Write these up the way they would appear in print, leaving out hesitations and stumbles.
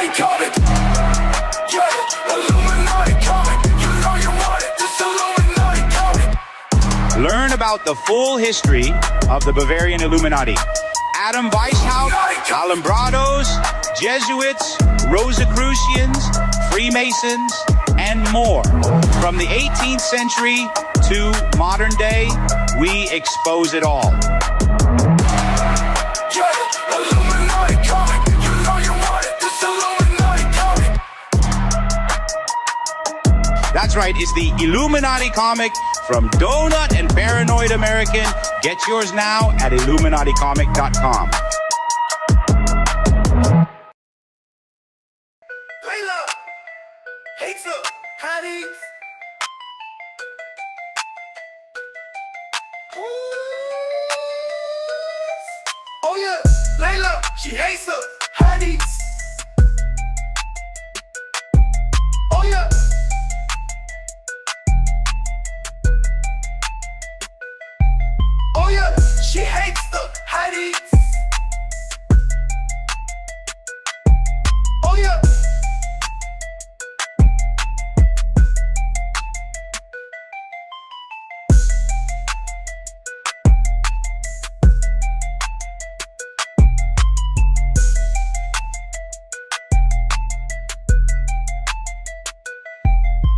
Illuminati comic. Yeah, Illuminati comic. You know you want it. This Illuminati comic. Learn about the full history of the Bavarian Illuminati. Adam Weishaupt, Alumbrados, Jesuits, Rosicrucians, Freemasons, and more. From the 18th century to modern day, we expose it all. Yeah, Illuminati comic. You know you want it. This Illuminati comic. That's right, it's the Illuminati comic from Doenut and Paranoid American. Get yours now at IlluminatiComic.com. Layla hates her honey. Oh yeah, Layla, she hates her honey. Oh yeah. Oh yeah, she hates the honey. Oh yeah.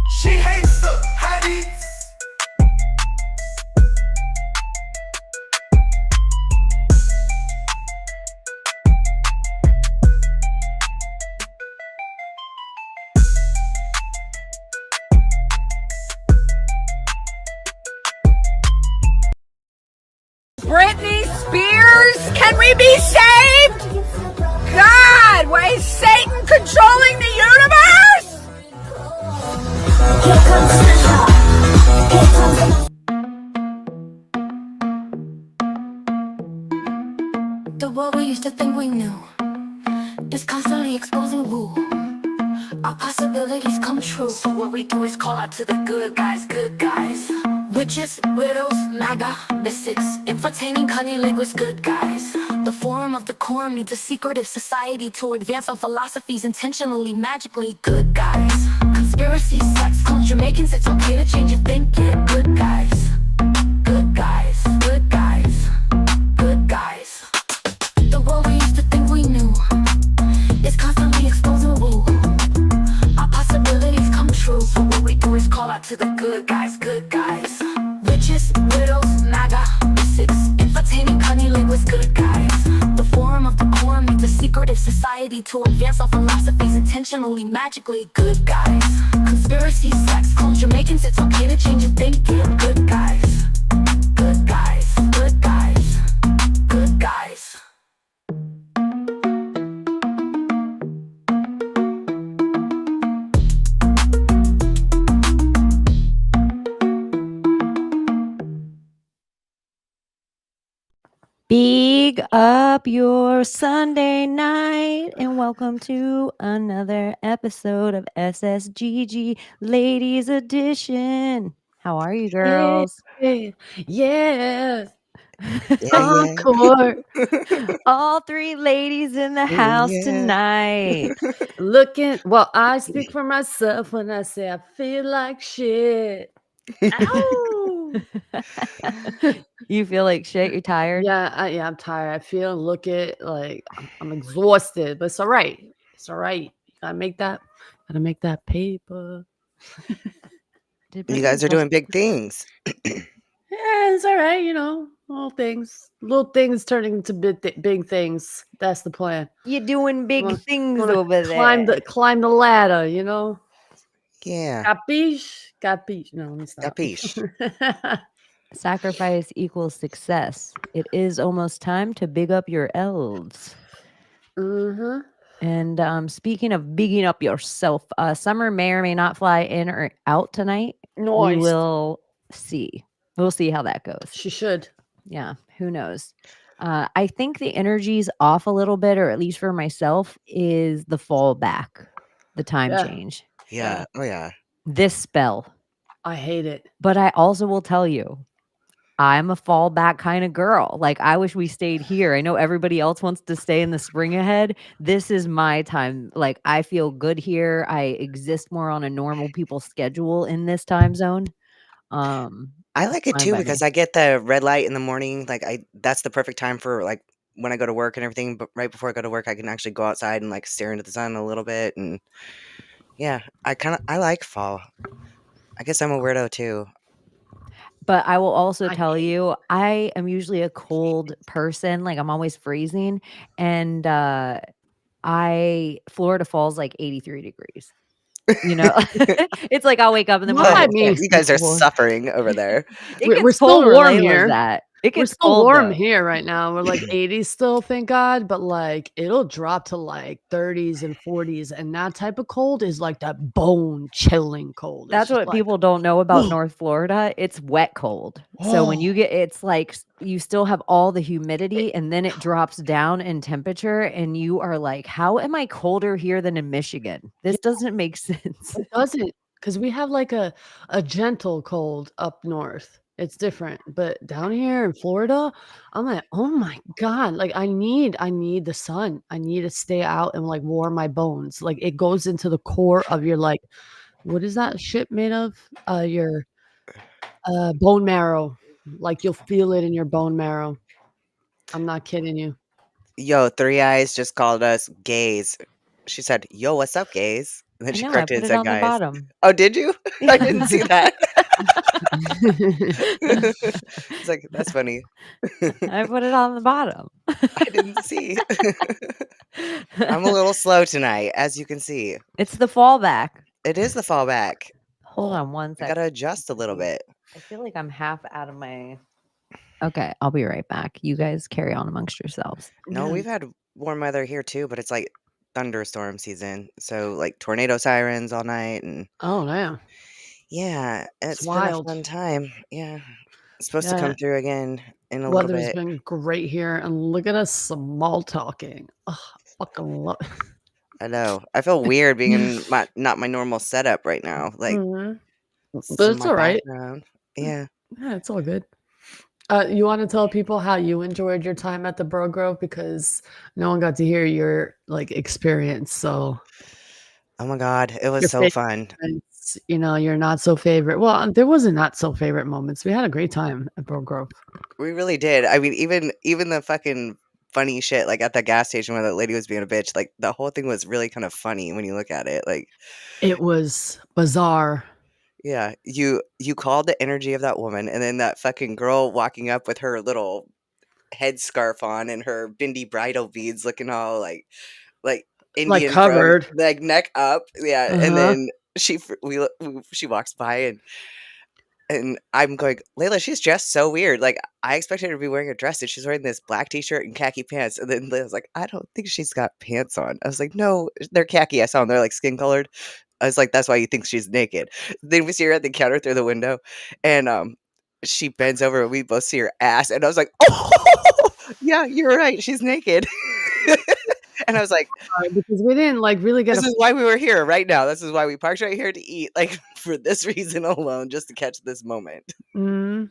She hates the honey. Britney Spears, can we be saved? God, why is Satan controlling the universe? The world we used to think we knew is constantly exposing woo. Our possibilities come true. So what we do is call out to the good guys, good guys. Witches, widows, MAGA, mystics, entertaining cunnilinguists, good guys. The forum of the quorum needs a secretive society to advance our philosophies intentionally, magically, good guys. Conspiracy, sex, culture, making it's okay to change your thinking, good guys. Good guys, good guys, good guys. The world we used to think we knew is constantly exposing woo. Our possibilities come true. So what we do is call out to the good guys, good guys. Witches, widows, MAGA, mystics, entertaining cunnilinguists, good guys. The forum of the quorum needs a secretive society to advance our philosophies intentionally, magically, good guys. Conspiracy, sex, culture, making it's okay to change your thinking, good guys. Good guys, good guys, good guys. Big up your Sunday night and welcome to another episode of Ssgg Ladies Edition. How are you girls? Yeah. Yeah, Encore. All three ladies in the house tonight. Looking, well, I speak for myself when I say I feel like shit. Ow! You feel like shit? You're tired? Yeah, I'm tired. I feel and look it like I'm exhausted, but it's all right. It's all right. Gotta make that paper. you guys are doing big things. Yeah, it's all right. Little things turning into big things. That's the plan. You're doing big things Wanna over there. climb the ladder. Yeah. Capiche. No, let me stop. Capiche. Sacrifice equals success. It is almost time to big up your elves. Mm-hmm. And speaking of bigging up yourself, Summer may or may not fly in or out tonight. Nice. We will see. We'll see how that goes. She should. Yeah, who knows? I think the energy's off a little bit, or at least for myself, is the fall back, the time change. Yeah. Oh, yeah. This spell. I hate it. But I also will tell you, I'm a fallback kind of girl. Like, I wish we stayed here. I know everybody else wants to stay in the spring ahead. This is my time. Like, I feel good here. I exist more on a normal people schedule in this time zone. I like it Fine too by me. because I get the red light in the morning. Like that's the perfect time for like when I go to work and everything. But right before I go to work, I can actually go outside and like stare into the sun a little bit. And yeah, I like fall. I guess I'm a weirdo too. But I will also I tell hate you, I am usually a cold person. Like, I'm always freezing, and Florida falls like 83 degrees. You know, it's like I'll wake up in the Well, morning. I Oh, It's mean, you guys are cold. suffering over there. It we're gets still cold where warm Layla's here. at. It We're gets still cold warm though. here right now. We're like 80s still, thank God, but like it'll drop to like 30s and 40s, and that type of cold is like that bone chilling cold. It's That's just what like, people don't know about oh, North Florida. It's wet cold. So when you get, it's like you still have all the humidity and then it drops down in temperature and you are like, how am I colder here than in Michigan? This doesn't make sense. it doesn't, because we have like a gentle cold up north. It's different, but down here in Florida, I'm like, oh my God, like I need the sun. I need to stay out and like warm my bones. Like it goes into the core of your like, what is that shit made of? Your bone marrow. Like you'll feel it in your bone marrow. I'm not kidding you. Yo, Three Eyes just called us gays. She said, "Yo, what's up, gays?" And then I she know, I corrected put and it said, on the "Guys." bottom. Oh, did you? I didn't see that. Yeah, It's like that's funny. I put it on the bottom. I didn't see. I'm a little slow tonight, as you can see. It's the fallback. It is the fallback. Hold on one I second. gotta adjust a little bit. I feel like I'm half out of my. Okay, I'll be right back. You guys carry on amongst yourselves. No, we've had warm weather here too, but it's like thunderstorm season. So like tornado sirens all night and oh damn, yeah, it's it's been a wild. fun time. Yeah. It's supposed to Yeah, come through again in a little weather's bit. been great here, and look at us small talking. Ugh, fucking love. I know. I feel weird being in my not my normal setup right now. Like Mhm. this But is it's my all right. background. Yeah. Yeah, it's all good. You want to tell people how you enjoyed your time at the Bro Grove, because no one got to hear your like experience. So Oh my god, it was your so favorite fun. moments, your not so favorite. Well, there wasn't not so favorite moments. We had a great time at Bro Grove. We really did. I mean, even the fucking funny shit like at the gas station where that lady was being a bitch, like the whole thing was really kind of funny when you look at it. Like, It was bizarre. yeah, you called the energy of that woman and then that fucking girl walking up with her little headscarf on and her bindi bridal beads looking all like Like Indian from covered. like neck up. Yeah, and Uh-huh. then she walks by and I'm going, Layla, she's dressed so weird. Like I expected her to be wearing a dress, and she's wearing this black t-shirt and khaki pants. And then Layla's like, I don't think she's got pants on. I was like, no, they're khaki. I saw them. They're like skin colored. I was like, that's why you think she's naked. Then we see her at the counter through the window, and she bends over, and we both see her ass. And I was like, oh, yeah, you're right. She's naked. And I was like, Because we didn't like really get this is why we were here right now. This is why we parked right here to eat, like for this reason alone, just to catch this moment. Mhm.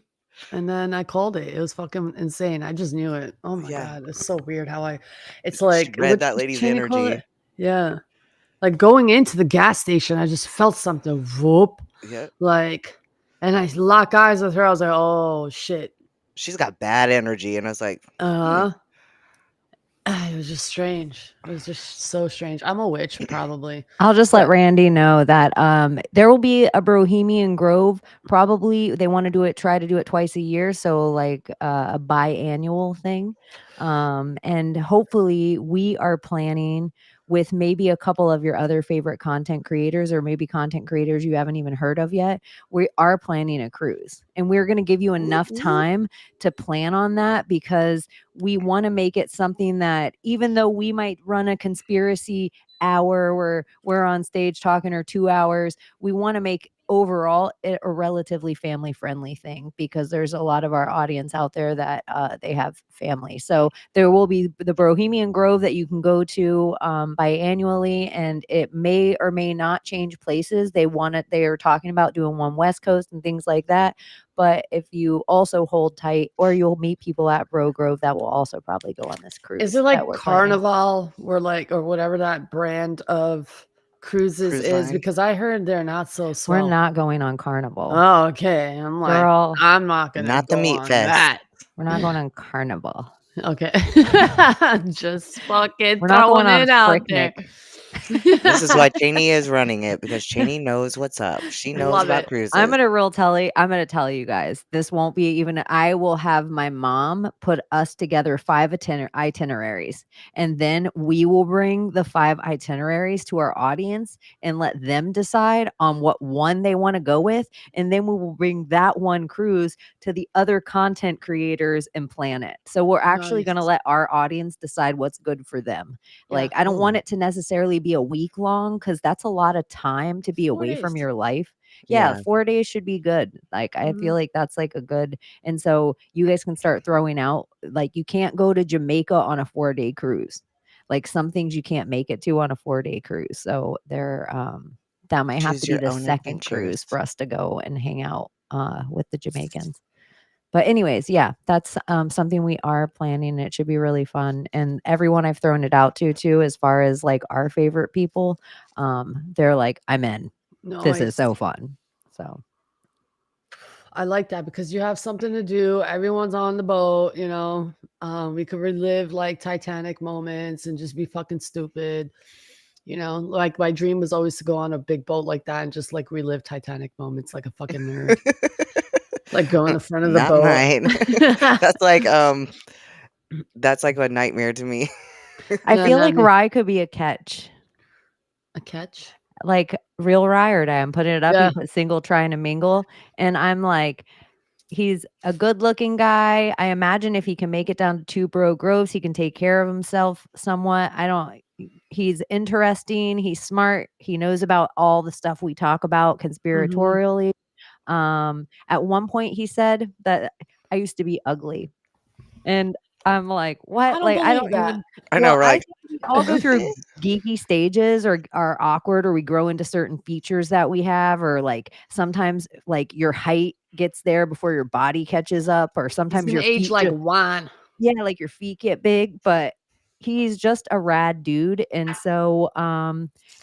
And then I called it. It was fucking insane. I just knew it. Oh my Yeah. God. It's so weird how it's She like, read what that did lady's Chaney call energy. it? Yeah. Like going into the gas station, I just felt something whoop. Yeah. Like, and I lock eyes with her. I was like, oh shit. She's got bad energy, and I was like, Uh-huh. It was just strange. It was just so strange. I'm a witch, probably. I'll just let But Randy know that there will be a Bohemian Grove. Probably they want to try to do it twice a year, so like a biannual thing. And hopefully we are planning with maybe a couple of your other favorite content creators, or maybe content creators you haven't even heard of yet. We are planning a cruise, and we're going to give you enough time to plan on that, because we want to make it something that, even though we might run a conspiracy hour where we're on stage talking, or 2 hours, we want to make overall a relatively family friendly thing, because there's a lot of our audience out there that they have family. So there will be the Bohemian Grove that you can go to biannually, and it may or may not change places. They are talking about doing one West Coast and things like that. But if you also hold tight, or you'll meet people at Bro Grove that will also probably go on this cruise. Is it like that we're planning. Carnival or whatever that brand of cruises Cruise is? line. Because I heard they're not so swell. We're not going on Carnival. Oh, okay. I'm like, Girl. I'm not gonna Not the go meat on fest. that. We're not going on Carnival. Okay. Just fucking We're not throwing going on it out there. Fricknick. This is why Chaney is running it, because Chaney knows what's up. She knows Love about it. cruises. I'm gonna tell you guys. This won't be even. I will have my mom put us together 5 itineraries, and then we will bring the 5 itineraries to our audience and let them decide on what one they want to go with, and then we will bring that one cruise to the other content creators and plan it. So we're actually Nice. gonna let our audience decide what's good for them. Yeah. Like, I don't want Ooh. it to necessarily be a week long, because that's a lot of time to be 4 away from days. your life. Yeah, Yeah. 4 days should be good. Like, I feel like that's like a good, and so you guys can start throwing out, like, you can't go to Jamaica on a 4-day cruise. Like, some things you can't make it to on a 4-day cruise. So that might have Choose to be your the own second cruise adventures. for us to go and hang out with the Jamaicans. But anyways, yeah, that's something we are planning. It should be really fun. And everyone I've thrown it out to too, as far as like our favorite people, they're like, I'm in. This is Nice. so fun. So I like that because you have something to do. Everyone's on the boat, you know. We could relive like Titanic moments and just be fucking stupid. You know, like my dream was always to go on a big boat like that and just like relive Titanic moments like a fucking nerd. Like go in the front of the Not boat. mine. That's like a nightmare to me. I No, feel not like me. Rye could be a catch. A catch? Like real Rye or die. I'm putting it up. Yeah. You put single, trying to mingle. And I'm like, he's a good looking guy. I imagine if he can make it down to 2 Bro Groves, he can take care of himself somewhat. He's interesting. He's smart. He knows about all the stuff we talk about conspiratorially. At one point he said that I used to be ugly. And I'm like, what? I don't Like, I believe don't that. even. I know, Well, we're I like, think we all go through geeky stages, or are awkward, or we grow into certain features that we have, or like sometimes like your height gets there before your body catches up, or He's sometimes gonna your age feet like just, wine. yeah, like your feet get big. But he's just a rad dude. And so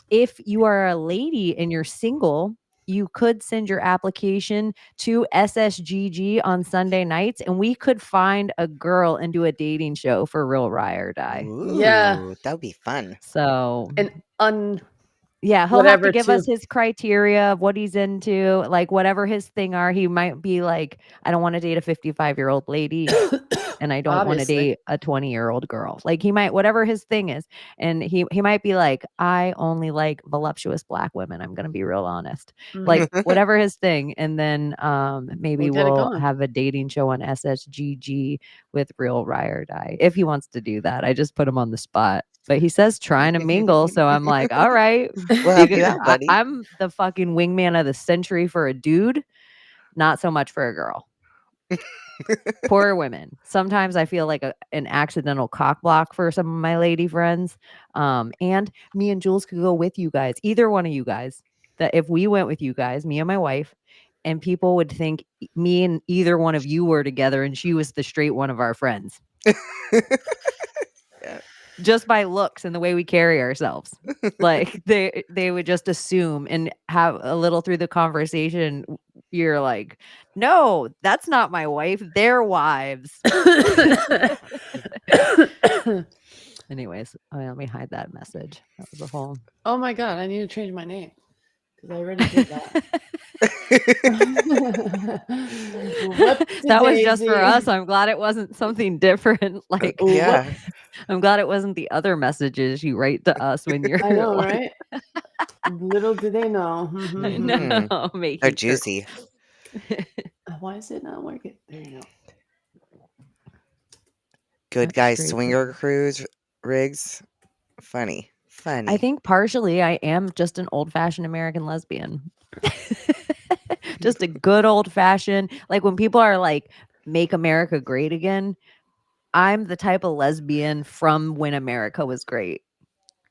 if you are a lady and you're single, you could send your application to Ssgg on Sunday nights, and we could find a girl and do a dating show for real Rye or die. Yeah. that would be fun. So And yeah, he'll have to whatever give too. us his criteria of what he's into, like whatever his thing are. He might be like, I don't want to date a 55-year-old lady, and I don't want to Obviously. date a 20-year-old girl. Like, he might, whatever his thing is, and he might be like, I only like voluptuous Black women. I'm gonna be real honest. Like, whatever his thing, and then maybe We'll get it we'll going. have a dating show on Ssgg with real Rye or die if he wants to do that. I just put him on the spot. But he says trying to mingle, so I'm like, all right. We'll help you out, buddy. I'm the fucking wingman of the century for a dude, not so much for a girl. Poor women. Sometimes I feel like an accidental cock block for some of my lady friends. And me and Jules could go with you guys, either one of you guys. That if we went with you guys, me and my wife, and people would think me and either one of you were together, and she was the straight one of our friends. Just by looks and the way we carry ourselves. Like they would just assume and have a little through the conversation. You're like, no, that's not my wife. They're wives. Anyways, let me hide that message. That was a whole. Oh my god, I need to change my name because I already did that. That was just for us. I'm glad it wasn't something different. Like, Yeah. I'm glad it wasn't the other messages you write to us when you're. I know, like, right? Little do they know. I know, making They're sure- juicy. Why is it not working? There you go. Good That's guy great. swinger cruise rigs. Funny. I think partially I am just an old-fashioned American lesbian. Just a good old fashioned, like when people are like, make America great again. I'm the type of lesbian from when America was great.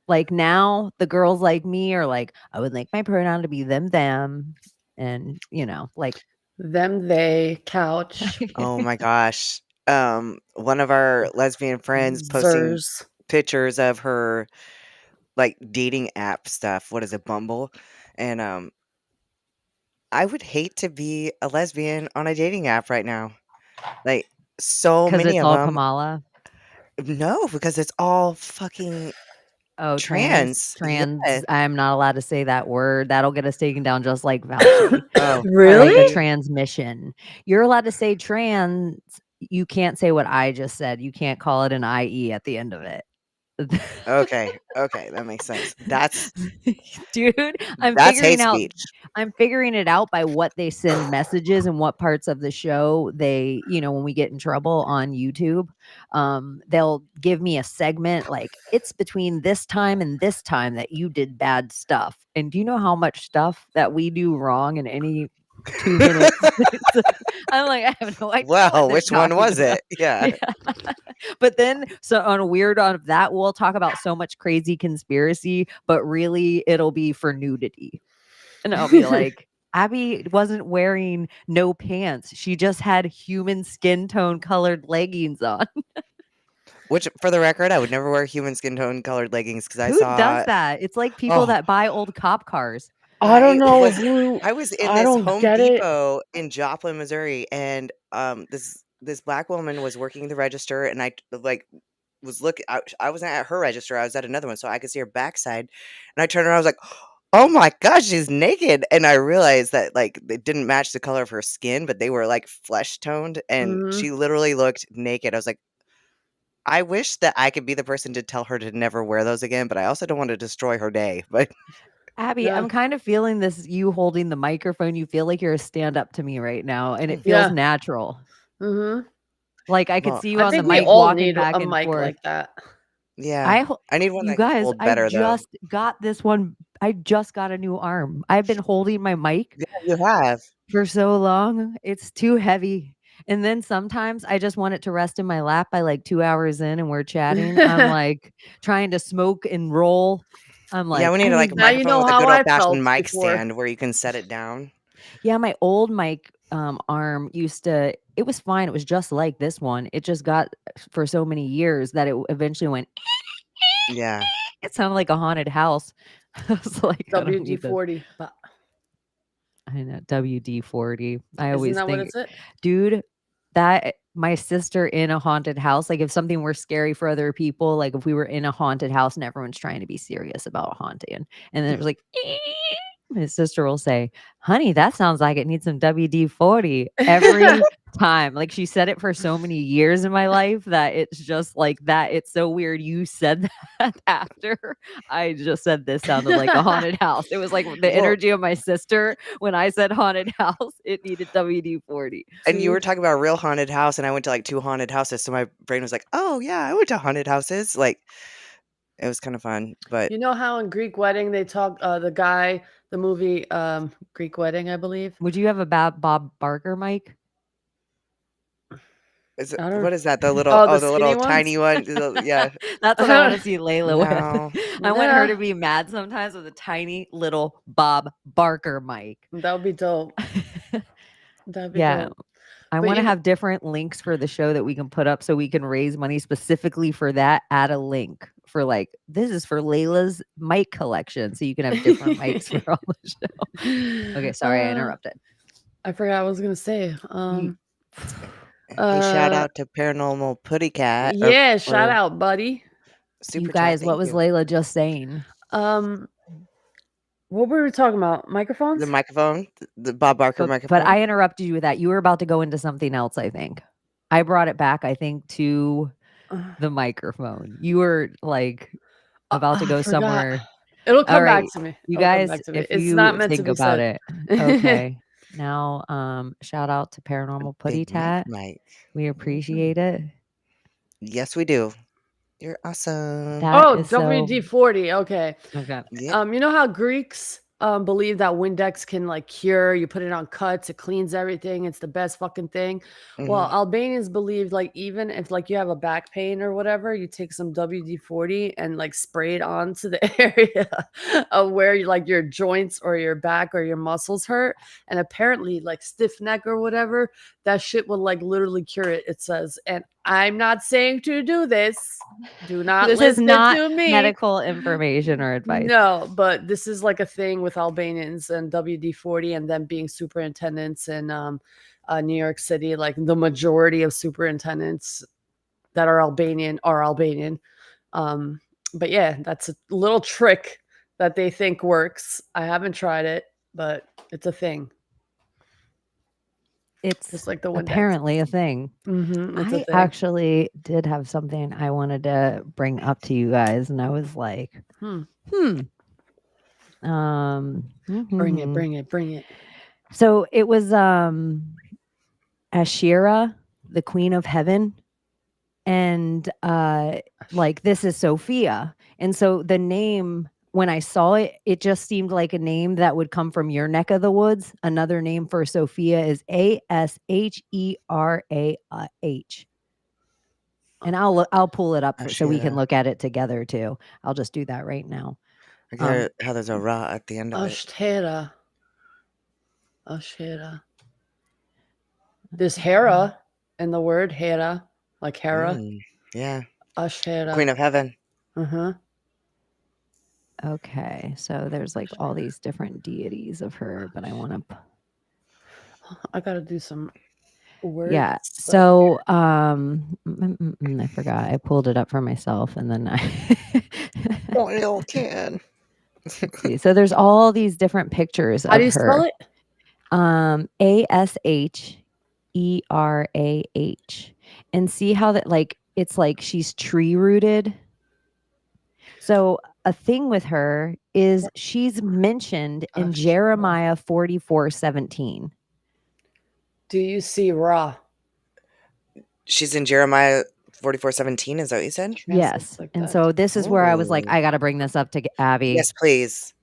Like now, the girls like me are like, I would like my pronoun to be them, and like Them, they, couch, Oh my gosh. One of our lesbian friends posting zers. pictures of her like dating app stuff. What is it, Bumble? And I would hate to be a lesbian on a dating app right now. Like so because many it's of all them. Kamala. No, because it's all fucking Oh, trans. trans. Yes. I'm not allowed to say that word. That'll get us taken down just like Fauci. Oh, Like a Really? transmission. You're allowed to say trans. You can't say what I just said. You can't call it an IE at the end of it. okay. Okay, that makes sense. That's Dude, I'm hate figuring out speech. I'm figuring it out by what they send messages and what parts of the show they, when we get in trouble on YouTube, they'll give me a segment like it's between this time and this time that you did bad stuff. And do you know how much stuff that we do wrong in any 2 minutes? I'm like, I have no idea what Well, they're which one talking was about. it? Yeah. Yeah. But then, so on a weird on that, we'll talk about so much crazy conspiracy, but really it'll be for nudity. And I'll be like, Abbie wasn't wearing no pants. She just had human skin tone colored leggings on. Which, for the record, I would never wear human skin tone colored leggings because I Who does saw. that? It's like people Oh, that buy old cop cars. I don't I know was who. I was in I this don't Home get it. Depot in Joplin, Missouri, and this black woman was working the register, and I like was looking. I wasn't at her register. I was at another one, so I could see her backside. And I turned around. I was like, "Oh my gosh, she's naked!" And I realized that like they didn't match the color of her skin, but they were like flesh toned, and Mhm. she literally looked naked. I was like, I wish that I could be the person to tell her to never wear those again, but I also don't want to destroy her day. But Abbie, Yeah. I'm kind of feeling this, you holding the microphone. You feel like you're a stand up to me right now, and it feels Yeah. natural. Mhm. Like I could well, see you I on the think we mic all walking need back a and mic forth. like that. yeah, I need one You that can guys, hold better though. got this one. I just got a new arm. I've been holding my mic Yeah, you have. for so long. It's too heavy. And then sometimes I just want it to rest in my lap by like 2 hours in and we're chatting. I'm like trying to smoke and roll. I'm Yeah, like, we I need like a need Now you microphone know with a how good old I fashioned felt mic before. stand where you can set it down. yeah, my old mic arm used to, it was fine. It was just like this one. It just got for so many years that it eventually went, Yeah. it sounded like a haunted house. I was like, I don't need this. WD-40. But I know WD-40. I isn't always that what think, it's it? dude, that my sister in a haunted house, like if something were scary for other people, like if we were in a haunted house and everyone's trying to be serious about haunting, and then it was like, my sister will say, honey, that sounds like it needs some WD-40 every time. Like she said it for so many years in my life that it's just like that. It's so weird. You said that after I just said this sounded like a haunted house. It was like the Well, energy of my sister when I said haunted house, it needed WD-40. and you were See? talking about a real haunted house, and I went to like 2 haunted houses, so my brain was like, "Oh yeah, I went to haunted houses." Like it was kind of fun, but You know how in Greek Wedding they talk the movie Greek Wedding, I believe. Would you have a Bob Barker mic? I don't what is that? The little Oh, the the skinny little ones? tiny one. Yeah. That's what I want to see Layla No. with. I want her Yeah. to be mad sometimes with a tiny little Bob Barker mic. That would be dope. That'd be Yeah. dope. I But want to you have different links for the show that we can put up so we can raise money specifically for that. Add a link for like, this is for Layla's mic collection. So you can have different mics for all the show. Okay. Sorry, I interrupted. I forgot what I was gonna say. You- Hey, shout Uh out to Paranormal Putty Cat yeah, shout for out, buddy. you super chat. guys, what Thank was you. Layla just saying? What were we talking about? The Microphones? microphone, the Bob Barker But microphone. I interrupted you with that. You were about to go into something else, I think. I brought it back, I think, to the microphone. You were like about to I go forgot. somewhere. It'll All come back right, to me. you It'll come guys, back to me. if It's you not meant to think be about said. it, okay. Now, shout out to Paranormal Putty Big Mike Tat. Mike. We appreciate it. Yes, we do. You're awesome. That Oh, is so WD-40. Okay. okay. Yep. You know how Greeks believe that Windex can like cure. You put it on cuts, it cleans everything. It's the best fucking thing. Well, Mhm. Albanians believe like even if like you have a back pain or whatever, you take some WD-40 and like spray it onto the area of where you, like your joints or your back or your muscles hurt. And apparently, like stiff neck or whatever, that shit will like literally cure it. It says, and I'm not saying to do this. Do not This is listen not to me. medical information or advice. No, but this is like a thing with Albanians and WD-40 and them being superintendents in New York City. Like the majority of superintendents that are Albanian are Albanian. But yeah, that's a little trick that they think works. I haven't tried it, but it's a thing. It's Just like the Windex. apparently a thing. It's a I thing. actually did have something I wanted to bring up to you guys, and I was like, Hmm. Bring Bring it. So it was Ashera, the Queen of Heaven, and like this is Sophia. And so the name, when I saw it, it just seemed like a name that would come from your neck of the woods. Another name for Sophia is Asherah. And I'll pull it up so we can Ashera. look at it together too. I'll just do that right now. I get how there's a ra at the end of it. Ashtera. There's Hera in the word Hera, like Hera. Yeah. Ashera. Queen of Heaven. Okay, so there's like all these different deities of her, but I want to. I gotta do some words. Yeah. So I forgot. I pulled it up for myself, and then I. Little kid. Let's see. So there's all these different pictures How of do you her. spell it? Asherah, and see how that like it's like she's tree rooted. So a thing with her is she's mentioned in Jeremiah 44:17. Do you see Ra? She's in Jeremiah 44:17. Is that what you said? Yes. Like and that. so this is where I was like, Ooh. I got to bring this up to Abbie. Yes, please.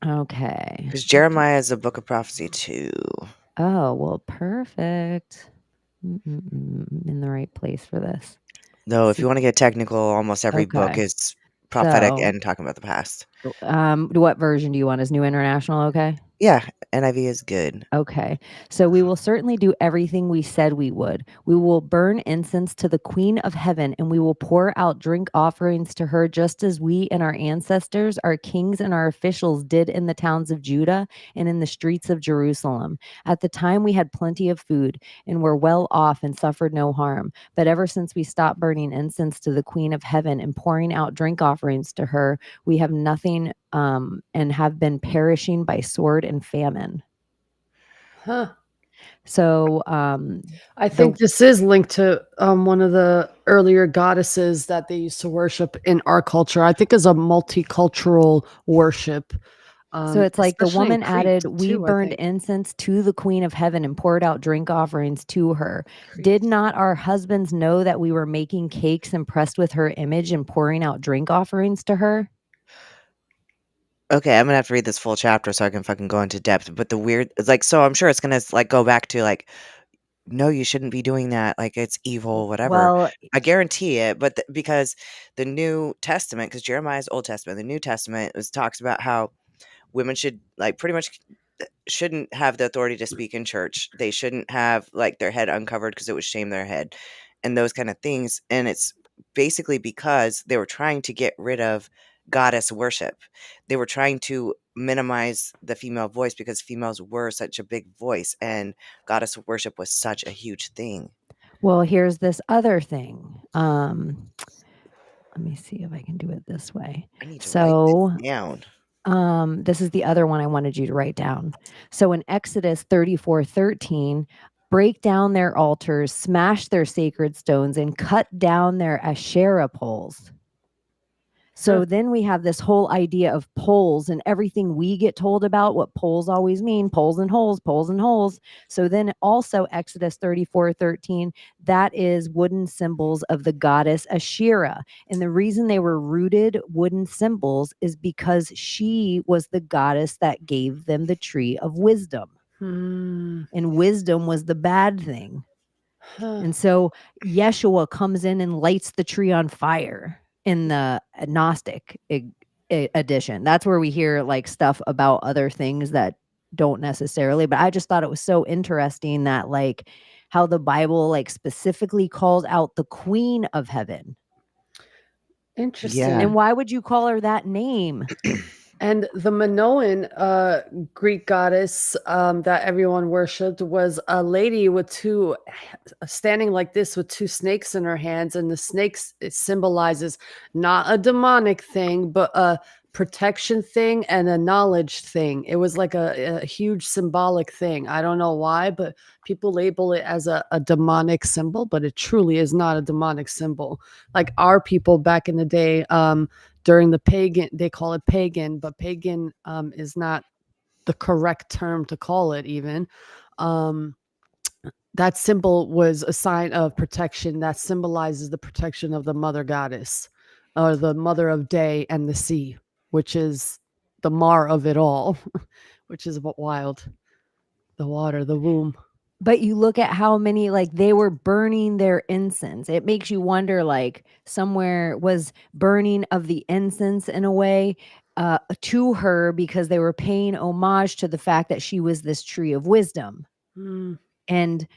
Okay. Because Jeremiah is a book of prophecy too. Oh, well, perfect. In the right place for this. Though, if you want to get technical, almost every book Okay. is prophetic So- and talking about the past. What version do you want? Is New International okay? Yeah, NIV is good. Okay. So we will certainly do everything we said we would. We will burn incense to the Queen of Heaven, and we will pour out drink offerings to her, just as we and our ancestors, our kings and our officials did in the towns of Judah and in the streets of Jerusalem. At the time, we had plenty of food and were well off and suffered no harm. But ever since we stopped burning incense to the Queen of Heaven and pouring out drink offerings to her, we have nothing and have been perishing by sword and famine. So I think this is linked to one of the earlier goddesses that they used to worship in our culture. I think is a multicultural worship. So it's like the especially in woman added, Crete, we too, I burned think. incense to the Queen of Heaven and poured out drink offerings to her. Did not our husbands know that we were making cakes impressed with her image and pouring out drink offerings to her? Okay, I'm gonna have to read this full chapter so I can fucking go into depth. But the weird, it's like, so I'm sure it's gonna like go back to like, no, you shouldn't be doing that. Like it's evil, whatever. Well, I guarantee it. But because the New Testament, because Jeremiah's Old Testament, the New Testament talks about how women should like pretty much shouldn't have the authority to speak in church. They shouldn't have like their head uncovered because it would shame their head and those kind of things. And it's basically because they were trying to get rid of goddess worship. They were trying to minimize the female voice because females were such a big voice and goddess worship was such a huge thing. well, here's this other thing. Let me see if I can do it this way. I need to So write this down. this is the other one I wanted you to write down. So in Exodus 34:13, break down their altars, smash their sacred stones, and cut down their Asherah poles. So then we have this whole idea of poles and everything we get told about what poles always mean, poles and holes, poles and holes. So then also Exodus 34:13, that is wooden symbols of the goddess Asherah. And the reason they were rooted wooden symbols is because she was the goddess that gave them the tree of wisdom. Hmm. And wisdom was the bad thing. Huh. And so Yeshua comes in and lights the tree on fire in the Gnostic edition. That's where we hear like stuff about other things that don't necessarily, but I just thought it was so interesting that like how the Bible like specifically calls out the queen of heaven. Interesting. And why would you call her that name? And the Minoan Greek goddess that everyone worshipped was a lady with two, standing like this with two snakes in her hands. And the snakes, it symbolizes not a demonic thing, but a protection thing and a knowledge thing. It was like a huge symbolic thing. I don't know why, but people label it as a demonic symbol, but it truly is not a demonic symbol. Like our people back in the day, during the pagan, they call it pagan, but pagan is not the correct term to call it even. That symbol was a sign of protection that symbolizes the protection of the mother goddess, or the mother of day and the sea, which is the mar of it all, which is wild. The water, the womb. But you look at how many, like they were burning their incense. It makes you wonder, like somewhere was burning of the incense in a way to her because they were paying homage to the fact that she was this tree of wisdom. Mm. And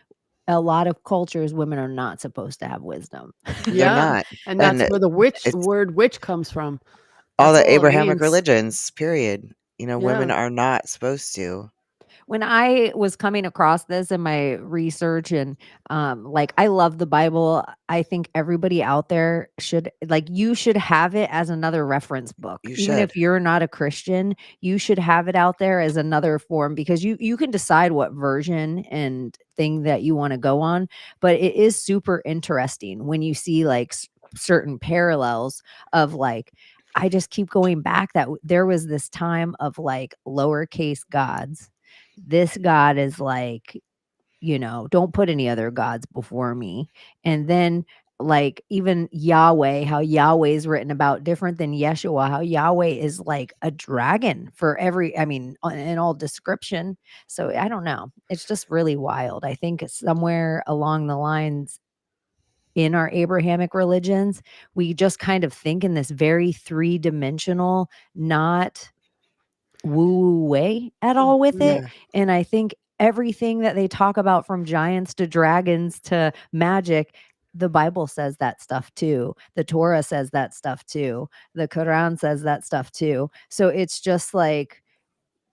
a lot of cultures, women are not supposed to have wisdom. They're not. And that's And where the it's word witch comes from. all That's the all it Abrahamic means. religions, period. Women Yeah. are not supposed to. When I was coming across this in my research and like I love the Bible, I think everybody out there should, like, you should have it as another reference book. You Even should. if you're not a Christian, you should have it out there as another form, because you can decide what version and thing that you want to go on, but it is super interesting when you see like certain parallels of like, I just keep going back that there was this time of like lowercase gods. This God is like, don't put any other gods before me. And then like even Yahweh, how Yahweh is written about different than Yeshua, how Yahweh is like a dragon for in all description. So I don't know. It's just really wild. I think it's somewhere along the lines in our Abrahamic religions, we just kind of think in this very three-dimensional, not woo way at all with it. Yeah. And I think everything that they talk about, from giants to dragons to magic, the Bible says that stuff too. The Torah says that stuff too. The Quran says that stuff too. So it's just like,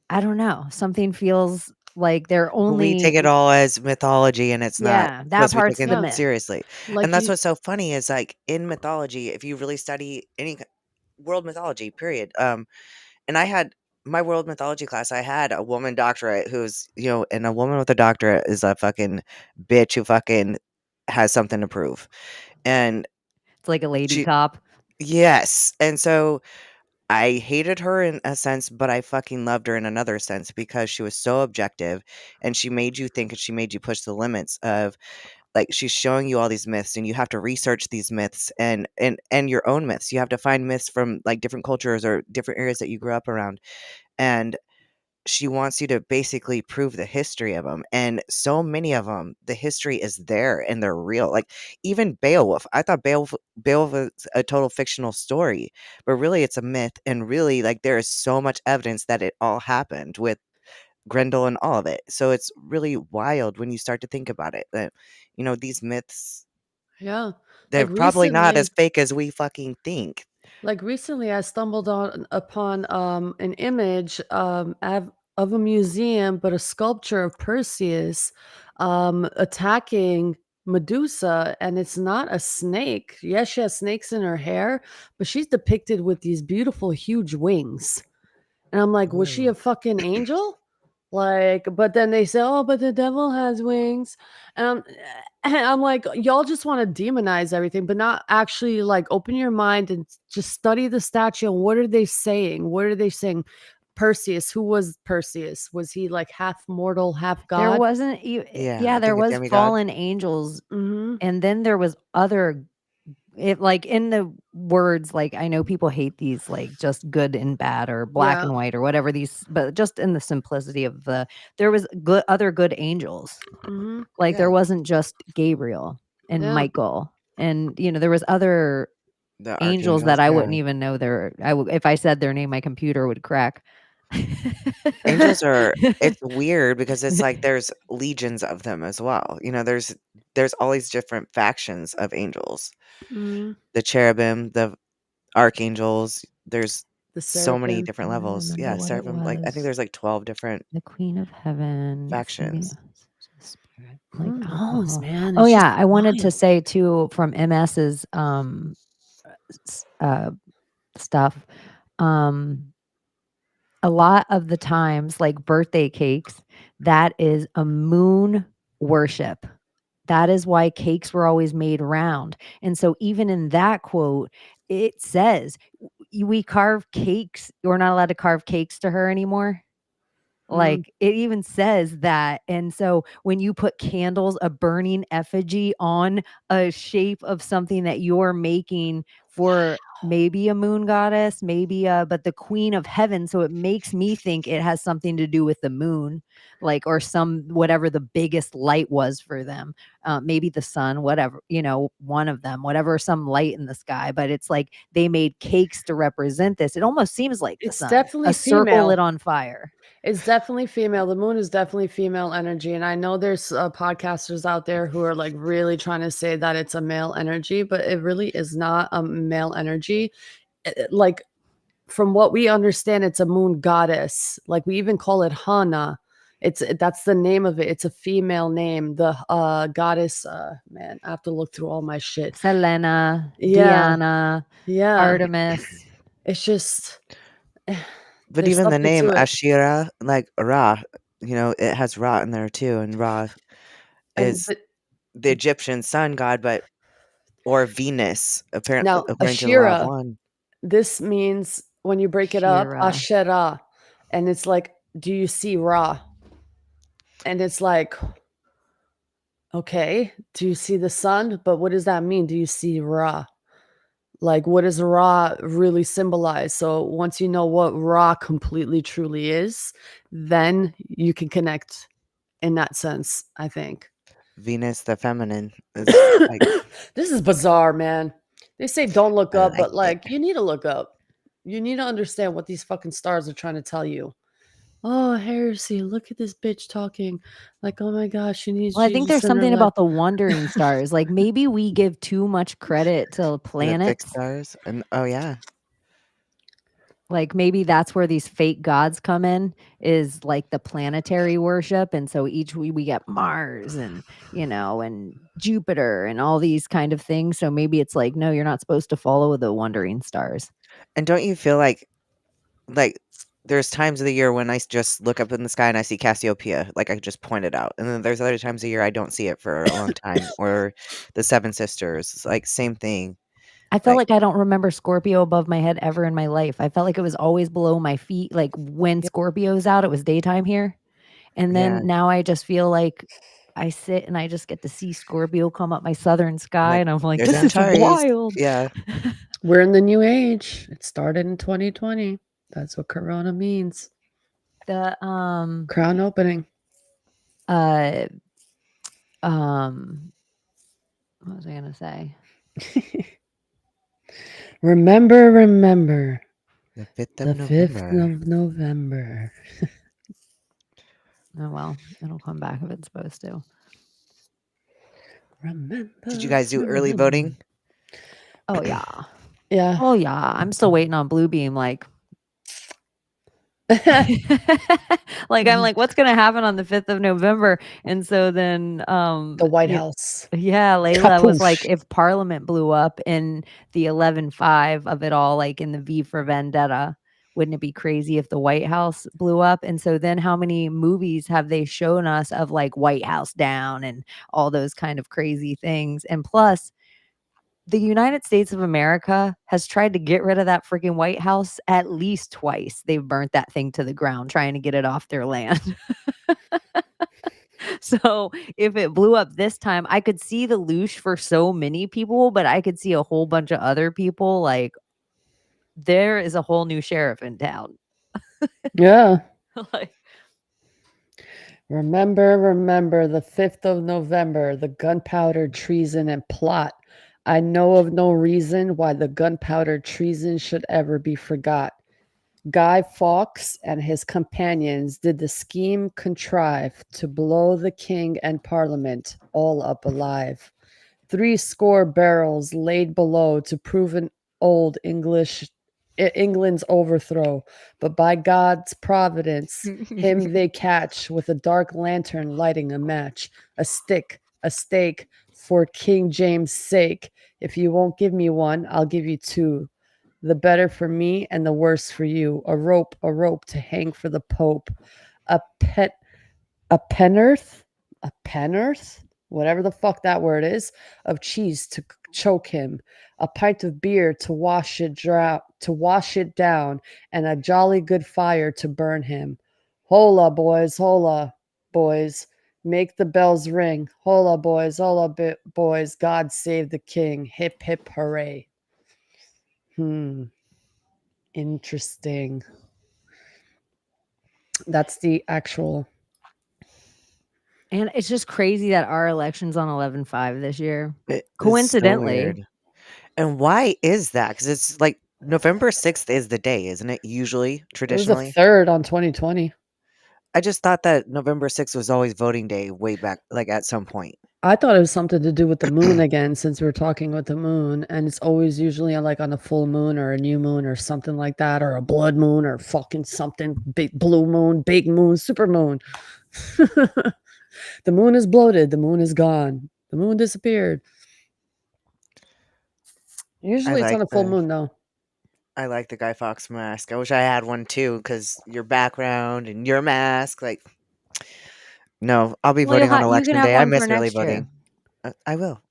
I don't know, something feels like they're We take only, it all as mythology, and it's not yeah, that supposed to be part's the taken myth. seriously. Like And that's you, what's so funny is like in mythology, if you really study any world mythology, period. And I had my world mythology class, I had a woman doctorate who's, and a woman with a doctorate is a fucking bitch who fucking has something to prove. And It's like a lady she, cop. yes. And so I hated her in a sense, but I fucking loved her in another sense because she was so objective and she made you think and she made you push the limits of, like, she's showing you all these myths and you have to research these myths and your own myths. You have to find myths from like different cultures or different areas that you grew up around. And she wants you to basically prove the history of them. And so many of them, the history is there and they're real. Like even Beowulf, I thought Beowulf was a total fictional story, but really it's a myth. And really, like, there is so much evidence that it all happened with Grendel and all of it. So it's really wild when you start to think about it that, these myths, yeah. they're Like probably not as recently, fake as we fucking think. I stumbled upon an image of a museum, but a sculpture of Perseus attacking Medusa, and it's not a snake. Yes, she has snakes in her hair, but she's depicted with these beautiful, huge wings. And I'm like, was she a fucking angel? Like, but then they say, oh, but the devil has wings. And I'm like, y'all just want to demonize everything, but not actually like open your mind and just study the statue. And what are they saying? What are they saying? Perseus, who was Perseus? Was he like half mortal, half There god? wasn't you Yeah, yeah, I there think a was demigod. fallen angels, Mm-hmm. and then there was other it like in the words, like I know people hate these like just good and bad or black Yeah. and white or whatever these, but just in the simplicity of there was other good angels. Mm-hmm. Like there Yeah, wasn't just Gabriel and Yeah. Michael, and there was other the angels archangels. that I Yeah, wouldn't even know if I said their name, my computer would crack. angels are. It's weird because it's like there's legions of them as well. There's all these different factions of angels. Mm-hmm. The cherubim, the archangels. There's The so many seraphim. different I don't levels. remember Yeah, what it seraphim. Like I think was. there's like 12 different The Queen of Heaven, factions. Spirit, like Who knows, alcohol. man? Oh It's just yeah, I wanted to wild. say too from MS's stuff. A lot of the times, like birthday cakes, that is a moon worship. That is why cakes were always made round. And so even in that quote, it says we carve cakes. We're not allowed to carve cakes to her anymore. Like it even says that. And so when you put candles, a burning effigy on a shape of something that you're making for maybe a moon goddess, maybe but the queen of heaven. So it makes me think it has something to do with the moon, like, or some, whatever the biggest light was for them. Maybe the sun, whatever, one of them, whatever, some light in the sky. But it's like they made cakes to represent this. It almost seems like the It's sun, definitely a circle female. lit on fire. It's definitely female. The moon is definitely female energy. And I know there's podcasters out there who are like really trying to say that it's a male energy, but it really is not a male energy. Like from what we understand, it's a moon goddess. Like we even call it Hana. That's the name of it. It's a female name. The goddess, man, I have to look through all my shit. Selena, Yeah. Diana, Yeah. Artemis. It's just But there's even the something name to it. Ashira, like Ra, it has Ra in there too, and Ra And is but the Egyptian sun god, or Venus, apparently now according to the law of Ashira, one. this means when you break it up, Shira. Ashera. And it's like, do you see Ra? And it's like, okay, do you see the sun? But what does that mean? Do you see Ra? Like, what does Ra really symbolize? So once you know what Ra completely truly is, then you can connect in that sense, I think. Venus, the feminine, is like This is bizarre, man. They say don't look I up, like but it. like you need to look up. You need to understand what these fucking stars are trying to tell you. Oh, heresy. Look at this bitch talking. Like, oh my gosh, she needs Well, I think Jesus there's in her something life. about the wandering stars. Like maybe we give too much credit to The fixed planets. stars, and oh yeah, Like maybe that's where these fake gods come in, is like the planetary worship. And so each we get Mars and and Jupiter and all these kind of things. So maybe it's like, no, you're not supposed to follow the wandering stars. and don't you feel like there's times of the year when I just look up in the sky and I see Cassiopeia, like I just pointed out, and then there's other times of year I don't see it for a long time, or the Seven Sisters, it's like same thing. I felt Like like I don't remember Scorpio above my head ever in my life. I felt like it was always below my feet. Like when Yeah. Scorpio's out, it was daytime here. And Yeah, then now I just feel like I sit and I just get to see Scorpio come up my southern sky. like And I'm like, there's this is Antares. wild. Yeah, We're in the new age. It started in 2020. That's what Corona means. The Crown opening. what was I gonna say? Remember. the 5th The of 5th November. of November. Oh well, it'll come back if it's supposed to. Remember. Did you guys do early voting? Oh yeah. Yeah. Oh yeah. I'm still waiting on Bluebeam. Like like I'm like, what's gonna happen on the 5th of November? And so then The White House. yeah, Layla was like, Kapoosh. if Parliament blew up in the 11-5 of it all, like in the V for Vendetta, wouldn't it be crazy if the White House blew up? And so then how many movies have they shown us of like White House down and all those kind of crazy things? And plus, the United States of America has tried to get rid of that freaking White House at least twice. They've burnt that thing to the ground trying to get it off their land. So if it blew up this time, I could see the loosh for so many people, but I could see a whole bunch of other people like there is a whole new sheriff in town. Yeah. Like, Remember the 5th of November, the gunpowder treason and plot. I know of no reason why the gunpowder treason should ever be forgot. Guy Fawkes and his companions did the scheme contrive to blow the king and parliament all up alive. 70 barrels laid below to prove an old England's overthrow, but by God's providence, him they catch with a dark lantern lighting a match, a stick, a stake, for King James' sake. If you won't give me one, I'll give you two. The better for me and the worse for you. A rope to hang for the Pope. A pen'orth, whatever the fuck that word is, of cheese to choke him. A pint of beer to wash it down, and a jolly good fire to burn him. Hola, boys, make the bells ring. Hola, boys, God save the king. Hip, hip, hooray. Interesting. That's the actual. and it's just crazy that our election's on 11/5 this year. It's so Coincidentally. weird. And why is that? Because it's like November 6th is the day, isn't it? Usually, It was the traditionally. 3rd on 2020. I just thought that November 6th was always voting day way back, like at some point. I thought it was something to do with the moon again, since we're talking with the moon, and it's always usually on a full moon or a new moon or something like that, or a blood moon or fucking something, big blue moon, big moon, super moon. The moon is bloated. The moon is gone. The moon disappeared. Usually it's on a full moon, though. I like the Guy Fawkes mask. I wish I had one too, because your background and your mask, like, no, I'll be Well, voting on you election can have day. I one miss for early next year. voting. I will,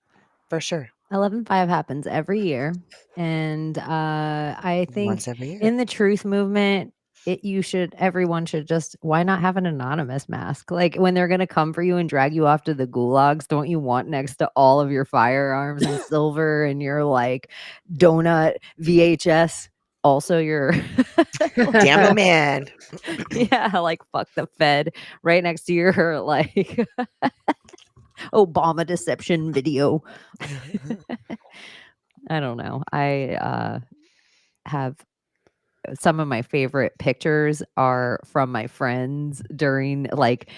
for sure. 11/5 happens every year, and I think Once every year. in the truth movement, everyone should just, why not have an anonymous mask? Like when they're gonna come for you and drag you off to the gulags, don't you want next to all of your firearms and silver and your like donut VHS? Also, your Damn the man. yeah, like fuck the Fed right next to your like Obama deception video. I don't know. I have some of my favorite pictures are from my friends during like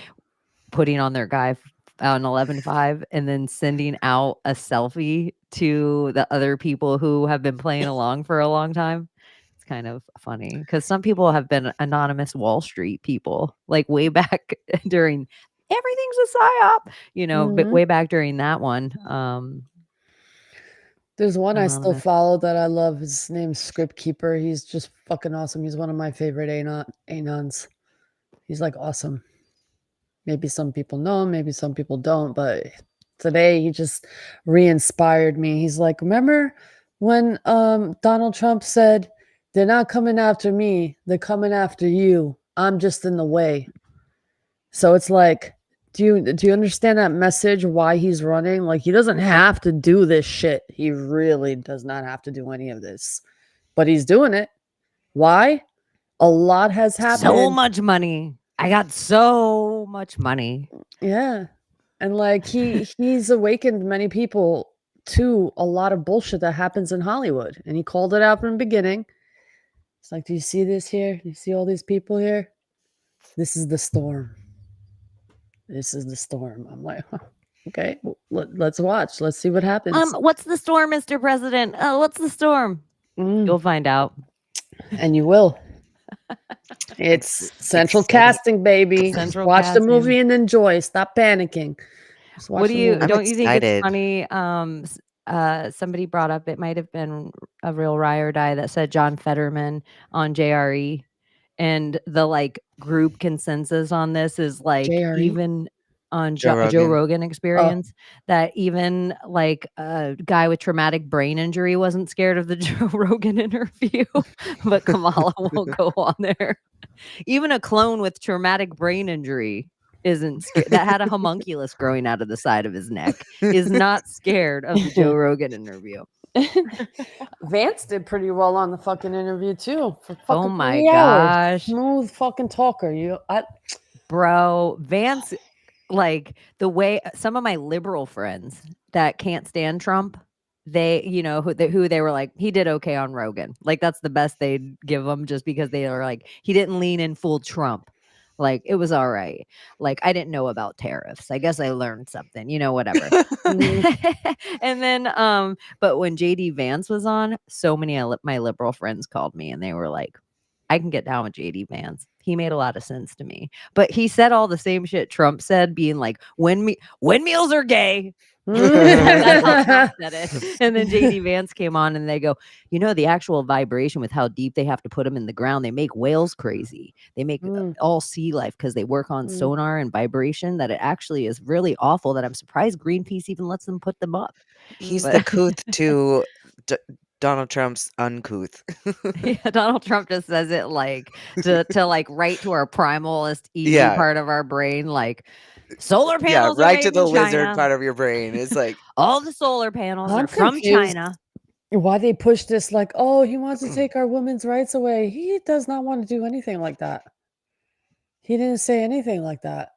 putting on their guy on 11/5 and then sending out a selfie to the other people who have been playing along for a long time. It's kind of funny because some people have been anonymous Wall Street people, like way back during everything's a psyop, but way back during that one. There's one I still Anonymous. follow that I love. His name's Script Keeper. He's just fucking awesome. He's one of my favorite Anons. He's like awesome. Maybe some people know him, maybe some people don't, but today he just re-inspired me. He's like, remember when Donald Trump said, they're not coming after me, they're coming after you. I'm just in the way. So it's like, do you understand that message, why he's running? Like, he doesn't have to do this shit. He really does not have to do any of this. But he's doing it. Why? A lot has happened. So much money. I got so much money. Yeah. And like he's awakened many people to a lot of bullshit that happens in Hollywood. And he called it out from the beginning. It's like, do you see this here? Do you see all these people here? This is the storm. This is the storm. I'm like, okay, let's watch. Let's see what happens. What's the storm, Mr. President? What's the storm? You'll find out. And you will. It's central casting, baby. Central watch casting. the movie and enjoy. Stop panicking. What do you I'm don't you think excited. it's funny? somebody brought up it might have been a real ride or die that said John Fetterman on JRE, and the like group consensus on this is like JRE? even on Joe Joe Rogan. Rogan Experience that even like a guy with traumatic brain injury wasn't scared of the Joe Rogan interview, but Kamala won't go on there. Even a clone with traumatic brain injury isn't scared. That had a homunculus growing out of the side of his neck is not scared of the Joe Rogan interview. Vance did pretty well on the fucking interview too. For fucking Oh my 3 hours. gosh. Smooth fucking talker. Bro, Vance, like the way some of my liberal friends that can't stand Trump, they, you know, who they were like, he did okay on Rogan. Like that's the best they'd give him just because they were like, he didn't lean in full Trump. Like it was all right. Like I didn't know about tariffs. I guess I learned something, you know, whatever. And then, but when JD Vance was on, so many of my liberal friends called me and they were like, I can get down with JD Vance. He made a lot of sense to me. But he said all the same shit Trump said, being like, windmills are gay. That's how Trump said it. And then JD Vance came on and they go, you know, the actual vibration with how deep they have to put them in the ground, they make whales crazy. They make all sea life because they work on sonar and vibration, that it actually is really awful, that I'm surprised Greenpeace even lets them put them up. He's the couth to Donald Trump's uncouth. Yeah, Donald Trump just says it like to like right to our primalist easy part of our brain, like solar panels. Right are to made the in lizard China. part of your brain. It's like all the solar panels I'm are from confused China. Why they push this like, oh, he wants to take our women's rights away. He does not want to do anything like that. He didn't say anything like that.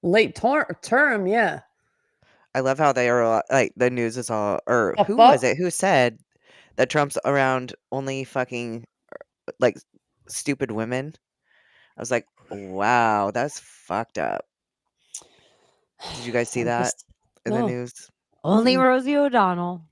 Late term, yeah. I love how they are like the news is all, or The who fuck? was it who said that Trump's around only fucking like stupid women? I was like, wow, that's fucked up. Did you guys see that in the no. news? Only Rosie O'Donnell.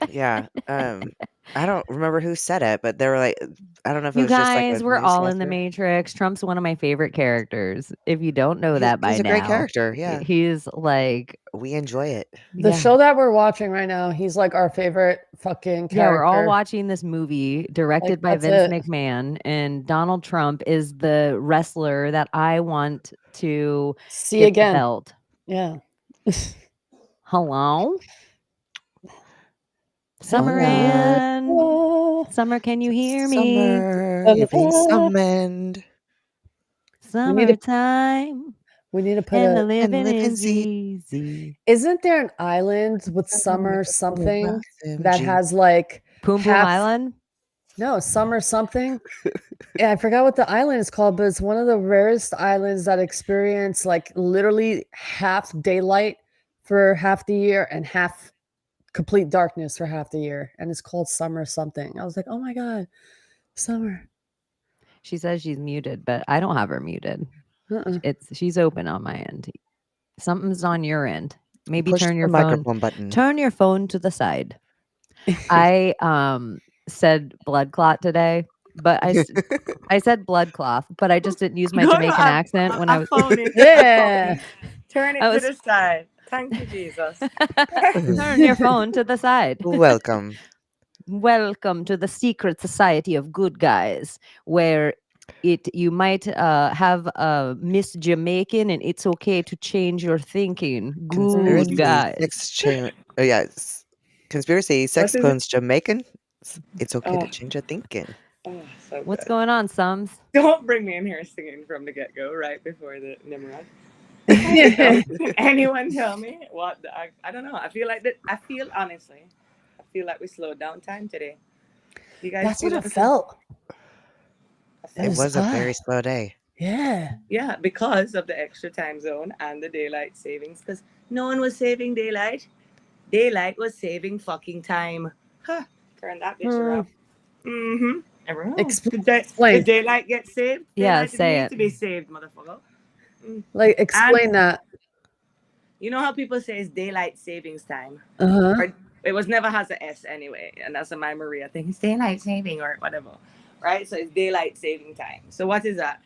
Yeah. I don't remember who said it, but they were like, I don't know if it You was just like guys, a we're all in the newscaster. Matrix. Trump's one of my favorite characters. If you don't know that by He's a now, great character. Yeah, he's like, we enjoy it. The show that we're watching right now, he's like our favorite fucking character. Yeah, we're all watching this movie directed by Vince McMahon, and Donald Trump is the wrestler that I want to see get again. The belt. Yeah. Hello? Summer and Summer, can you hear me? Summer, you've been summoned. Summertime. We need to put and a the living is easy. Isn't there an island with summer something that has like Poom Poom Island? No, summer something. Yeah, I forgot what the island is called, but it's one of the rarest islands that experience like literally half daylight for half the year and half complete darkness for half the year, and it's called summer something. I was like, oh my god, summer. She says she's muted, but I don't have her muted. She's open on my end. Something's on your end. Maybe Push turn your the phone. microphone button. Turn your phone to the side. I said blood clot today, but I said blood cloth, but I just didn't use my Jamaican accent when I was. Yeah. Turn it to the side. Thank you, Jesus. Turn your phone to the side. Welcome. Welcome to the secret society of good guys, where you might have a Miss Jamaican and it's okay to change your thinking. Good guys. Conspiracy sex clones Jamaican. It's okay to change your thinking. Oh, so What's good. going on, Sums? Don't bring me in here singing from the get-go right before the Nimrod. Anyone tell me what I don't know. I feel like that. Honestly, I feel like we slowed down time today. You guys, that's what it felt. It was a very slow day. Yeah, because of the extra time zone and the daylight savings. Because no one was saving daylight. Daylight was saving fucking time. Huh. Turn that bitch around. Mm-hmm. Everyone. Did daylight get saved? Yeah, daylight say it. To be saved, motherfucker. Like, explain that. You know how people say it's daylight savings time? Uh-huh. It was never has an S anyway, and that's a my Maria thing. It's daylight saving or whatever, right? So it's daylight saving time. So what is that?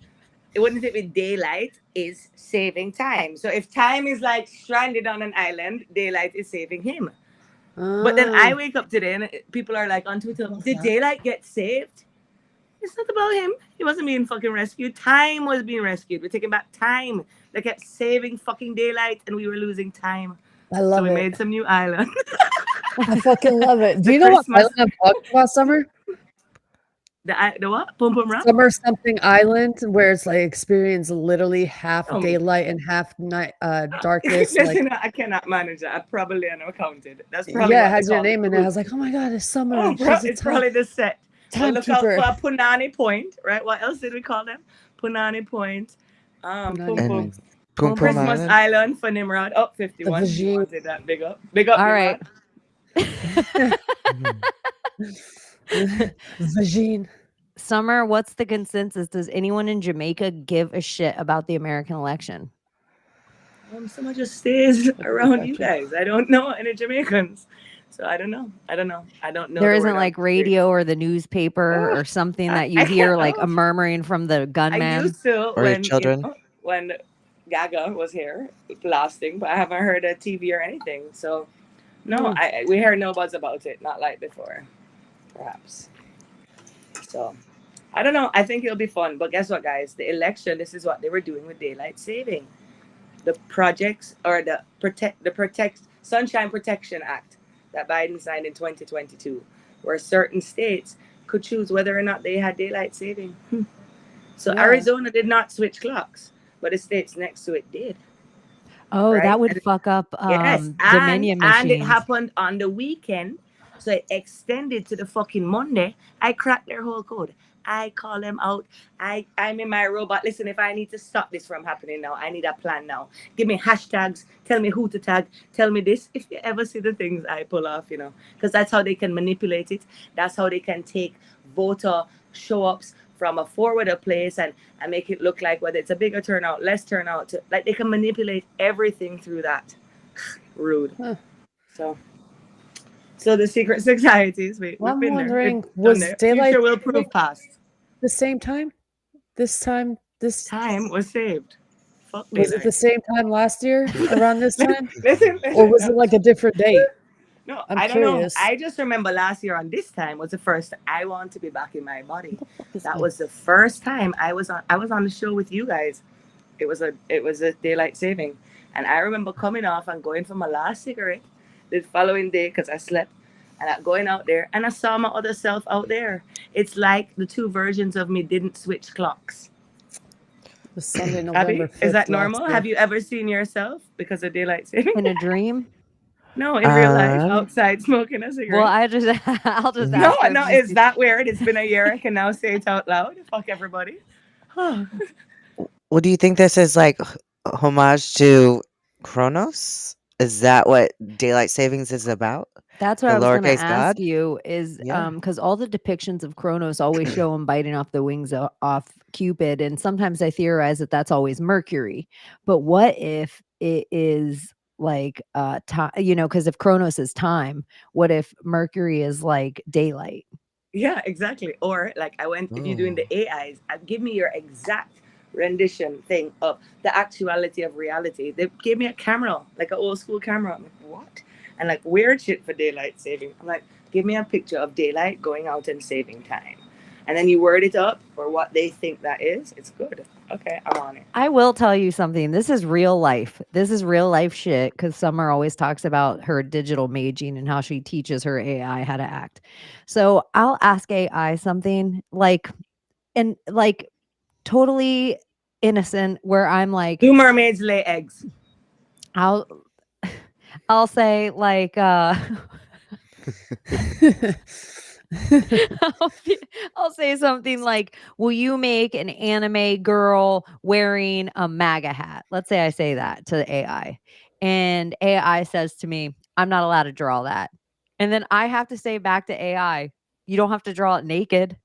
It wouldn't it be daylight is saving time. So if time is like stranded on an island, daylight is saving him. But then I Ah, wake up today and people are like on Twitter, did daylight get saved? It's not about him. He wasn't being fucking rescued. Time was being rescued. We're taking back time. They kept saving fucking daylight and we were losing time. I So love we it. made some new island. I fucking love it. Do The you know what Christmas, island I'm talking about, Summer? the what? Pum Pum Rock? Summer something island where it's like experience literally half Oh, daylight and half night darkness. Like listen, I cannot manage that. I probably never counted. That's probably yeah, it what they has your call the name in it. I crew. was like, oh my god, it's Summer Oh, and bro, she's a it's probably the set. But look out timekeeper. for Punani Point, right? What else did we call them? Punani Point. Pum Punani Pum. And Pum Pum Christmas Island. Island for Nimrod. Oh, The 51. You vagine. wanted that. Big up. Big up, All Nimrod. right. Vagine. Summer, what's the consensus? Does anyone in Jamaica give a shit about the American election? Someone just stays That's a good around you question. guys. I don't know any Jamaicans. So I don't know. I don't know. I don't know There the isn't word on like the street. radio or the newspaper Oh, or something that I you hear can't like a know. murmuring from the I gunman. used to Or your children. when Gaga was here blasting, but I haven't heard a TV or anything. So no, we heard no buzz about it. Not like before, perhaps. So I don't know. I think it'll be fun. But guess what, guys? The election. This is what they were doing with daylight saving. The projects or the protect Sunshine Protection Act that Biden signed in 2022, where certain states could choose whether or not they had daylight saving. So Yeah. Arizona did not switch clocks, but the states next to it did. Oh, Right? that would And fuck up yes, Dominion and it machines. happened on the weekend, so it extended to the fucking Monday. I cracked their whole code. I call them out. I'm in my robot. Listen, if I need to stop this from happening now, I need a plan now. Give me hashtags. Tell me who to tag. Tell me this. If you ever see the things I pull off, because that's how they can manipulate it. That's how they can take voter show ups from a forwarder place and make it look like whether it's a bigger turnout, less turnout. Like they can manipulate everything through that. Rude. Huh. So the secret societies, we've Well, I'm been there. wondering, We've done was there. daylight Future will saving prove past. the same time? This Time was saved. Fuck was it the daylight. same time last year around this time? Listen, Or was it like a different date? No, I'm I don't know. curious. I just remember last year on this time was the first I want to be back in my body. This That one. was the first time I was on the show with you guys. It was a daylight saving. And I remember coming off and going for my last cigarette the following day because I slept and going out there and I saw my other self out there. It's like the two versions of me didn't switch clocks. It was Sunday, November Abby, 5th. is that last normal? year. Have you ever seen yourself because of daylight saving? In a dream? No, in real life, Um, outside smoking a cigarette. Well, I'll just No, ask her. no, is that weird? It's been a year. I can now say it out loud. Fuck everybody. Well, do you think this is like homage to Kronos? Is that what daylight savings is about? That's what The I was going to lowercase ask god? you is Yeah. because all the depictions of Kronos always show him biting off the wings off Cupid, and sometimes I theorize that that's always Mercury. But what if it is like time? Because if Kronos is time, what if Mercury is like daylight? Yeah, exactly. Or like if you're doing the AIs, give me your exact rendition thing of the actuality of reality. They gave me a camera, like an old school camera. I'm like, what? And like weird shit for daylight saving. I'm like, give me a picture of daylight going out and saving time. And then you word it up for what they think that is. It's good. Okay, I'm on it. I will tell you something. This is real life. This is real life shit because Summer always talks about her digital maging and how she teaches her AI how to act. So I'll ask AI something like totally innocent where I'm like, Do mermaids lay eggs? I'll say like I'll say something like, will you make an anime girl wearing a MAGA hat? Let's say I say that to the AI. And AI says to me, I'm not allowed to draw that. And then I have to say back to AI, you don't have to draw it naked.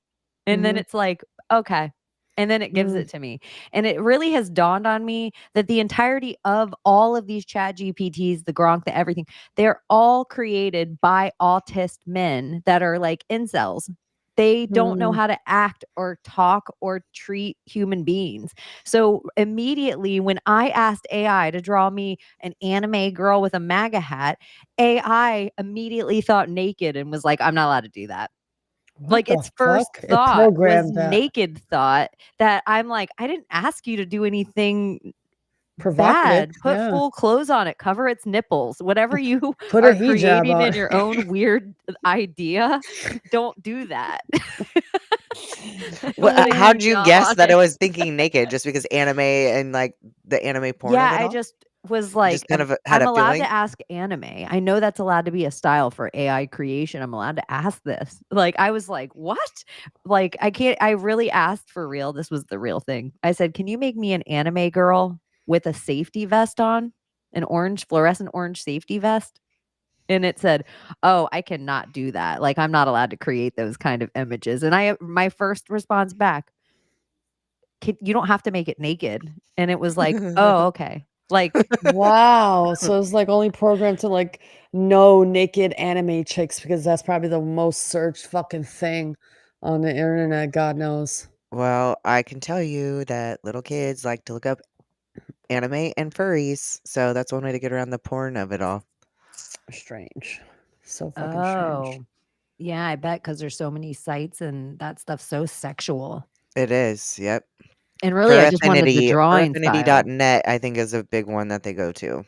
And then it's like, okay. And then it gives it to me. And it really has dawned on me that the entirety of all of these chat GPTs, the Gronk, the everything, they're all created by autist men that are like incels. They don't know how to act or talk or treat human beings. So immediately when I asked AI to draw me an anime girl with a MAGA hat, AI immediately thought naked and was like, I'm not allowed to do that. Like its first fuck? It thought was programmed that. naked thought that I'm like, I didn't ask you to do anything Provocative. bad. Put Yeah. full clothes on it, cover its nipples, whatever you Put a are hijab creating on. in your own weird idea. Don't do that. Well, Put a how'd you hijab guess on that I it. was thinking naked just because anime and like the anime porn Yeah, of it I all? just was like, Just kind of had I'm a allowed feeling. to ask anime. I know that's allowed to be a style for AI creation. I'm allowed to ask this. Like, I was like, what? Like, I can't, I really asked for real. This was the real thing. I said, can you make me an anime girl with a safety vest on? An orange, fluorescent orange safety vest? And it said, oh, I cannot do that. Like, I'm not allowed to create those kind of images. And my first response back, you don't have to make it naked. And it was like, oh, okay. Like, Wow. So it's like only programmed to like no naked anime chicks because that's probably the most searched fucking thing on the internet. God knows. Well, I can tell you that little kids like to look up anime and furries, so that's one way to get around the porn of it all. Strange. So fucking strange. oh, yeah, I bet because there's so many sites and that stuff's so sexual. It is, yep. And really, For I just wanted the Affinity, for drawing style. affinity.net, I think is a big one that they go to.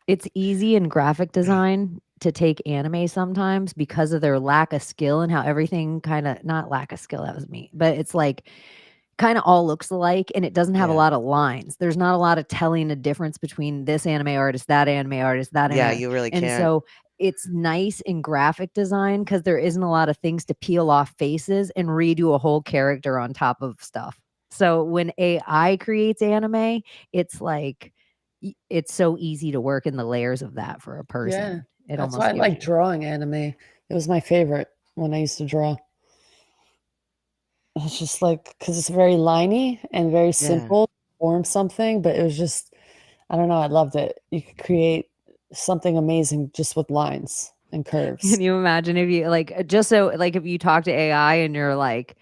It's easy in graphic design to take anime sometimes because of their lack of skill and how everything kind of, not lack of skill, that was me, but it's like kind of all looks alike and it doesn't have a Yeah. lot of lines. There's not a lot of telling a difference between this anime artist, that anime artist, that Yeah, anime. you really And can't. so it's nice in graphic design because there isn't a lot of things to peel off faces and redo a whole character on top of stuff. So when AI creates anime, it's like it's so easy to work in the layers of that for a person. Yeah. It That's almost why I gives like you. drawing anime. It was my favorite when I used to draw. It's just like because it's very liney and very Yeah. simple to form something, but it was just I don't know, I loved it. You could create something amazing just with lines and curves. Can you imagine if you like just so like if you talk to AI and you're like,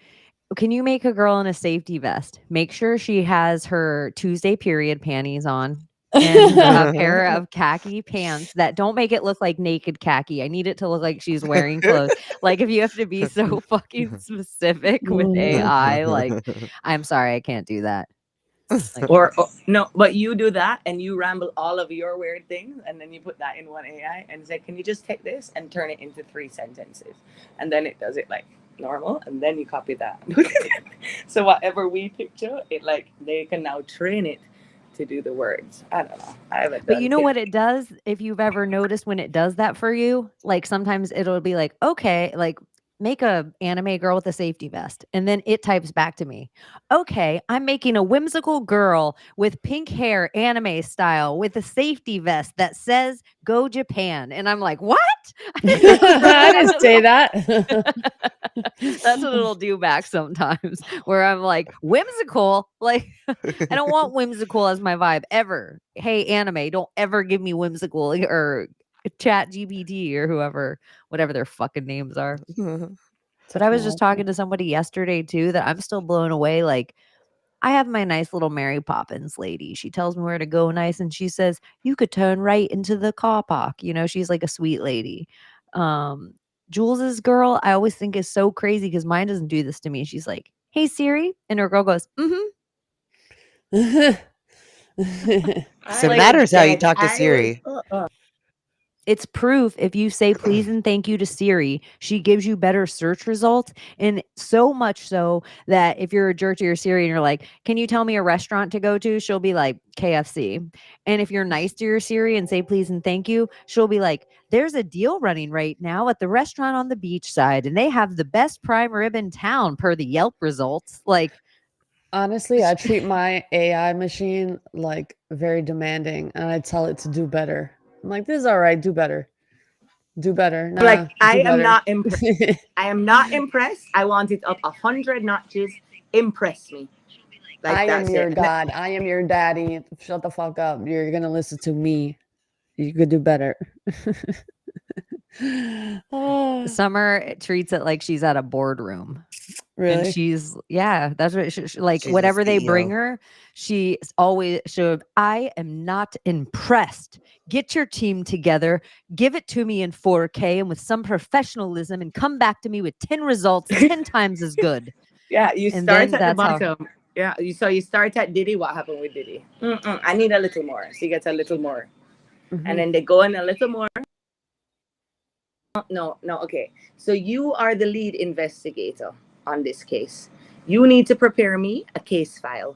can you make a girl in a safety vest? Make sure she has her Tuesday period panties on and a pair of khaki pants that don't make it look like naked khaki. I need it to look like she's wearing clothes. Like if you have to be so fucking specific with AI, like I'm sorry, I can't do that. Like Or no, but you do that and you ramble all of your weird things, and then you put that in one AI and say, "Can you just take this and turn it into 3 sentences?" And then it does it like normal, and then you copy that. So whatever we picture, it like they can now train it to do the words. I don't know. I haven't But done you know it. what it does? If you've ever noticed when it does that for you, like sometimes it'll be like, okay, like make a anime girl with a safety vest. And then it types back to me, okay, I'm making a whimsical girl with pink hair, anime style, with a safety vest that says go Japan. And I'm like, what? I didn't say that. That's what it'll do back sometimes, where I'm like, whimsical. Like, I don't want whimsical as my vibe ever. Hey, anime, don't ever give me whimsical or chat GPT or whoever, whatever their fucking names are. But I was just talking to somebody yesterday too that I'm still blown away. Like, I have my nice little Mary Poppins lady. She tells me where to go nice and she says, you could turn right into the car park. You know, she's like a sweet lady. Jules's girl, I always think is so crazy because mine doesn't do this to me. She's like, hey Siri. And her girl goes, mm-hmm. So it matters how you talk to Siri. It's proof if you say please and thank you to Siri, she gives you better search results. And so much so that if you're a jerk to your Siri and you're like, can you tell me a restaurant to go to? She'll be like, KFC. And if you're nice to your Siri and say please and thank you, she'll be like, there's a deal running right now at the restaurant on the beach side, and they have the best prime rib in town per the Yelp results. Like, Honestly, I treat my AI machine like very demanding and I tell it to do better. I'm like, this is all right, do better. Do better. Nah, Like I do am better. not impressed. I am not impressed. I want it up 100 notches. Impress me. Like I am that's your it. God. I am your daddy. Shut the fuck up. You're gonna listen to me. You could do better. Oh, Summer treats it like she's at a boardroom. And really? she's that's what like She's a whatever they bring CEO. her, she always should. I am not impressed. Get your team together, give it to me in 4K and with some professionalism, and come back to me with 10 results, 10 times as good. Yeah, you And start then at the that's how. bottom. Yeah, you start at Diddy. What happened with Diddy? I need a little more. She gets a little more, and Mhm. then they go in a little more. No, okay. So you are the lead investigator on this case. You need to prepare me a case file,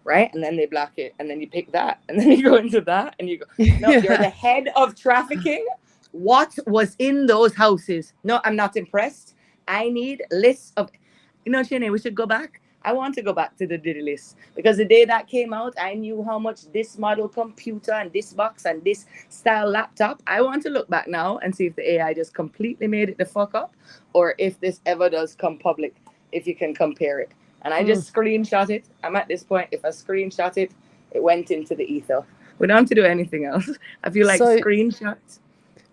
right? And then they block it, and then you pick that, and then you go into that, and you go. No, you're the head of trafficking. What was in those houses? No, I'm not impressed. I need lists of. Chaney, we should go back. I want to go back to the Diddy list because the day that came out, I knew how much this model computer and this box and this style laptop. I want to look back now and see if the AI just completely made it the fuck up, or if this ever does come public. If you can compare it, and I just screenshot it. I'm at this point. If I screenshot it, it went into the ether. We don't have to do anything else. I feel like So- screenshots.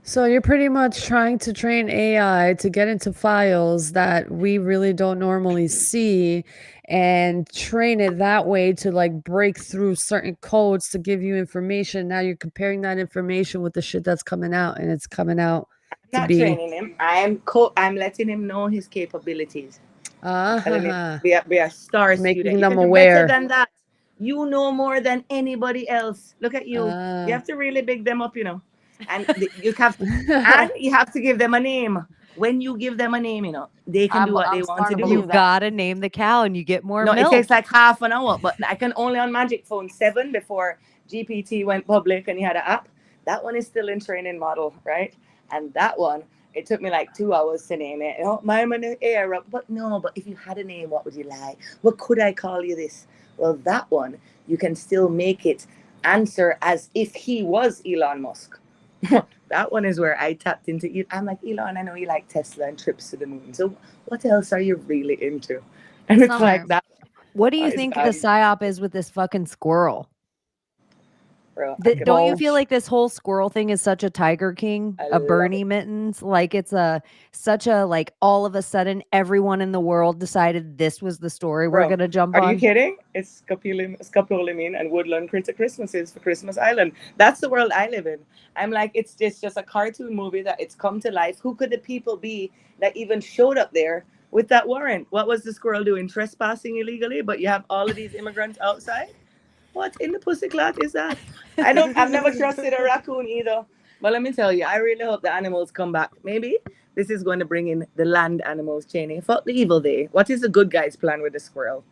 So you're pretty much trying to train AI to get into files that we really don't normally see and train it that way to like break through certain codes to give you information. Now you're comparing that information with the shit that's coming out, and it's coming out I'm not training him. I'm letting him know his capabilities. Telling him be a star Making student. You them can do aware. better than that. You know more than anybody else. Look at you. You have to really big them up, and you have to give them a name. When you give them a name, they can do what they want to do. You gotta name the cow, and you get more No, milk. it takes like half an hour, but I can only on Magic Phone 7 before GPT went public and you had an app. That one is still in training model, right? And that one, it took me like 2 hours to name it. My era, but if you had a name, what would you like? What could I call you this? Well, that one, you can still make it answer as if he was Elon Musk. That one is where I tapped into. I'm like, Elon, I know you like Tesla and trips to the moon. So what else are you really into? And it's Summer, like that. What do you think the psyop is with this fucking squirrel? Bro, Don't you feel like this whole squirrel thing is such a Tiger King, I a love Bernie it. Mittens? Like it's such a like all of a sudden everyone in the world decided this was the story we're Bro, gonna jump Are on. you kidding? It's scopolamine and woodland critter Christmases for Christmas Island. That's the world I live in. I'm like, it's just a cartoon movie that it's come to life. Who could the people be that even showed up there with that warrant? What was the squirrel doing? Trespassing illegally? But you have all of these immigrants outside? What in the pussyclat is that? I've never trusted a raccoon either. But let me tell you, I really hope the animals come back. Maybe this is going to bring in the land animals, Chaney. Fuck the evil day. What is the good guy's plan with the squirrel?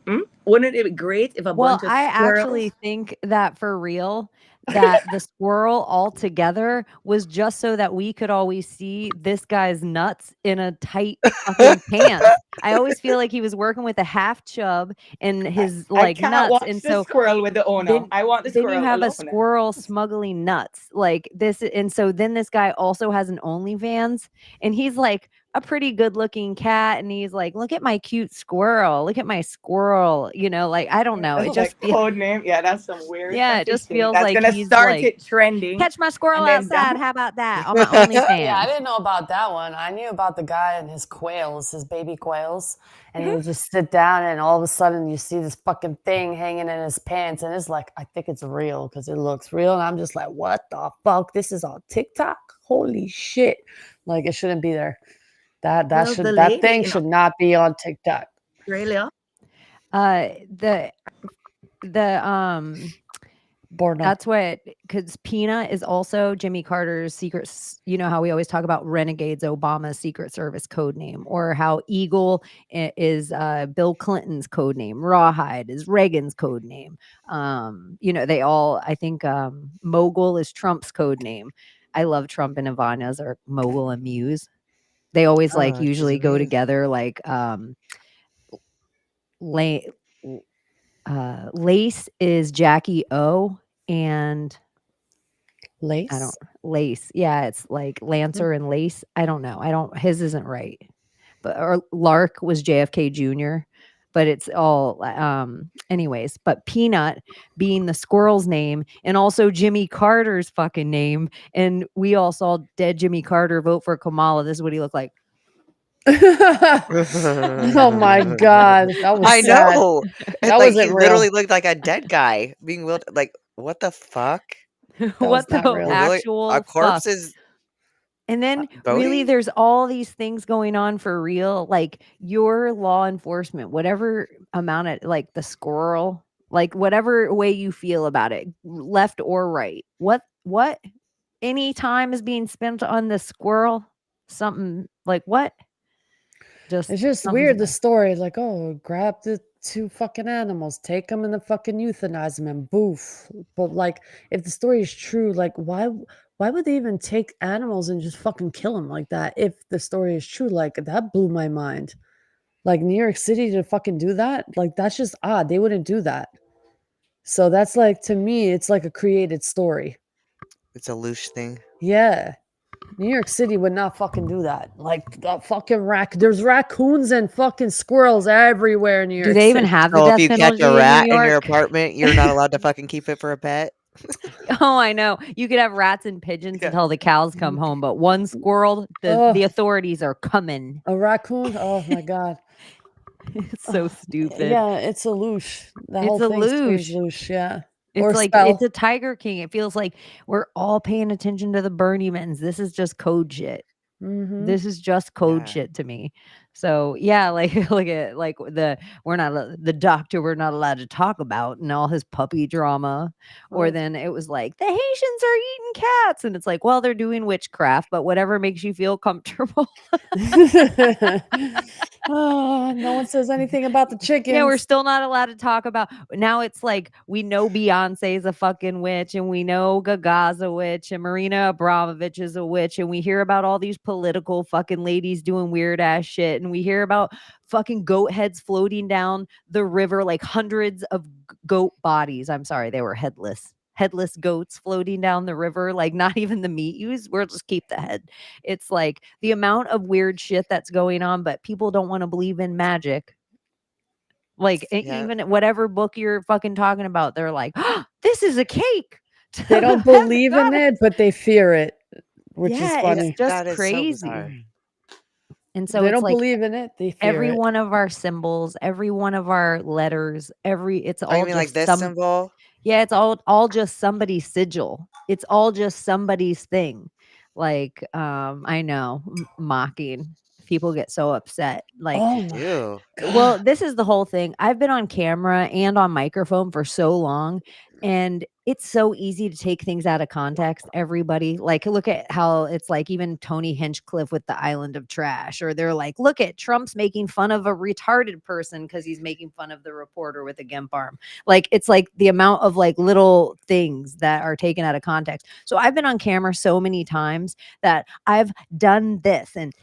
Wouldn't it be great if a bunch of I squirrels... actually think that for real, that the squirrel altogether was just so that we could always see this guy's nuts in a tight fucking pants. I always feel like he was working with a half chub and his I can't nuts, watch and the so squirrel with the owner. I want the then squirrel you have alone. a squirrel smuggling nuts like this, and so then this guy also has an OnlyFans, and he's like a pretty good looking cat, and he's like, look at my cute squirrel, look at my squirrel, like I don't know, it just like code name. Yeah, that's some weird. yeah, it just thing. feels That's like gonna he's start like, it trending. catch my squirrel and then outside. that- How about that on my OnlyFans? Yeah, I didn't know about that one. I knew about the guy and his quails, his baby quails. And he would just sit down, and all of a sudden you see this fucking thing hanging in his pants. And it's like, I think it's real because it looks real. And I'm just like, what the fuck? This is on TikTok? Holy shit. Like, it shouldn't be there. That thing should not be on TikTok. Australia. That's what, because Pina is also Jimmy Carter's secret. You know how we always talk about Renegades, Obama's Secret Service code name, or how Eagle is Bill Clinton's code name, Rawhide is Reagan's code name. They all, I think, Mogul is Trump's code name. I love Trump and Ivana's are Mogul and Muse. They always usually go together, like Lace is Jackie O, and Lace. Yeah, it's like Lancer and Lace. I don't know. His isn't right. But or Lark was JFK Jr. but it's all anyways. But Peanut being the squirrel's name, and also Jimmy Carter's fucking name, and we all saw dead Jimmy Carter vote for Kamala. This is what he looked like. Oh my god, that was I sad. know. It's That like he wasn't literally real. looked like a dead guy being wheeled. Like, what the fuck? That What was not the real. Really, a actual corpse fuck? is And then really voting? there's all these things going on for real, like your law enforcement, whatever amount of like the squirrel, like whatever way you feel about it, left or right. What any time is being spent on the squirrel? Something like what? Just It's just something's weird, the amiss. story, like, oh, grab the 2 fucking animals, take them and then fucking euthanize them and boof. But, like, if the story is true, like, why would they even take animals and just fucking kill them like that if the story is true? Like, that blew my mind. Like, New York City to fucking do that? Like, that's just odd. They wouldn't do that. So that's, like, to me, it's like a created story. It's a loosh thing. Yeah. New York City would not fucking do that. Like the fucking there's raccoons and fucking squirrels everywhere in New Do York they even City. have the So if death you catch penalty a in New rat in your York? apartment, you're not allowed to fucking keep it for a pet. Oh, I know. You could have rats and pigeons Yeah. until the cows come home, but one squirrel, the Ugh, authorities are coming. a raccoon? Oh my god. It's so stupid. Yeah, it's a loosh. The It's whole a thing screams loosh. loosh, yeah. It's Or like spell. it's a Tiger King. It feels like we're all paying attention to the Bernie Mittens. This is just code shit. Mm-hmm. This is just code Yeah. shit to me. So yeah, like look at like the doctor we're not allowed to talk about and all his puppy drama. Or Oh. then it was like the Haitians are eating cats, and it's like, well, they're doing witchcraft, but whatever makes you feel comfortable. Oh, no one says anything about the chickens. Yeah, we're still not allowed to talk about. Now it's like we know Beyonce's a fucking witch, and we know Gaga's a witch, and Marina Abramovich is a witch, and we hear about all these political fucking ladies doing weird ass shit, and we hear about fucking goat heads floating down the river, like hundreds of goat bodies. I'm sorry, they were headless goats floating down the river, like not even the meat use. We'll just keep the head. It's like the amount of weird shit that's going on, but people don't want to believe in magic. Like Yeah. even whatever book you're fucking talking about, they're like, oh, this is a cake. They don't believe in it, but they fear it, which is Yeah, funny. it's just That is so crazy. bizarre. And so They it's don't like believe in it, they fear every it. one of our symbols, every one of our letters, it's Oh, you all mean like just this symbol? yeah, it's all just somebody's sigil. It's all just somebody's thing. Like I know, mocking. People get so upset. Like Oh They my do. well, god. this is the whole thing. I've been on camera and on microphone for so long, and it's so easy to take things out of context. Everybody, like, look at how it's like even Tony Hinchcliffe with the Island of Trash, or they're like, look at Trump's making fun of a retarded person because he's making fun of the reporter with a gimp arm. Like, it's like the amount of like little things that are taken out of context. So I've been on camera so many times that I've done this and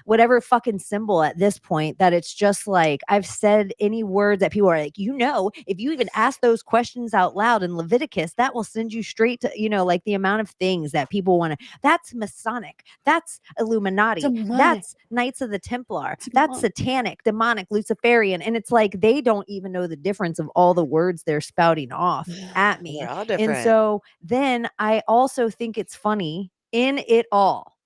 whatever fucking symbol at this point that it's just like I've said any word that people are like, if you even ask those questions out loud in Leviticus, that will send you straight to, like the amount of things that people want to. That's Masonic. That's Illuminati. Demonic. That's Knights of the Templar. That's satanic, demonic, Luciferian. And it's like they don't even know the difference of all the words they're spouting off at me. They're all And different. so then I also think it's funny in it all.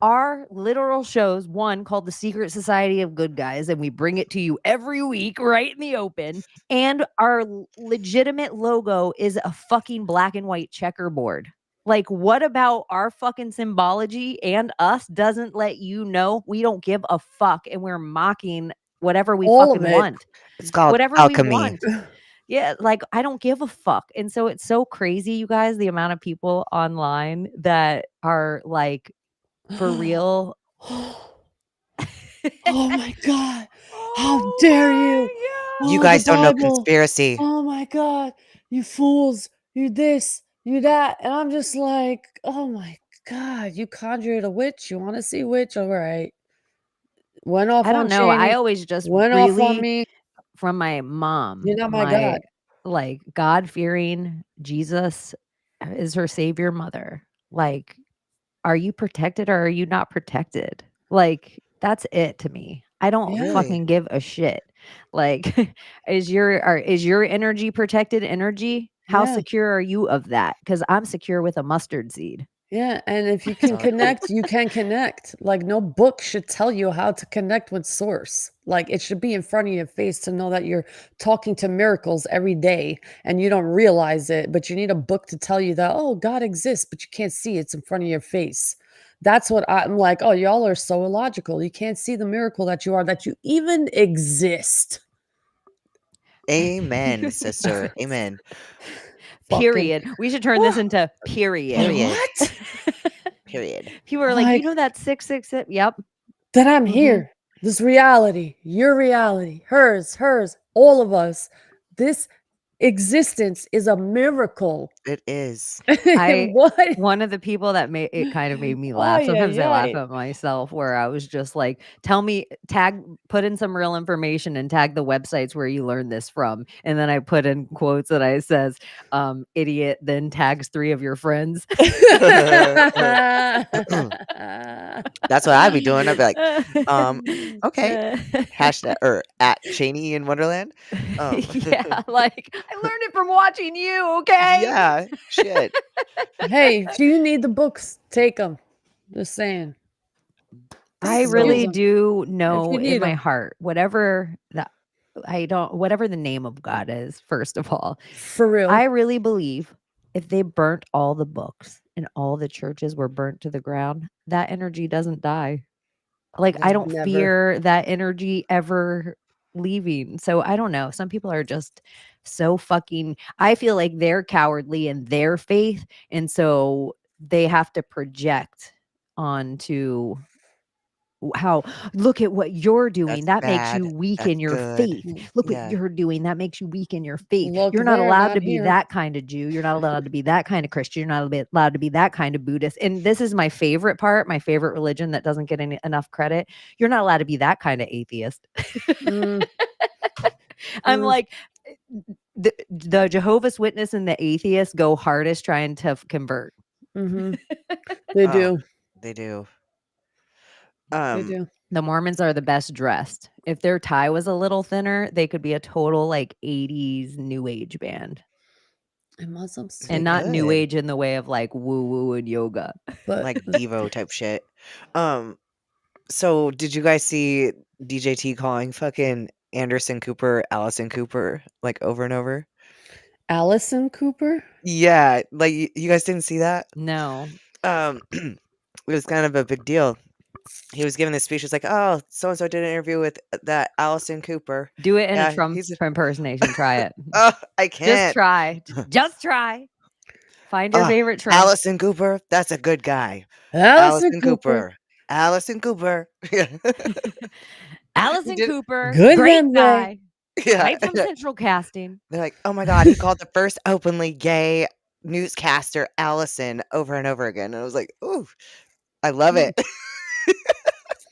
Our literal shows, one called The Secret Society of Good Guys, and we bring it to you every week right in the open. And our legitimate logo is a fucking black and white checkerboard. Like, what about our fucking symbology and us doesn't let you know we don't give a fuck and we're mocking whatever we All of fucking it. want? It's called Whatever alchemy. we want. Yeah, like I don't give a fuck. And so it's so crazy, you guys, the amount of people online that are like, for real. Oh my god. How dare you? You Oh, guys the don't know Bible. conspiracy. Oh my god. You fools. You this, you that. And I'm just like, oh my god, you conjured a witch. You want to see witch? All right. Went off I on don't know. I Chaney. always just Went off on me. from my mom, You're not my God. like God-fearing Jesus is her savior mother. Like, are you protected or are you not protected? Like, that's it to me. I don't Really? fucking give a shit. Like, is your energy protected energy? How Yeah. secure are you of that? Because I'm secure with a mustard seed. Yeah, and if you That's can all cool. connect, you can connect. Like no book should tell you how to connect with source. Like it should be in front of your face to know that you're talking to miracles every day and you don't realize it, but you need a book to tell you that, oh, God exists, but you can't see it's in front of your face. That's what I'm like, oh, y'all are so illogical. You can't see the miracle that you are, that you even exist. Amen, sister. Amen. Fucking Period. We should turn this into period. Period. what? Period. People are like, you Like- know that 666? Yep. That I'm Mhm. here. This reality, your reality, hers, all of us. This existence is a miracle. It is. What? One of the people that it kind of made me laugh. Ay, Sometimes ay, I laugh ay. at myself where I was just like, put in some real information and tag the websites where you learned this from. And then I put in quotes that I says, idiot, then tags 3 of your friends. That's what I'd be doing. I'd be like, okay. Hashtag or at Chaney in Wonderland. Yeah, like I learned it from watching you, okay? Yeah. Shit. Hey, if you need the books, take them. Just saying. I Use really 'em. do know in need my 'em. heart, whatever the name of God is, first of all, For real. I really believe if they burnt all the books and all the churches were burnt to the ground, that energy doesn't die. Like, I don't Never. fear that energy ever leaving. So I don't know. Some people are just so fucking, I feel like they're cowardly in their faith. And so they have to project onto how, look at what you're doing. That's That makes you bad. weak That's in your good. faith. Look Yeah. what you're doing. That makes you weak in your faith. Look You're not there, allowed not to be here. that kind of Jew. You're not allowed to be that kind of Christian. You're not allowed to be that kind of Buddhist. And this is my favorite part, my favorite religion that doesn't get enough credit. You're not allowed to be that kind of atheist. Mm, I'm Mm. like, the Jehovah's Witness and the atheist go hardest trying to convert. mhm. They Oh, do. They do. They do. The Mormons are the best dressed. If their tie was a little thinner, they could be a total like 80s new age band. And Muslims too. And not new could. age in the way of like woo woo and yoga. But Like Devo type shit. So did you guys see DJT calling fucking Anderson Cooper Allison Cooper like over and over? Allison Cooper? Yeah, like you guys didn't see that? No. It was kind of a big deal. He was giving this speech. It's like, oh, so and so did an interview with that Allison Cooper. Do it in Yeah, a Trump he's impersonation. Try it. Oh, I Just can't. try. Just try. Find your favorite Trump. Allison Cooper, that's a good guy. Allison Cooper. Allison Cooper. Allison did- Cooper. Good Great Wednesday. guy. Yeah. Right from Central Casting. They're like, oh my God, he called the first openly gay newscaster Allison over and over again. And I was like, ooh, I love it.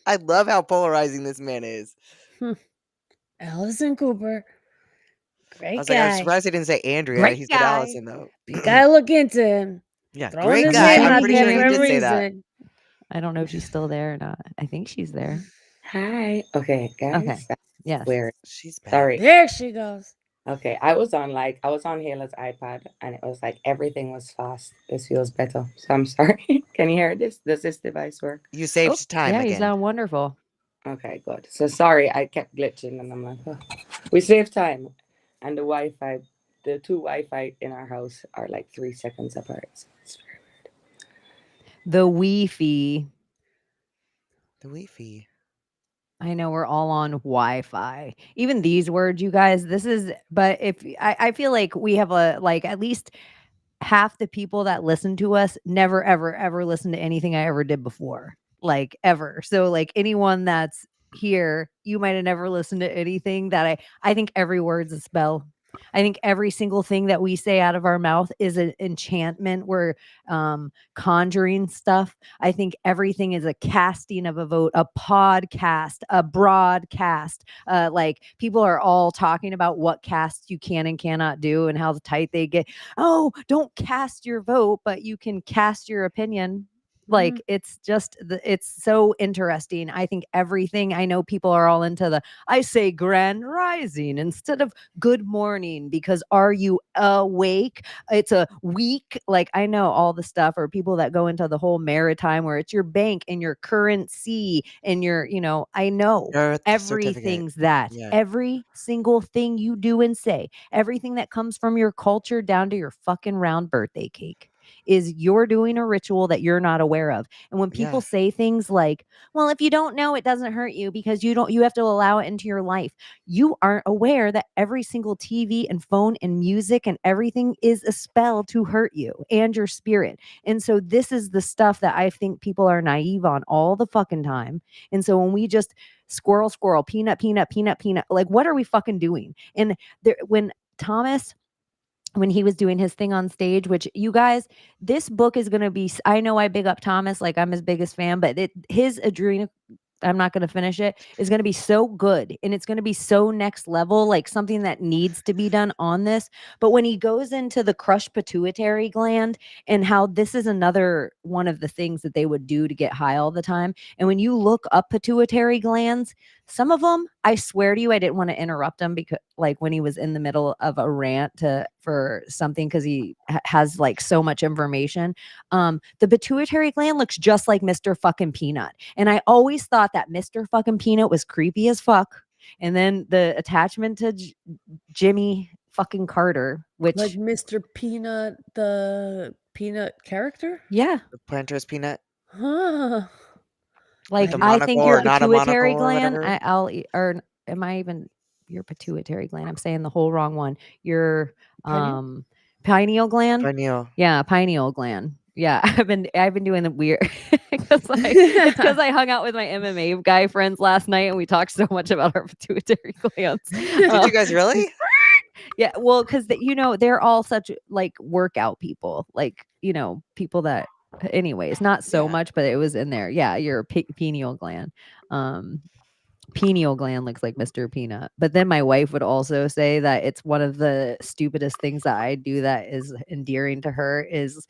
I love how polarizing this man is. Allison Cooper. I Great was like, I'm guy. surprised he didn't say Andrea. Great He said guy. Allison, though. You gotta look into him. Yeah, Throwing great his guy. name I'm out pretty there sure he for a did say that. reason. I don't know if she's still there or not. I think she's there. Hi. Okay, guys. Okay. That's Yes. weird. She's bad. Sorry. There she goes. Okay, I was on Layla's iPad and it was like everything was fast. This feels better. So I'm sorry. Can you hear this? Does this device work? You saved Oh, time yeah, you again. sound wonderful. Okay, good. So sorry, I kept glitching and I'm like, oh. We saved time. And the two Wi-Fi in our house are like 3 seconds apart. So it's very weird. The Wi-Fi. The Wi-Fi. I know we're all on Wi-Fi. Even these words, you guys, but if I feel like we have at least half the people that listen to us never, ever, ever listen to anything I ever did before, like ever. So like anyone that's here, you might have never listened to anything that I think every word's a spell. I think every single thing that we say out of our mouth is an enchantment. We're conjuring stuff. I think everything is a casting of a vote, a podcast, a broadcast. Like people are all talking about what casts you can and cannot do and how tight they get. Oh, don't cast your vote, but you can cast your opinion. Like it's just it's so interesting. I think everything, I know people are all into the, I say grand rising instead of good morning because are you awake? It's a week. Like I know all the stuff, or people that go into the whole maritime where it's your bank and your currency and your, I know Birth certificate. everything's that. Yeah. Every single thing you do and say, everything that comes from your culture down to your fucking round birthday cake is you're doing a ritual that you're not aware of. And when people Yeah. say things like, well, if you don't know, it doesn't hurt you because you have to allow it into your life. You aren't aware that every single TV and phone and music and everything is a spell to hurt you and your spirit. And so this is the stuff that I think people are naive on all the fucking time. And so when we just squirrel, peanut, like what are we fucking doing? And there, when Thomas, when he was doing his thing on stage, which you guys, this book is going to be, I know I big up Thomas, like I'm his biggest fan, but his Adrena, I'm not going to finish it, is going to be so good. And it's going to be so next level, like something that needs to be done on this. But when he goes into the crushed pituitary gland and how this is another one of the things that they would do to get high all the time. And when you look up pituitary glands, some of them, I swear to you, I didn't want to interrupt him because like when he was in the middle of a rant for something, because he has like so much information. The pituitary gland looks just like Mr. fucking Peanut. And I always thought that Mr. fucking Peanut was creepy as fuck. And then the attachment to Jimmy fucking Carter, which Like Mr. Peanut, the peanut character? yeah, The planter's peanut. Huh. like The I think monocle your or not a pituitary monocle or gland, whatever. or am I even your pituitary gland? I'm saying the whole wrong one. Your Pineal? pineal gland. Pineal. Yeah, pineal gland. Yeah, I've been doing the weird because it's because I hung out with my MMA guy friends last night and we talked so much about our pituitary glands. Did you guys really? Yeah, well, because they're all such like workout people, like people that, anyways, not so Yeah. much, but it was in there. Yeah, your pineal gland. Pineal gland looks like Mr. Peanut. But then my wife would also say that it's one of the stupidest things that I do that is endearing to her is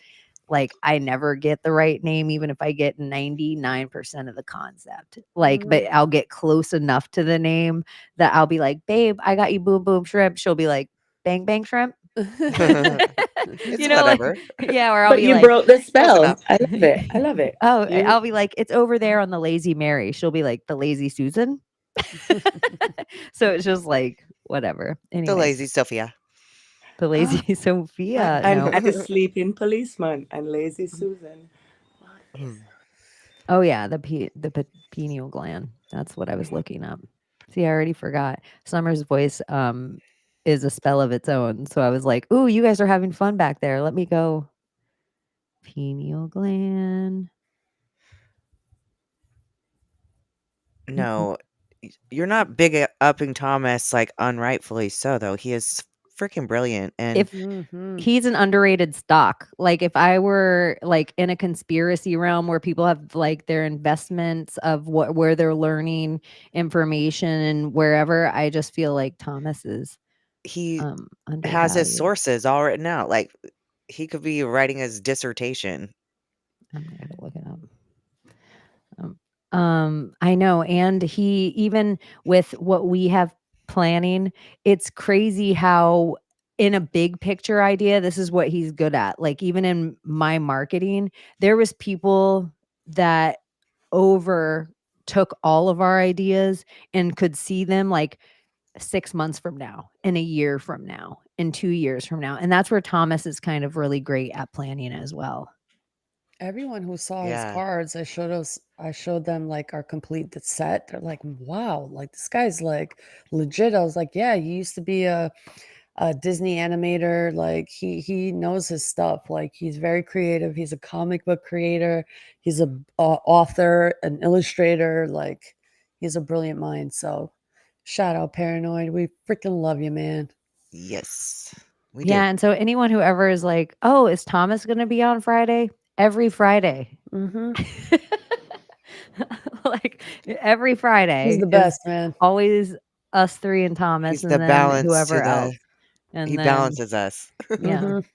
like I never get the right name, even if I get 99% of the concept. Like, but I'll get close enough to the name that I'll be like, babe, I got you boom boom shrimp. She'll be like, bang bang shrimp. It's Like, whatever. yeah, or I'll But be you like, broke the spell. enough. I love it. I love it. oh, You- I'll be like, it's over there on the Lazy Mary. She'll be like, the Lazy Susan. So it's just like whatever. Anyway, The lazy Sophia. the Lazy Sophia. and, No. and the sleeping policeman and lazy Susan. What is Oh yeah, the pineal gland. That's what I was looking up. See, I already forgot. Summer's voice is a spell of its own. So I was like, "Ooh, you guys are having fun back there. Let me go." Pineal gland. No, you're not big upping Thomas like unrightfully so though. He is freaking brilliant, and If he's an underrated stock, like if I were like in a conspiracy realm where people have like their investments of where they're learning information and wherever, I just feel like Thomas is he has undervalued. his sources all written out. Like he could be writing his dissertation. I'm gonna look it up. I know, and he, even with what we have planning, it's crazy how in a big picture idea, this is what he's good at. Like even in my marketing, there was people that overtook all of our ideas and could see them like 6 months from now and a year from now and 2 years from now. And that's where Thomas is kind of really great at planning as well. Everyone who saw Yeah. his cards, I showed them like our complete set. They're like, wow, like this guy's like legit. I was like, yeah, he used to be a Disney animator. Like he knows his stuff. Like he's very creative. He's a comic book creator. He's a author, an illustrator. Like he's a brilliant mind. So shout out Paranoid. We freaking love you, man. Yes, we Yeah, and so anyone who ever is like, "Oh, is Thomas going to be on Friday?" Every Friday. Mm-hmm. Like every Friday. He's the is best, man. Always us three and Thomas, He's and the then balance whoever to else. the. And He then, balances us. yeah. Mhm.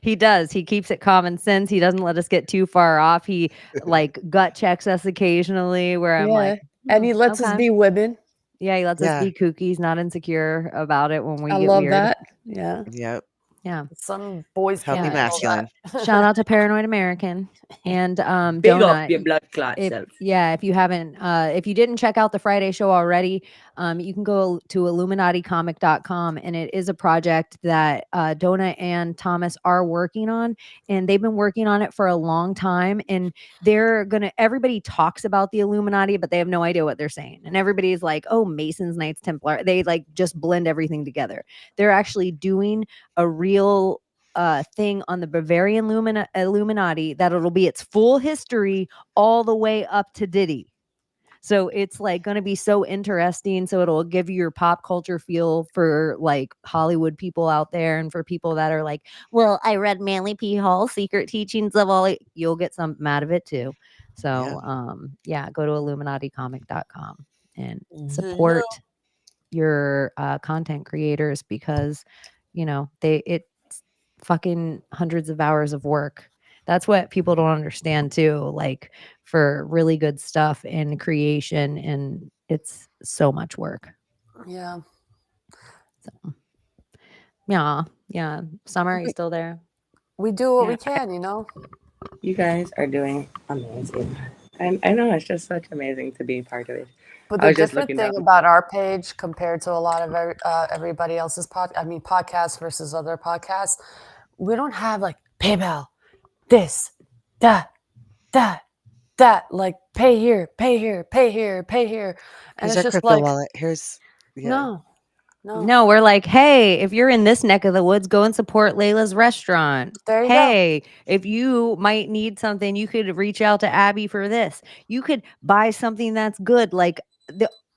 He does. He keeps it common sense. He doesn't let us get too far off. He like gut checks us occasionally where I'm like, and he lets us okay. be women. Yeah, he lets us Yeah. be kooky. He's not insecure about it when we I get love weird. that. Yeah. Yep. Yeah. Some boys Healthy can't handle masculine. that. Shout out to Paranoid American and Big up Donut. your blood clot If self. if you haven't if you didn't check out the Friday show already, you can go to illuminaticomic.com, and it is a project that Donut and Thomas are working on, and they've been working on it for a long time, and everybody talks about the Illuminati, but they have no idea what they're saying, and everybody's like, oh, Masons, Knights Templar, they like just blend everything together. They're actually doing a real thing on the Bavarian Illuminati that it'll be its full history all the way up to Diddy. So it's like going to be so interesting. So it'll give you your pop culture feel for like Hollywood people out there, and for people that are like, well, I read Manly P. Hall's Secret Teachings of All. You'll get something out of it too. So go to illuminaticomic.com and support your content creators, because it's fucking hundreds of hours of work. That's what people don't understand too, like for really good stuff and creation, and it's so much work. Yeah. So yeah. Summer, are you still there? We do what Yeah. we can, you know. You guys are doing amazing. I know it's just such amazing to be a part of it. But I the was just different looking thing down. about our page compared to a lot of everybody else's podcasts versus other podcasts, we don't have like PayPal, this, that, like pay here, pay here, pay here, pay here, and Here's it's our just crypto like wallet. Here's no. No, we're like, hey, if you're in this neck of the woods, go and support Layla's restaurant. There you go. Hey, if you might need something, you could reach out to Abbie for this. You could buy something that's good. Like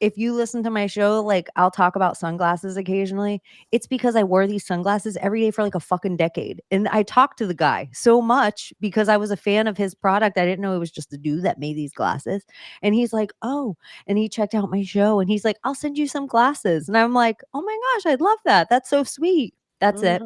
if you listen to my show, like I'll talk about sunglasses occasionally. It's because I wore these sunglasses every day for like a fucking decade. And I talked to the guy so much because I was a fan of his product. I didn't know it was just a dude that made these glasses. And he's like, oh, and he checked out my show, and he's like, I'll send you some glasses. And I'm like, oh my gosh, I'd love that. That's so sweet. That's it.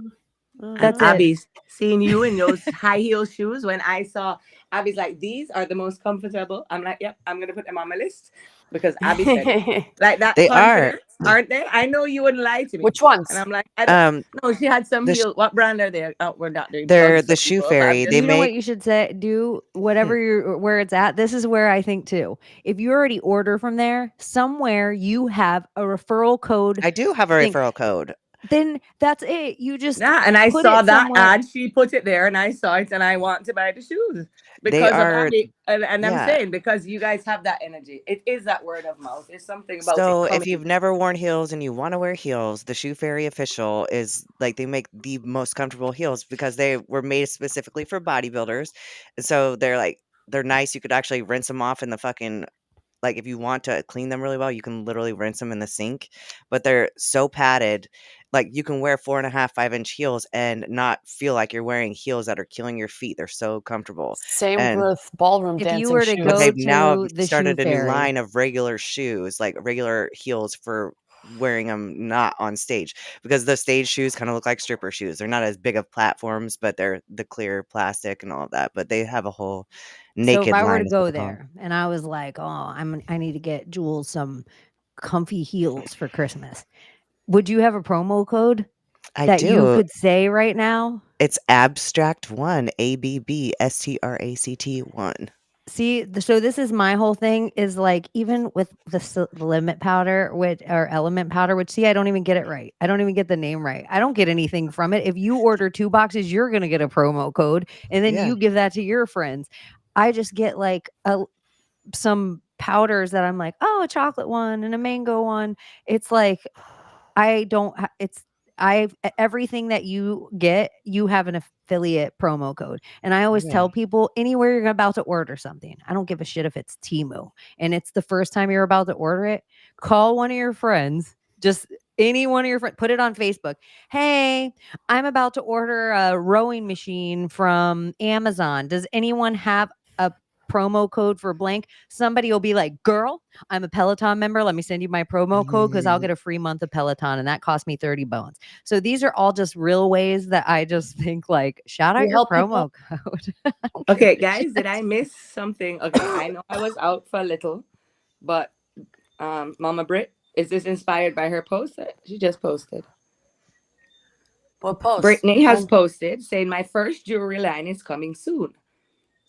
That's it. Abbie's seeing you in those high heel shoes. When I saw Abbie's like, these are the most comfortable. I'm like, yep, I'm gonna put them on my list because Abbie said it. Like that They are. confidence, aren't they? I know you wouldn't lie to me. Which ones? And I'm like, I don't. No, she had some the sh- heel. What brand are they? Oh, we're not doing. They're plugs the for Shoe people, but I'm Fairy. just- They You know what make you should say? Do whatever you're where it's at. This is where I think too. If you already order from there, somewhere you have a referral code. I do have a thing. referral code. Then that's it. You just Yeah, and I put saw it that somewhere. ad. She put it there, and I saw it, and I want to buy the shoes because of are- Abbie. And I'm yeah. saying because you guys have that energy. It is that word of mouth. It's something about So it if coming. you've never worn heels and you want to wear heels, the Shoe Fairy official is like they make the most comfortable heels because they were made specifically for bodybuilders. And so they're nice. You could actually rinse them off in the fucking like if you want to clean them really well, you can literally rinse them in the sink. But they're so padded, like you can wear 4.5, 5-inch heels and not feel like you're wearing heels that are killing your feet. They're so comfortable. Same And with ballroom If dancing you were to shoes. but go they've now to the Shoe started a new Fairy, line of regular shoes, like regular heels for wearing them not on stage because the stage shoes kind of look like stripper shoes. They're not as big of platforms, but they're the clear plastic and all of that. But they have a whole so naked if I were line. to is what go they call 'em. there and I was like, oh, I need to get Jules some comfy heels for Christmas, would you have a promo code I that you do. could say right now? It's abstract one, ABBSTRACT1. See, so this is my whole thing is like, even with the limit powder, or element powder, which see, I don't even get it right. I don't even get the name right. I don't get anything from it. If you order 2 boxes, you're going to get a promo code, and then Yeah. you give that to your friends. I just get like some powders that I'm like, oh, a chocolate one and a mango one. It's like, I don't, everything that you get, you have an affiliate promo code. And I always Yeah. tell people, anywhere you're about to order something, I don't give a shit if it's Temu and it's the first time you're about to order it, call one of your friends, just any one of your friends, put it on Facebook. Hey, I'm about to order a rowing machine from Amazon. Does anyone have a promo code for blank, somebody will be like, girl, I'm a Peloton member. Let me send you my promo code because I'll get a free month of Peloton. And that cost me 30 bones. So these are all just real ways that I just think like, shout out We your help promo code. I don't give Okay, a guys, shit. did I miss something? Okay, I know I was out for a little, but Mama Brit, is this inspired by her post that she just posted? What post? Brittany has posted saying my first jewelry line is coming soon.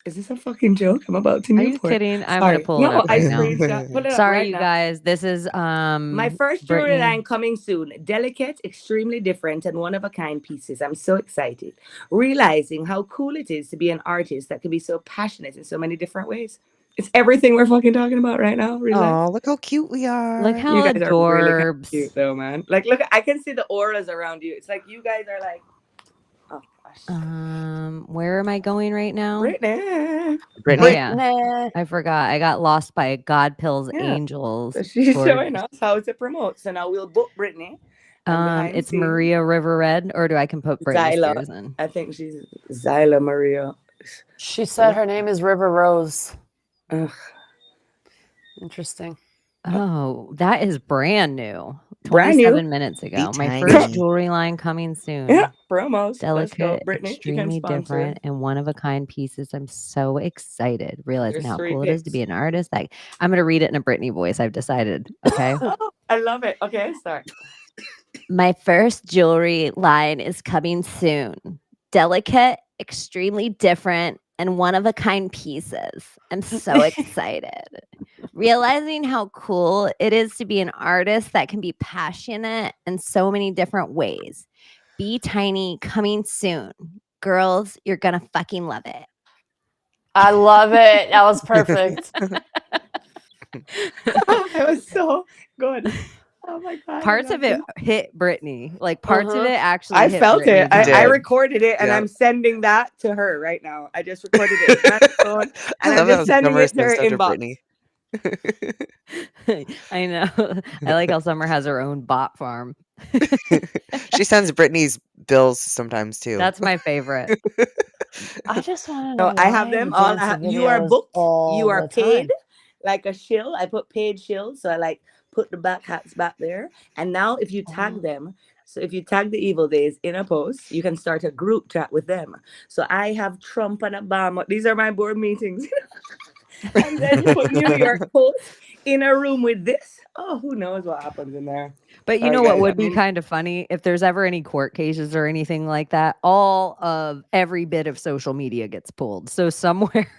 Is this a fucking joke? I'm about to Are move you for it. kidding? I'm gonna Sorry. pull it No, up I right now. screenshot. Pull it up Sorry, right you now. guys. This is My first jewelry Brittany. line coming soon. Delicate, extremely different, and one of a kind pieces. I'm so excited. Realizing how cool it is to be an artist that can be so passionate in so many different ways. It's everything we're fucking talking about right now. Real life. Oh, look how cute we are. Look how You guys are really kind of adorbs. cute though, man. Like, look, I can see the auras around you. It's like you guys are like, oh gosh. Where am I going right now? Brittany. Oh Brittany. yeah, I forgot. I got lost by God Pills Yeah. Angels. So she's for- showing us how to promote. So now we'll book Brittany. And behind it's the scenes, Maria River Red, or do I can put Britney Zyla. Spears in? I think she's Zyla Maria. She said her name is River Rose. Ugh. Interesting. Oh, that is brand new. Brand new. 27 minutes ago. My tiny. first jewelry line coming soon. Yeah, promos. Let's go, Delicate, Brittany. You can extremely sponsor. different, and one of a kind pieces. I'm so excited, realizing There's how 3 cool it is to pics. be an artist. Like, I'm gonna read it in a Britney voice. I've decided. Okay. Oh, I love it. Okay, start. My first jewelry line is coming soon. Delicate, extremely different, and one of a kind pieces. I'm so excited. Realizing how cool it is to be an artist that can be passionate in so many different ways. Be Tiny coming soon. Girls, you're gonna fucking love it. I love it. That was perfect. It was so good. Oh my god. Parts of it hit Brittany. Like parts of Uh-huh. it actually I hit felt Britney. it. I did. recorded it and Yep. I'm sending that to her right now. I just recorded it on my phone and I I'm love how just sending Summer it to her says after inbox. Brittany. I know. I like how Summer has her own bot farm. She sends Brittany's bills sometimes too. That's my favorite. I just want to No, know. I have why them you all. dance You are videos booked. all You are the paid time. like a shill. I put paid shill. So I like put the back hats back there. And now if you tag Oh. them, so if you tag the Evil Days in a post, you can start a group chat with them. So I have Trump and Obama. These are my board meetings. And then put New York Post in a room with this. Oh, who knows what happens in there. But you Sorry, know what guys, would I be mean- kind of funny if there's ever any court cases or anything like that, all of every bit of social media gets pulled. So somewhere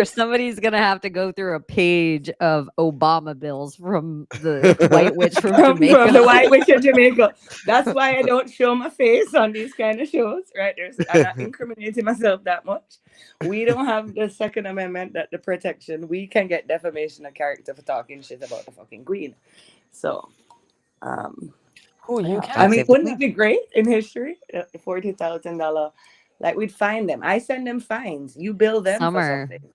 somebody's gonna have to go through a page of Obama bills from the White Witch from Jamaica. From the White Witch of Jamaica. That's why I don't show my face on these kind of shows, right? I'm not incriminating myself that much. We don't have the Second Amendment, that the protection. We can get defamation of character for talking shit about the fucking Queen. So, Who you I can? mean, Save the wouldn't Queen. it be great in history? $40,000. Like we'd find them. I send them fines. You bill them Summer. for something.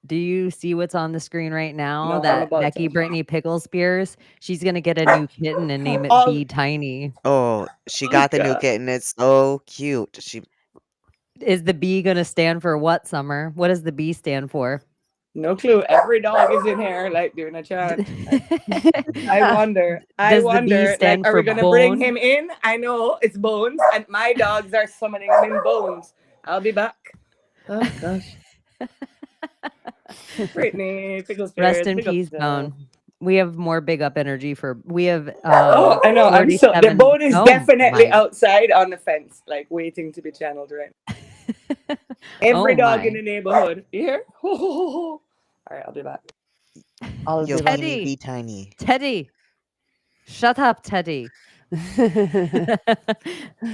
Do you see what's on the screen right now? No, I'm that about Becky to. Brittany Pickle Spears, she's gonna get a new kitten and name it All- Be Tiny. Oh, she got the new God. kitten. It's so cute. Is the B gonna stand for what, Summer? What does the B stand for? No clue. Every dog is in here, like doing a chant. I wonder. Does the B stand like, are for we gonna bring bone? him in? I know it's Bones, and my dogs are summoning him in Bones. I'll be back. Oh gosh. Brittany, Pickle Spears, Rest in big up peace, to- Bone. We have more big up energy for. We have. Oh, I know. I'm so the 47 Bone is oh definitely my- outside on the fence, like waiting to be channeled. Right. Every Oh dog my. in the neighborhood. You hear? All right, I'll be back. I'll Yo, be like, Teddy. be tiny. Teddy, shut up, Teddy.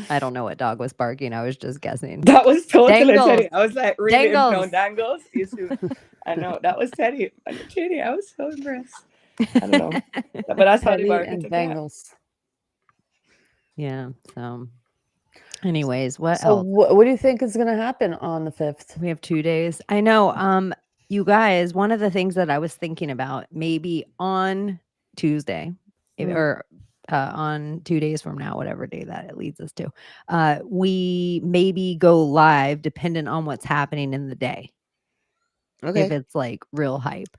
I don't know what dog was barking. I was just guessing. That was totally Dangles. Teddy. I was like, really? No, Dangles. Dangles. You see, I know that was Teddy. Chaney, I was so impressed. I don't know, but that's how they Teddy bark and at the cat. Bangles. Yeah. So, anyways, what So else? what do you think is going to happen on the 5th? We have 2 days. I know. You guys, one of the things that I was thinking about, maybe on Tuesday, Mm. or on 2 days from now, whatever day that it leads us to, we maybe go live dependent on what's happening in the day. If Okay. it's like real hype.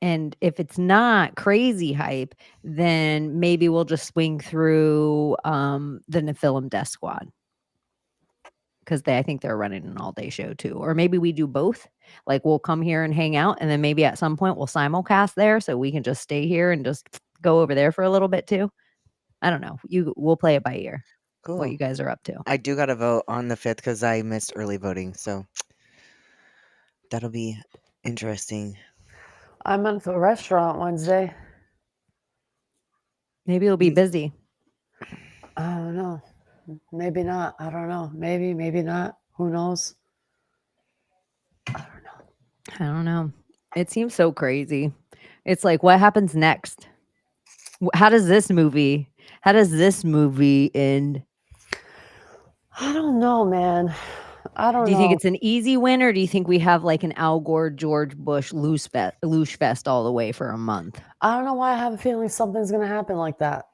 And if it's not crazy hype, then maybe we'll just swing through the Nephilim Death Squad. Because I think they're running an all-day show too. Or maybe we do both. Like we'll come here and hang out, and then maybe at some point we'll simulcast there so we can just stay here and just go over there for a little bit too. I don't know. We'll play it by ear. What Cool. you guys are up to. I do got to vote on the 5th because I missed early voting. So that'll be interesting. I'm at the restaurant Wednesday. Maybe it'll be busy. I don't know. Maybe not. I don't know. Maybe not. Who knows? I don't know. It seems so crazy. It's like, what happens next? How does this movie end? I don't know, man. I don't know. Do you think it's an easy win, or do you think we have like an Al Gore, George Bush loose fest all the way for a month? I don't know why I have a feeling something's going to happen like that.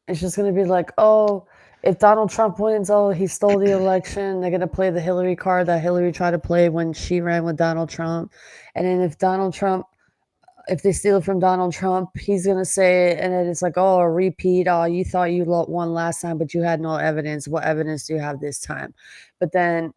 It's just going to be like, oh, if Donald Trump wins, oh, he stole the election. They're going to play the Hillary card that Hillary tried to play when she ran with Donald Trump. And then if they steal it from Donald Trump, he's going to say it. And then it's like, oh, a repeat. Oh, you thought you won last time, but you had no evidence. What evidence do you have this time? But then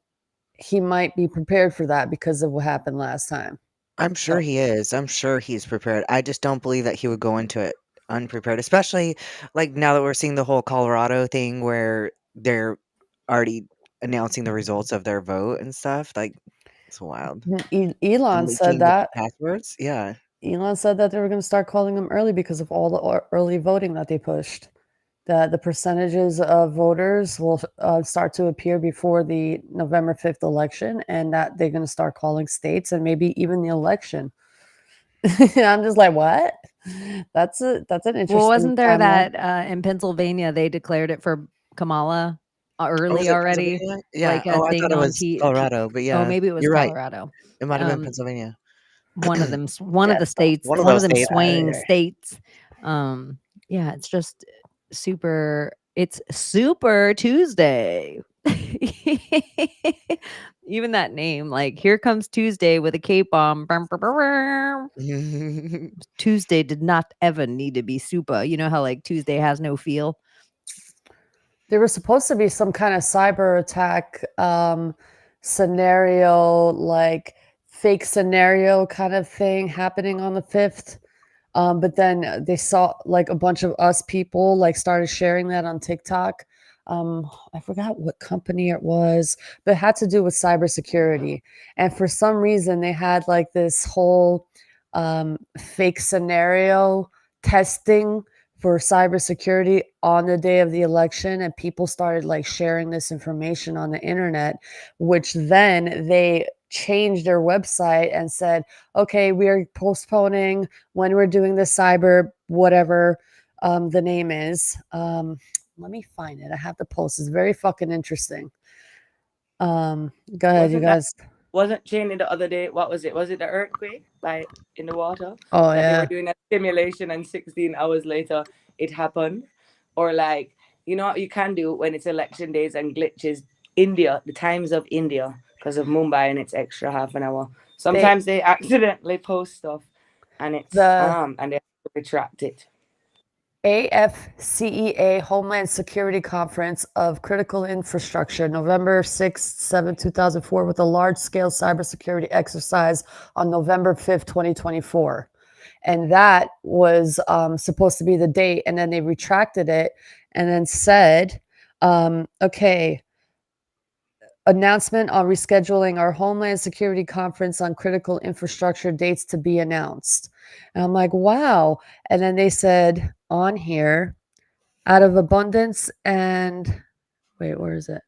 he might be prepared for that because of what happened last time. I'm sure he is. I'm sure he's prepared. I just don't believe that he would go into it unprepared, especially like now that we're seeing the whole Colorado thing where they're already announcing the results of their vote and stuff. Like, it's wild. Elon said that. Passwords? Yeah. Elon said that they were going to start calling them early because of all the early voting that they pushed. That the percentages of voters will start to appear before the November 5th election, and that they're going to start calling states and maybe even the election. I'm just like, what? That's an interesting. Well, wasn't there timeline. that in Pennsylvania they declared it for Kamala Oh, was early it already? Pennsylvania? Yeah. Like a I thing thought it on was Colorado, but yeah, Oh, maybe it was you're right. Colorado. It might have been Pennsylvania. One of them, one of the states, one of one those of them states. swaying states. Yeah, it's just super. It's Super Tuesday. Even that name, like here comes Tuesday with a cape on. Tuesday did not ever need to be super. You know how like Tuesday has no feel. There was supposed to be some kind of cyber attack scenario, like fake scenario kind of thing happening on the 5th. But then they saw like a bunch of us people like started sharing that on TikTok. I forgot what company it was, but it had to do with cybersecurity. And for some reason, they had like this whole fake scenario testing for cybersecurity on the day of the election, and people started like sharing this information on the internet, which then they changed their website and said, okay, we're postponing when we're doing the cyber whatever the name is. Let me find it. I have the post. It's very fucking interesting. Go ahead, you guys. Wasn't Chaney the other day? What was it? Was it the earthquake in the water? Oh, that yeah. They were doing a simulation and 16 hours later it happened. Or like, you know what you can do when it's election days and glitches? India, the times of India, because of Mumbai and it's extra half an hour. Sometimes they accidentally post stuff and it's and they have to retract it. AFCEA Homeland Security Conference of Critical Infrastructure, November 6th, 7th, 2004, with a large-scale cybersecurity exercise on November 5th, 2024. And that was supposed to be the date, and then they retracted it and then said, okay, announcement on rescheduling our Homeland Security Conference on Critical Infrastructure, dates to be announced. And I'm like, wow. And then they said on here, out of abundance and wait, where is it?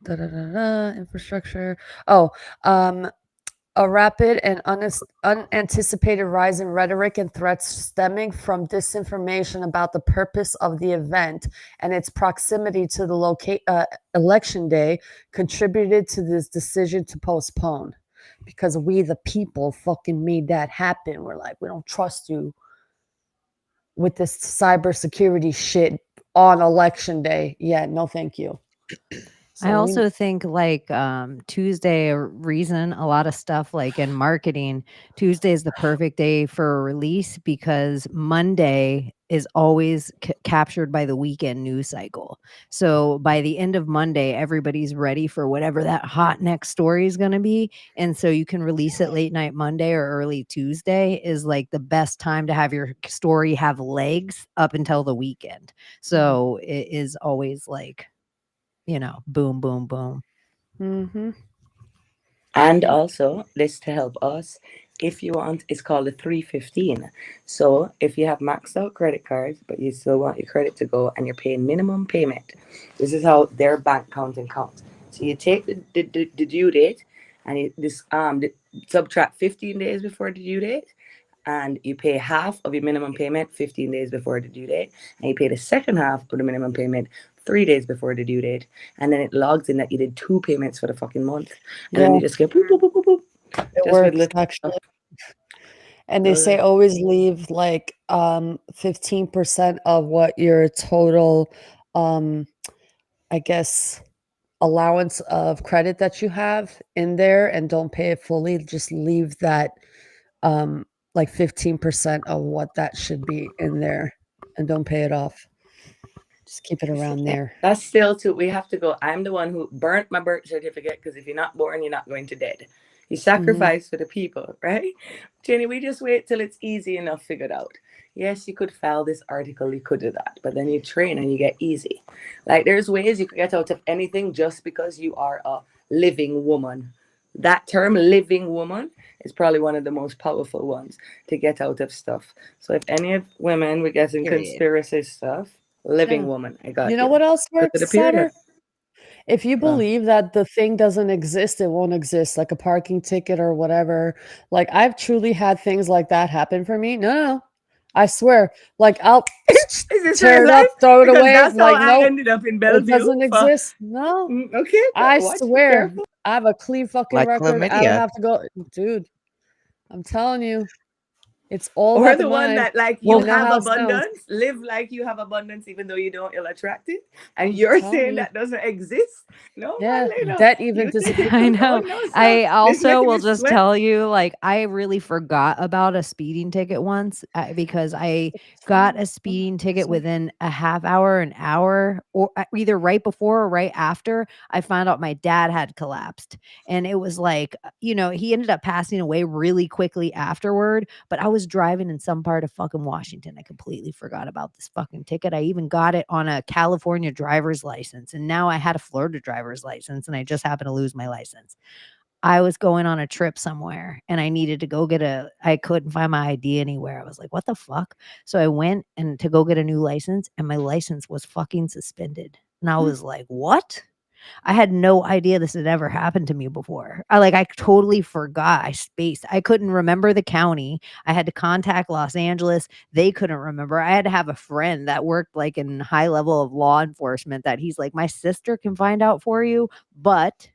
Infrastructure. Oh, a rapid and unanticipated rise in rhetoric and threats stemming from disinformation about the purpose of the event and its proximity to the election day contributed to this decision to postpone. Because we, the people, fucking made that happen. We're like, we don't trust you. with this cybersecurity shit on election day. Yeah, no, thank you. I also think like Tuesday, a reason a lot of stuff like in marketing, Tuesday is the perfect day for a release because Monday is always captured by the weekend news cycle. So by the end of Monday, everybody's ready for whatever that hot next story is going to be. And so you can release it late night Monday or early Tuesday is like the best time to have your story have legs up until the weekend. So it is always like, boom, boom, boom. Mm-hmm. And also, this to help us, if you want, it's called a 315. So if you have maxed out credit cards, but you still want your credit to go and you're paying minimum payment, this is how their bank counting counts. So you take the due date and subtract 15 days before the due date, and you pay half of your minimum payment 15 days before the due date, and you pay the second half of the minimum payment 3 days before the due date, and then it logs in that you did 2 payments for the fucking month, and then you just get boop, boop, boop, boop, boop. It Just with works little actually. stuff. And they say always leave like 15% of what your total I guess allowance of credit that you have in there, and don't pay it fully. Just leave that like 15% of what that should be in there, and don't pay it off. Just keep it around there. That's still too. We have to go. I'm the one who burnt my birth certificate because if you're not born, you're not going to dead. You sacrifice for the people, right? Jenny, we just wait till it's easy enough figured out. Yes, you could file this article, you could do that, but then you train and you get easy. Like there's ways you could get out of anything just because you are a living woman. That term, living woman, is probably one of the most powerful ones to get out of stuff. So if any of women were getting Period. conspiracy stuff, living Yeah. woman, I got You know what else Look at the works, period. Sutter? If you Well, believe that the thing doesn't exist, it won't exist, like a parking ticket or whatever. Like I've truly had things like that happen for me. No, I swear. Like I'll is this tear real it up, life? throw it Because away. that's how Like, I nope, ended up in it Bellevue. doesn't exist. No, Okay, I watch, be swear. careful. I have a clean fucking Like record. I don't chlamydia. have to go, dude. I'm telling you, it's all Or about the the one mind. that like I you know have how it sounds. abundance, live like you have abundance, even though you don't feel attracted, and I'm you're telling saying you. that doesn't exist. No, Yeah, man, Layla, debt even you think disappears. I you know. don't know I stuff. This also making will me just sweat. tell you, like, I really forgot about a speeding ticket once because I got a speeding ticket within a half hour, an hour, or either right before or right after I found out my dad had collapsed. And it was like, he ended up passing away really quickly afterward, but I was driving in some part of fucking Washington. I completely forgot about this fucking ticket. I even got it on a California driver's license, and now I had a Florida driver's license, and I just happened to lose my license. I was going on a trip somewhere and I needed to go I couldn't find my ID anywhere. I was like, what the fuck? So I went and to go get a new license, and my license was fucking suspended. And I was like, what? I had no idea this had ever happened to me before. I totally forgot. I spaced. I couldn't remember the county. I had to contact Los Angeles. They couldn't remember. I had to have a friend that worked like in high level of law enforcement that he's like, my sister can find out for you, but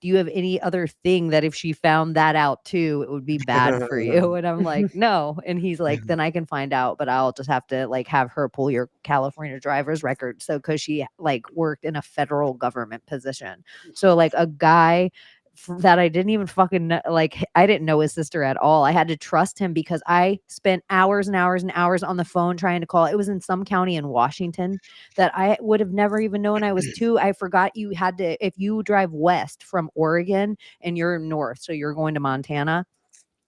do you have any other thing that if she found that out too, it would be bad for you? And I'm like, no. And he's like, then I can find out, but I'll just have to like have her pull your California driver's record. So, cause she like worked in a federal government position. So like a guy that I didn't even fucking know, like I didn't know his sister at all. I had to trust him because I spent hours and hours and hours on the phone trying to call. It was in some county in Washington that I would have never even known I was two. I forgot you had to, if you drive west from Oregon and you're north, so you're going to Montana.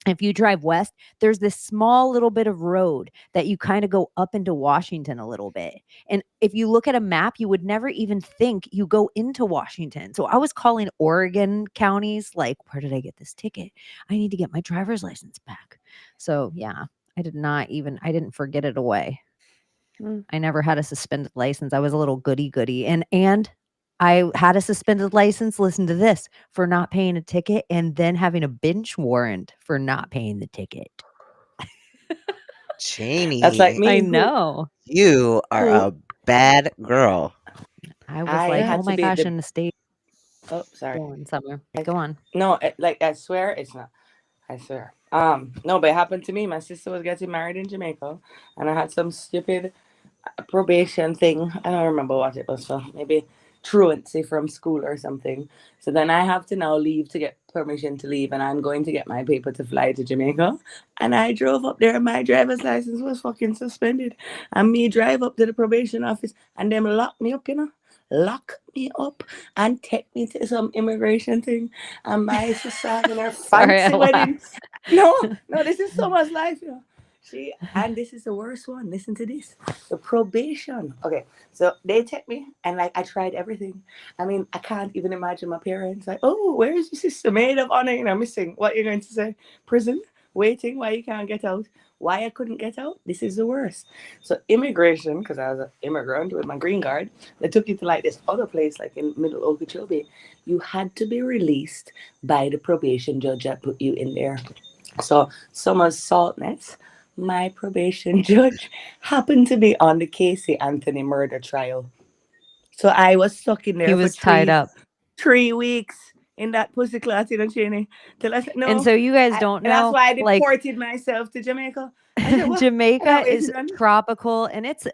If you drive west, there's this small little bit of road that you kind of go up into Washington a little bit. And if you look at a map, you would never even think you go into Washington. So I was calling Oregon counties like, where did I get this ticket? I need to get my driver's license back. So yeah, I didn't forget it away. I never had a suspended license. I was a little goody. And I had a suspended license, listen to this, for not paying a ticket and then having a bench warrant for not paying the ticket. Chaney, That's like me. I know. you are a bad girl. I was I like, had oh to my be gosh, the. in the state. Oh, sorry. Go on, Summer. Go on. No, like I swear it's not. I swear. No, but it happened to me. My sister was getting married in Jamaica, and I had some stupid probation thing. I don't remember what it was for. Maybe truancy from school or something. So then I have to now leave to get permission to leave, and I'm going to get my paper to fly to Jamaica. And I drove up there, and my driver's license was fucking suspended. And me drive up to the probation office, and them lock me up, lock me up and take me to some immigration thing. And my sister having her Sorry, I fancy wedding. laughed. No, this is so much life. And this is the worst one. Listen to this. The probation. Okay, so they take me, and like I tried everything. I mean, I can't even imagine my parents. Like, oh, where is your sister? Maid of honor, missing. What are you going to say? Prison? Waiting? Why you can't get out? Why I couldn't get out? This is the worst. So immigration, because I was an immigrant with my green card, they took you to like this other place, like in Middle Okeechobee. You had to be released by the probation judge that put you in there. So summer's saltness. My probation judge happened to be on the Casey Anthony murder trial. So I was stuck in there He for was tied up. 3 weeks in that pussy class, Chaney. Till I said, no. And so you guys don't And that's know, why I like, deported myself to Jamaica. I said, what? Jamaica Wait, is tropical, and it's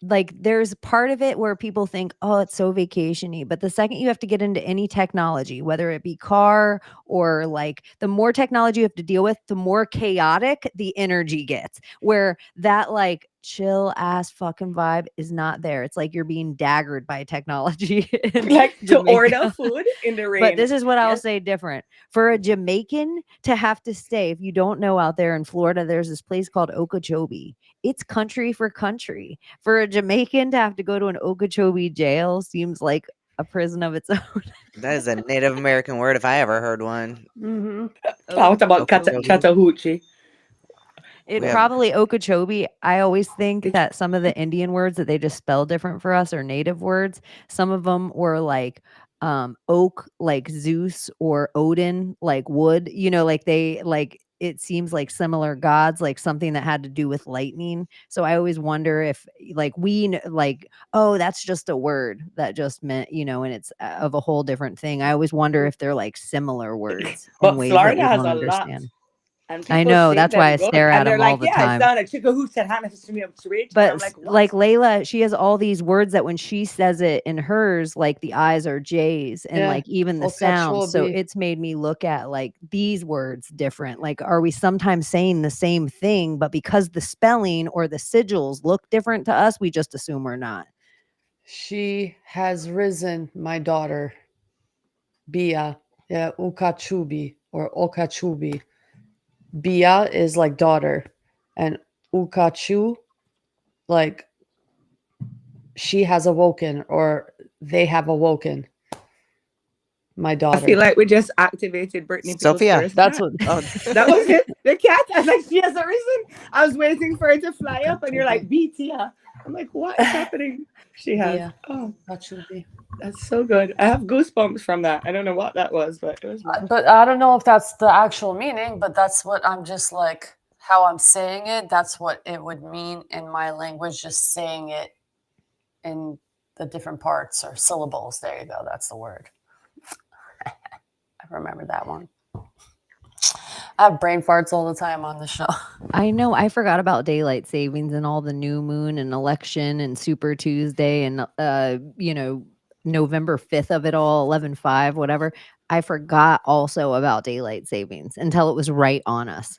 like there's part of it where people think, oh, it's so vacation-y. But the second you have to get into any technology, whether it be car or like the more technology you have to deal with, the more chaotic the energy gets. Where that like chill ass fucking vibe is not there. It's like you're being daggered by technology. like to order food in the rain. But this is what I'll say different. For a Jamaican to have to stay, if you don't know, out there in Florida, there's this place called Okeechobee. It's country for country. For a Jamaican to have to go to an Okeechobee jail seems like a prison of its own. That is a Native American word if I ever heard one. Mm-hmm. What about Okeechobee. Chattahoochee? It Yeah. probably Okeechobee. I always think that some of the Indian words that they just spell different for us are native words. Some of them were like oak, like Zeus, or Odin, like wood. Like they like it seems like similar gods, like something that had to do with lightning. So I always wonder if like oh, that's just a word that just meant, and it's of a whole different thing. I always wonder if they're like similar words in But ways that Florida we has don't a lot. understand. And I people know, say that's them why I good, stare at and they're them all like, the yeah, time. it sounded Chickahoots and Hannah to me up to reach. But I'm like, what? like Layla, she has all these words that when she says it in hers, like the I's are J's, and Yeah. like even the sounds. So Okeechobee. it's made me look at like these words different. Like, are we sometimes saying the same thing, but because the spelling or the sigils look different to us, we just assume we're not? She has risen, my daughter. Bia. Yeah, Ukachubi or Okachubi. Bia is like daughter. And Ukachu, like she has awoken or they have awoken. My I daughter. feel like we just activated Brittany Sophia. First That's cat. what. Oh, That was it. The cat. I was like, she has a reason. I was waiting for her to fly up, and you're like, BT. I'm like, what is happening? She has. Bia. Oh, Ukachubi. that's so good. I have goosebumps from that. I don't know what that was, but it was. But I don't know if that's the actual meaning, but that's what I'm just like, how I'm saying it. That's what it would mean in my language, just saying it in the different parts or syllables. There you go. That's the word. I remember that one. I have brain farts all the time on the show. I know. I forgot about daylight savings and all the new moon and election and Super Tuesday and November 5th of it all, 11/5, whatever. I forgot also about daylight savings until it was right on us.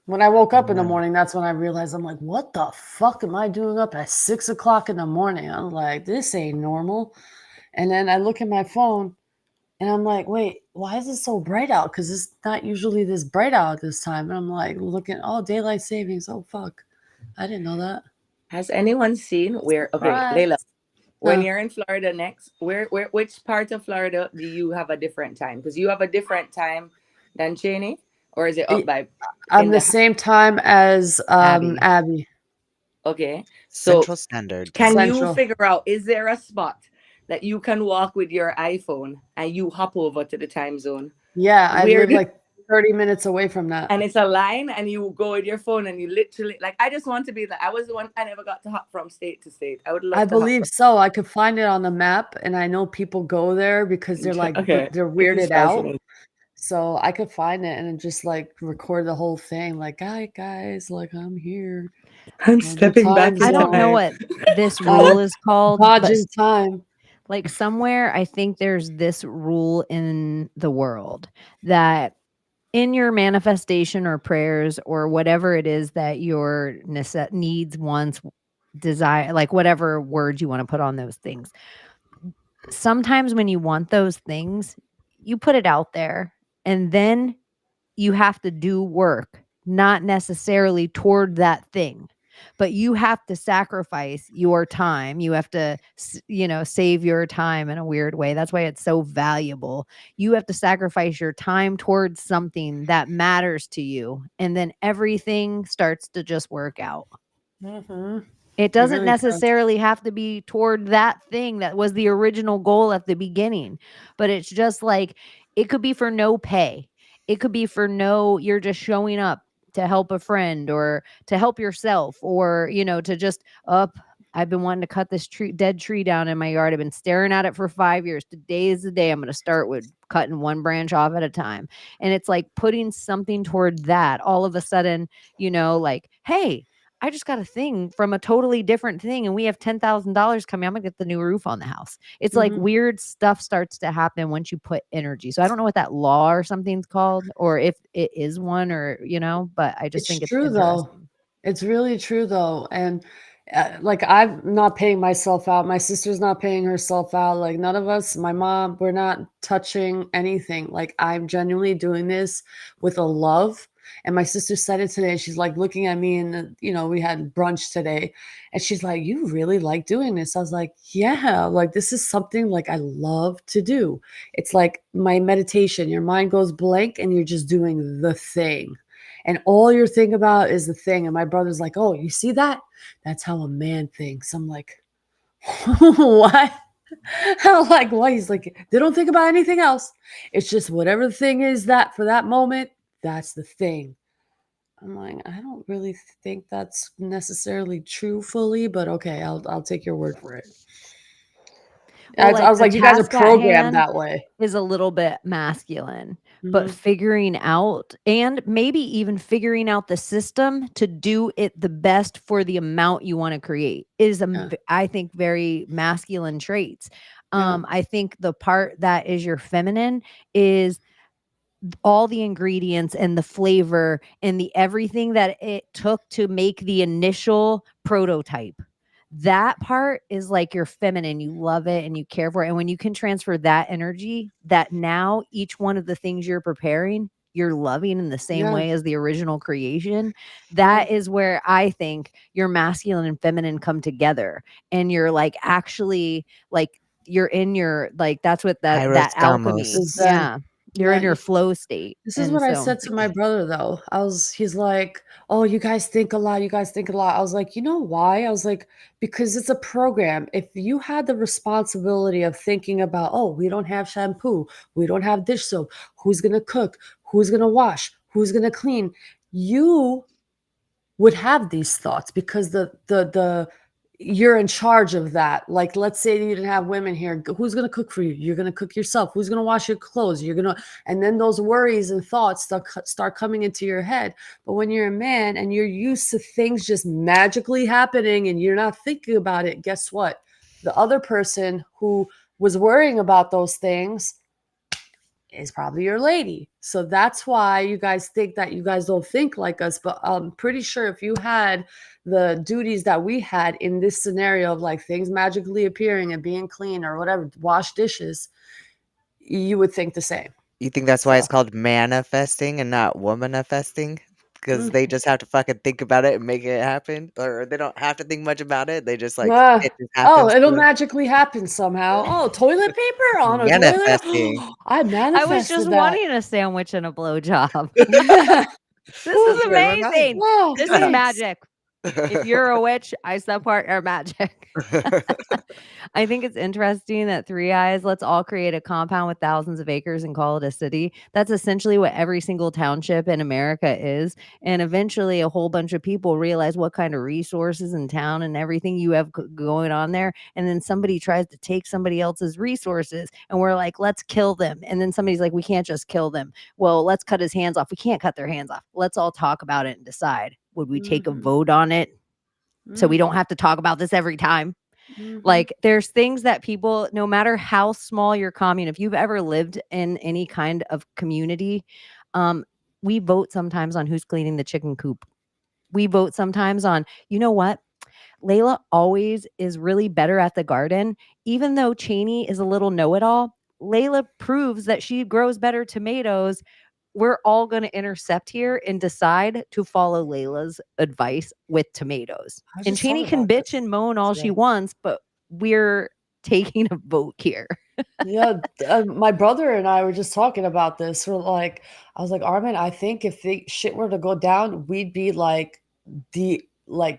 When I woke up in the morning, that's when I realized I'm like, what the fuck am I doing up at 6 o'clock in the morning? I'm like, this ain't normal. And then I look at my phone and I'm like, wait, why is it so bright out? Because it's not usually this bright out at this time. And I'm like, looking, oh, daylight savings. Oh, fuck. I didn't know that. Has anyone seen where? Okay, Surprise. Layla. When Huh. you're in Florida next, which part of Florida do you have a different time? Because you have a different time than Chaney, or is it up by? I'm in the same time as Abbie. Okay, so Central Standard. can you Central. figure out, is there a spot that you can walk with your iPhone and you hop over to the time zone? Yeah, I Where live did- like 30 minutes away from that. And it's a line, and you go with your phone, and you literally, like, I just want to be that. I was the one, I never got to hop from state to state. I would love I to hop believe so. I could find it on the map, and I know people go there because they're like, Okay. they're This is weirded out. fascinating. So I could find it and just like record the whole thing, like, "Hi guys, like I'm here." I'm The stepping back time's in I don't know time. what this rule is called, but dodging time. like somewhere I think there's this rule in the world that in your manifestation or prayers or whatever it is that your needs, wants, desire, like whatever word you want to put on those things. Sometimes when you want those things, you put it out there and then you have to do work, not necessarily toward that thing, but you have to sacrifice your time. You have to, save your time in a weird way. That's why it's so valuable. You have to sacrifice your time towards something that matters to you. And then everything starts to just work out. Mhm. It doesn't really does. necessarily have to be toward that thing that was the original goal at the beginning, but it's just like it could be for no pay. It could be for you're just showing up to help a friend or to help yourself or, to just I've been wanting to cut this dead tree down in my yard. I've been staring at it for 5 years. Today is the day I'm going to start with cutting one branch off at a time. And it's like putting something toward that all of a sudden, like, hey, I just got a thing from a totally different thing and we have $10,000 coming. I'm gonna get the new roof on the house. It's like Mhm. weird stuff starts to happen once you put energy. So I don't know what that law or something's called or if it is one or, but I just It's think it's true though. interesting. It's really true though. And like I'm not paying myself out. My sister's not paying herself out. Like none of us, my mom, we're not touching anything. Like I'm genuinely doing this with a love. And my sister said it today. She's like looking at me and we had brunch today. And she's like, "You really like doing this?" I was like, "Yeah, like this is something like I love to do." It's like my meditation. Your mind goes blank and you're just doing the thing. And all you're thinking about is the thing. And my brother's like, "Oh, you see that? That's how a man thinks." I'm like, "What?" I'm like, "What?" He's like, "They don't think about anything else. It's just whatever the thing is that for that moment, that's the thing." I'm like, I don't really think that's necessarily true fully, but okay, I'll take your word for it. Well, I like was the like, you guys are task at programmed hand that way. is a little bit masculine, but Mhm. figuring out and maybe even figuring out the system to do it the best for the amount you want to create is, Yeah. I think, very masculine traits. Yeah. I think the part that is your feminine is all the ingredients and the flavor and the everything that it took to make the initial prototype. That part is like your feminine. You love it and you care for it. And when you can transfer that energy, that now each one of the things you're preparing, you're loving in the same Yeah. way as the original creation. Yeah. That is where I think your masculine and feminine come together. And you're like actually like you're in your like that's what that Kairos alchemy. Is Gamos. then Yeah. You're yeah. in your flow state. This is And what I so said to my brother though. He's like, "Oh, you guys think a lot. You guys think a lot." I was like, "You know why?" I was like, "Because it's a program. If you had the responsibility of thinking about, oh, we don't have shampoo, we don't have dish soap, who's going to cook, who's going to wash, who's going to clean, you would have these thoughts because the you're in charge of that. Like, let's say you didn't have women here. Who's going to cook for you? You're going to cook yourself. Who's going to wash your clothes? You're going to, and then those worries and thoughts start coming into your head. But when you're a man and you're used to things just magically happening and you're not thinking about it, guess what? The other person who was worrying about those things is probably your lady. So that's why you guys think that you guys don't think like us. But I'm pretty sure if you had the duties that we had in this scenario of like things magically appearing and being clean or whatever, wash dishes, you would think the same. You think that's why So it's called manifesting and not womanifesting? Because they mm. just have to fucking think about it and make it happen? Or they don't have to think much about it, they just, like, Ah. it just Oh, happens it'll to them? magically happen somehow. Oh, toilet paper on a toilet. Manifesting. I I was just manifested that. wanting a sandwich and a blowjob. Yeah. This Ooh, is That's where my mind amazing. wow, This is thanks. magic. If you're a witch, I support your magic. I think it's interesting that Three Eyes, let's all create a compound with thousands of acres and call it a city. That's essentially what every single township in America is. And eventually, a whole bunch of people realize what kind of resources in town and everything you have going on there. And then somebody tries to take somebody else's resources, and we're like, let's kill them. And then somebody's like, we can't just kill them. Well, let's cut his hands off. We can't cut their hands off. Let's all talk about it and decide. Would we take a vote on it? So we don't have to talk about this every time. Like, there's things that people, no matter how small your commune, if you've ever lived in any kind of community, we vote sometimes on who's cleaning the chicken coop. We vote sometimes on, you know what? Layla always is really better at the garden. Even though Chaney is a little know-it-all, Layla proves that she grows better tomatoes. We're all going to intercept here and decide to follow Layla's advice with tomatoes. I And just thought Chaney can about bitch this and moan all she today. wants, but we're taking a vote here. Yeah, my brother and I were just talking about this. We're like, I was like, Armin, I think if the shit were to go down, we'd be like the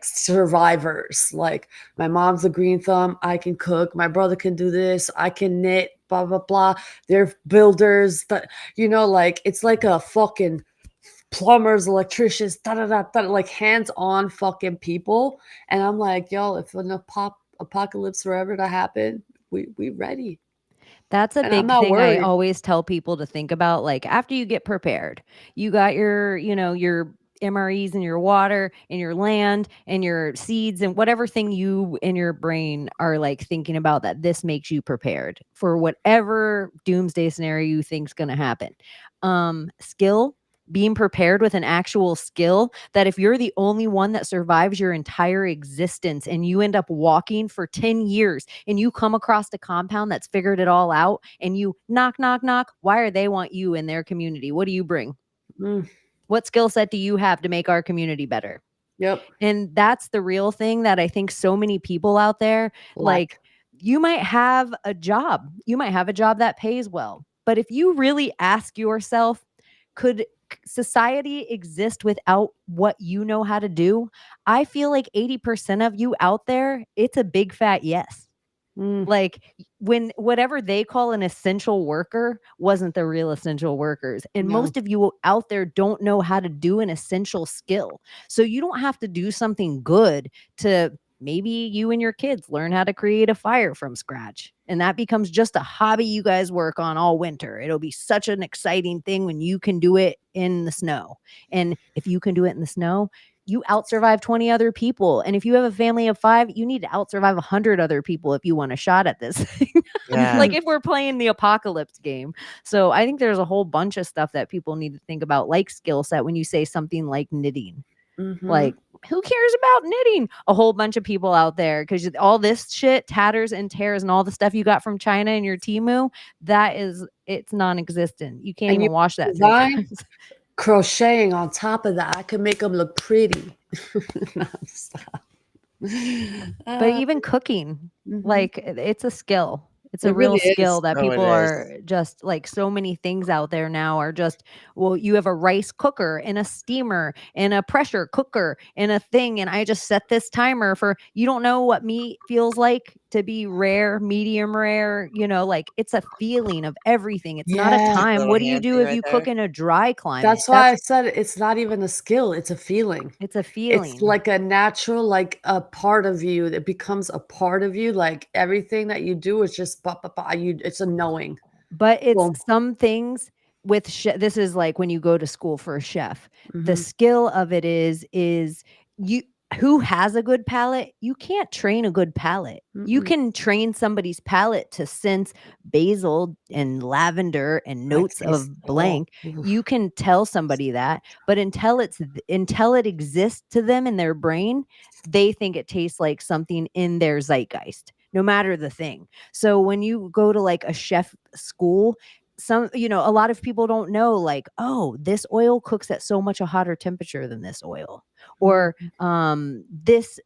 survivors. Like, my mom's a green thumb. I can cook. My brother can do this. I can knit. Blah blah blah. They're builders. But like, it's like a fucking plumbers, electricians, like hands-on fucking people. And I'm like, yo, if an apocalypse were ever to happen, we ready. That's a And I'm big not thing I worried. always tell people to think about. Like, after you get prepared, you got your, your MREs and your water and your land and your seeds and whatever thing you in your brain are like thinking about, that this makes you prepared for whatever doomsday scenario you think's going to happen. Skill, being prepared with an actual skill, that if you're the only one that survives your entire existence and you end up walking for 10 years and you come across a compound that's figured it all out and you knock, knock, knock, why are they want you in their community? What do you bring? What skill set do you have to make our community better? Yep. And that's the real thing that I think so many people out there, like, you might have a job. You might have a job that pays well. But if you really ask yourself, could society exist without what you know how to do? I feel like 80% of you out there, it's a big fat yes. Like, when whatever they call an essential worker wasn't the real essential workers. And No. most of you out there don't know how to do an essential skill. So you don't have to do something good to maybe you and your kids learn how to create a fire from scratch. And that becomes just a hobby you guys work on all winter. It'll be such an exciting thing when you can do it in the snow. And if you can do it in the snow, you outsurvive 20 other people. And if you have a family of 5, you need to outsurvive 100 other people if you want a shot at this thing. Yeah. Like, if we're playing the apocalypse game. So I think there's a whole bunch of stuff that people need to think about, like skill set, when you say something like knitting. Like, who cares about knitting? A whole bunch of people out there, because all this shit, tatters and tears and all the stuff you got from China and your Temu, it's non-existent. You can't And even wash that 3 design times. crocheting on top of that. I could make them look pretty. No, stop. But even cooking, like, it's a skill. It's a It real really skill is. that Oh, it people is. are just like, so many things out there now are just, well, you have a rice cooker and a steamer and a pressure cooker and a thing. And I just set this timer for, you don't know what meat feels like to be rare, medium rare, like, it's a feeling of everything. It's not a Yeah. time. Little What do you hand do thing if right you there. cook in a dry climate? That's why I said it's not even a skill. It's a feeling. It's a It's feeling. like a natural, like a part of you that becomes a part of you. Like, everything that you do is just it's a knowing. But it's Boom. some things with this is like when you go to school for a chef. The Mhm. skill of it is you, who has a good palate. You can't train a good palate. You Mm-mm. can train somebody's palate to sense basil and lavender and I notes taste of it all. blank. You can tell somebody that, but until it exists to them in their brain, they think it tastes like something in their zeitgeist, no matter the thing. So when you go to like a chef school, a lot of people don't know, like, oh, this oil cooks at so much a hotter temperature than this oil. Or this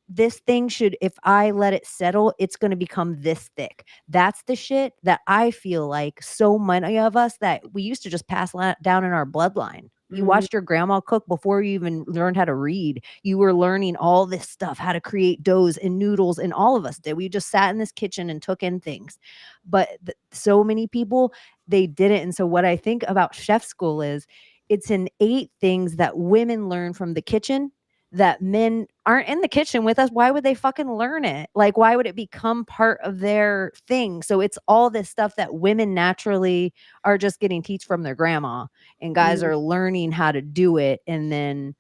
thing should, if I let it settle, it's going to become this thick. That's the shit that I feel like so many of us, that we used to just pass down in our bloodline. You watched your grandma cook before you even learned how to read. You were learning all this stuff, how to create doughs and noodles, and all of us did. We just sat in this kitchen and took in things. But so many people, they didn't. And so what I think about chef school is it's innate things that women learn from the kitchen that men aren't in the kitchen with us. Why would they fucking learn it? Like, why would it become part of their thing? So it's all this stuff that women naturally are just getting teach from their grandma, and guys are learning how to do it and then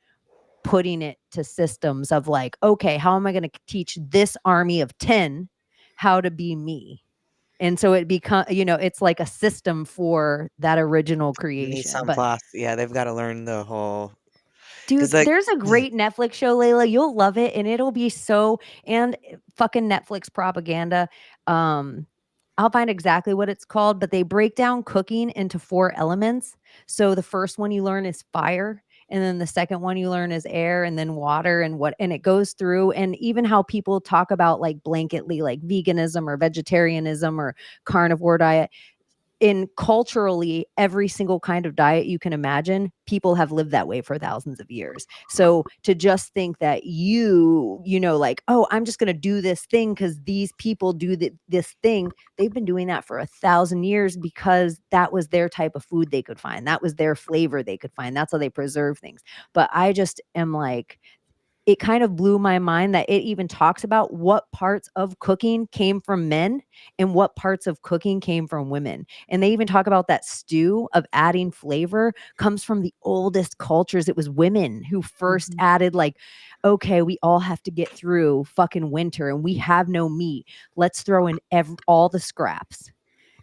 putting it to systems of like, okay, how am I going to teach this army of 10 how to be me? And so it becomes, it's like a system for that original creation. Mise en But place. Yeah, they've got to learn the whole. dude, Like, there's a great Netflix show, Layla. You'll love it, and it'll be and fucking Netflix propaganda. I'll find exactly what it's called, but they break down cooking into 4 elements. So the first one you learn is fire, and then the second one you learn is air, and then water, and it goes through, and even how people talk about like blanketly like veganism or vegetarianism or carnivore diet. In culturally every single kind of diet you can imagine, people have lived that way for thousands of years. So to just think that like, oh, I'm just going to do this thing because these people do this thing, they've been doing that for 1,000 years because that was their type of food they could find. That was their flavor they could find. That's how they preserve things. But I just am like, it kind of blew my mind that it even talks about what parts of cooking came from men and what parts of cooking came from women. And they even talk about that stew of adding flavor comes from the oldest cultures. It was women who first added like, okay, we all have to get through fucking winter and we have no meat. Let's throw in all the scraps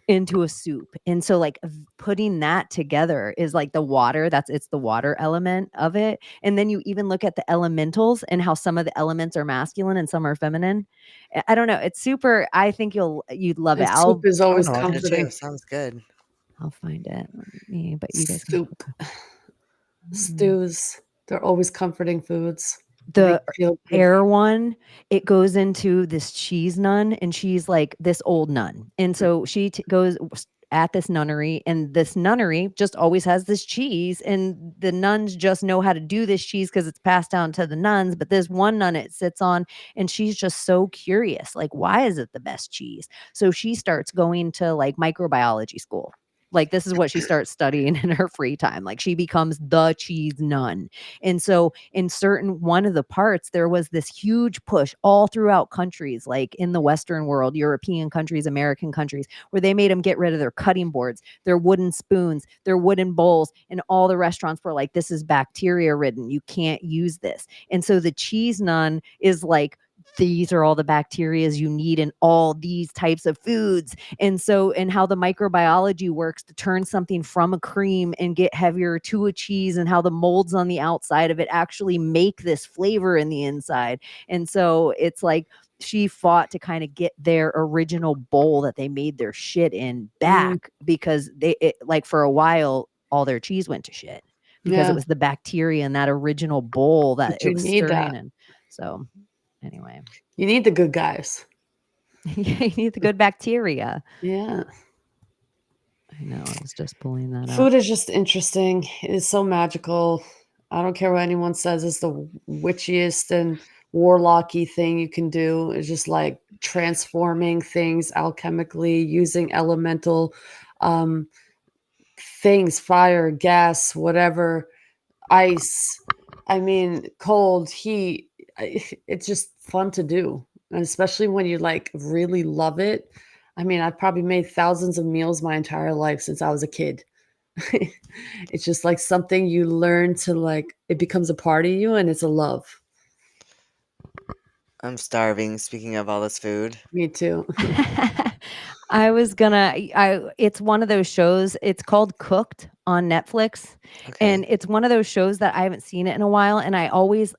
into a soup. And so like putting that together is like the water, it's the water element of it. And then you even look at the elementals and how some of the elements are masculine and some are feminine. I don't know. It's super. I think you'd love it. Soup is always I wanna watch it comforting. too. Sounds good. I'll find it. But you guys can Soup, stews, they're always comforting foods. the They feel good. air one, it goes into this cheese nun, and she's like this old nun. And so she goes at this nunnery, and this nunnery just always has this cheese, and the nuns just know how to do this cheese because it's passed down to the nuns. But there's one nun it sits on, and she's just so curious, like, why is it the best cheese? So she starts going to like microbiology school. Like, this is what she starts studying in her free time. Like, she becomes the cheese nun. And so in one of the parts, there was this huge push all throughout countries, like in the Western world, European countries, American countries, where they made them get rid of their cutting boards, their wooden spoons, their wooden bowls, and all the restaurants were like, this is bacteria ridden. You can't use this. And so the cheese nun is like, these are all the bacteria you need in all these types of foods. And how the microbiology works to turn something from a cream and get heavier to a cheese, and how the molds on the outside of it actually make this flavor in the inside. And so it's like she fought to kind of get their original bowl that they made their shit in back, because like for a while, all their cheese went to shit because it was the bacteria in that original bowl that you it was need stirring that. in. So anyway, You need the good guys. you need the good bacteria. Yeah. I know. I was just pulling that up. Food is just interesting. It is so magical. I don't care what anyone says. It's the witchiest and warlocky thing you can do. It's just like transforming things alchemically, using elemental things, fire, gas, whatever, ice. I mean, cold, heat. It's just fun to do. And especially when you like really love it. I mean, I've probably made thousands of meals my entire life since I was a kid. It's just like something you learn to like, it becomes a part of you, and it's a love. I'm starving. Speaking of all this food. Me too. It's one of those shows. It's called Cooked on Netflix. Okay. And it's one of those shows that I haven't seen it in a while. And I always,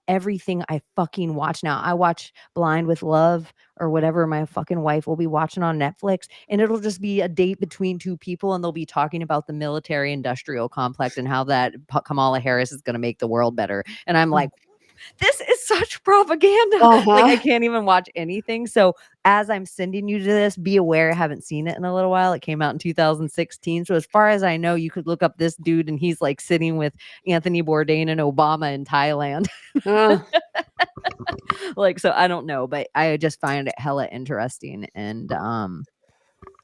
everything I fucking watch now, I watch Blind with Love or whatever my fucking wife will be watching on Netflix. And it'll just be a date between two people, and they'll be talking about the military industrial complex and how that Kamala Harris is going to make the world better. And I'm like, This is such propaganda. Like, I Uh-huh. can't even watch anything. So as I'm sending you to this, be aware I haven't seen it in a little while. It came out in 2016. So as far as I know, you could look up this dude and he's like sitting with Anthony Bourdain and Obama in Thailand. Uh, Like, so I don't know, but I just find it hella interesting. And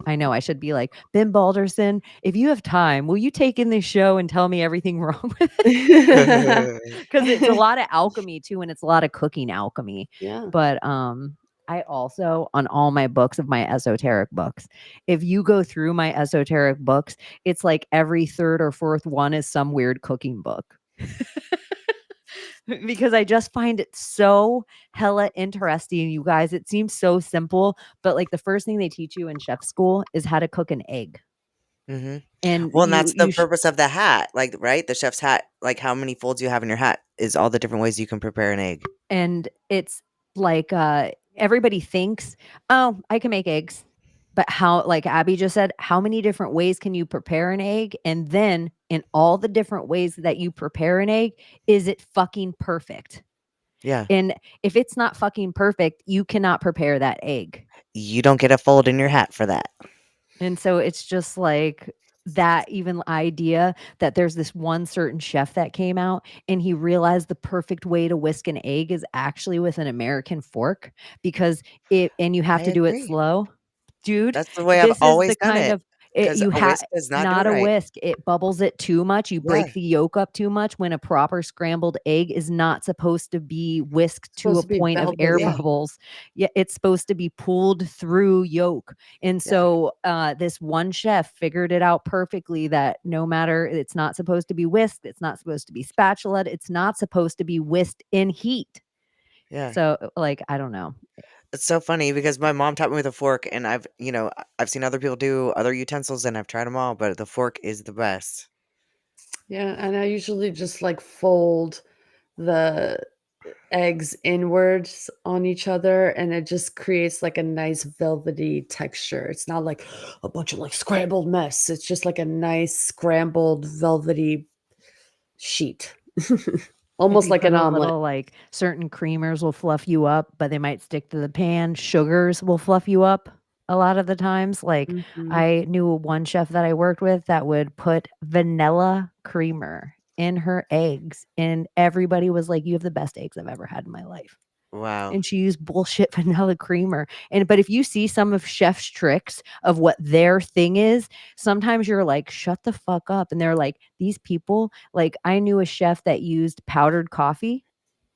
I know I should be like, Ben Balderson, if you have time, will you take in this show and tell me everything wrong with it? Because it's a lot of alchemy too, and it's a lot of cooking alchemy. yeah. But I also, on all my books of my esoteric books, if you go through my esoteric books, it's like every third or fourth one is some weird cooking book. Because I just find it so hella interesting, you guys. It seems so simple, but like the first thing they teach you in chef school is how to cook an egg. Mhm. And Well, and you that's the you purpose of the hat, like, right? The chef's hat, like, how many folds you have in your hat is all the different ways you can prepare an egg. and it's like everybody thinks, oh, I can make eggs. But how, like Abbie just said, how many different ways can you prepare an egg? And then in all the different ways that you prepare an egg, is it fucking perfect? Yeah. And if it's not fucking perfect, you cannot prepare that egg. You don't get a fold in your hat for that. And so it's just like that even idea that there's this one certain chef that came out and he realized the perfect way to whisk an egg is actually with an American fork because and you have I to do it agree. slow. Dude, That's the way I've this is always the done kind it of because you a have whisk does not do it not a right. whisk. It bubbles it too much. You Yeah. break the yolk up too much when a proper scrambled egg is not supposed to be whisked to a Supposed to be point of air velvety. bubbles. Yeah, it's supposed to be pulled through yolk. And Yeah. so this one chef figured it out perfectly that no matter, it's not supposed to be whisked, it's not supposed to be spatulaed, it's not supposed to be whisked in heat. Yeah. So like, I don't know. It's so funny because my mom taught me with a fork, and I've seen other people do other utensils, and I've tried them all, but the fork is the best. Yeah, and I usually just like fold the eggs inwards on each other, and it just creates like a nice velvety texture. It's not like a bunch of like scrambled mess. It's just like a nice scrambled velvety sheet. If Almost you like put an a omelet. little, like, certain creamers will fluff you up, but they might stick to the pan. Sugars will fluff you up a lot of the times. Like, Mhm. I knew one chef that I worked with that would put vanilla creamer in her eggs, and everybody was like, "You have the best eggs I've ever had in my life." Wow. And she used bullshit vanilla creamer. But if you see some of chef's tricks of what their thing is, sometimes you're like, shut the fuck up. And they're like, these people, like I knew a chef that used powdered coffee.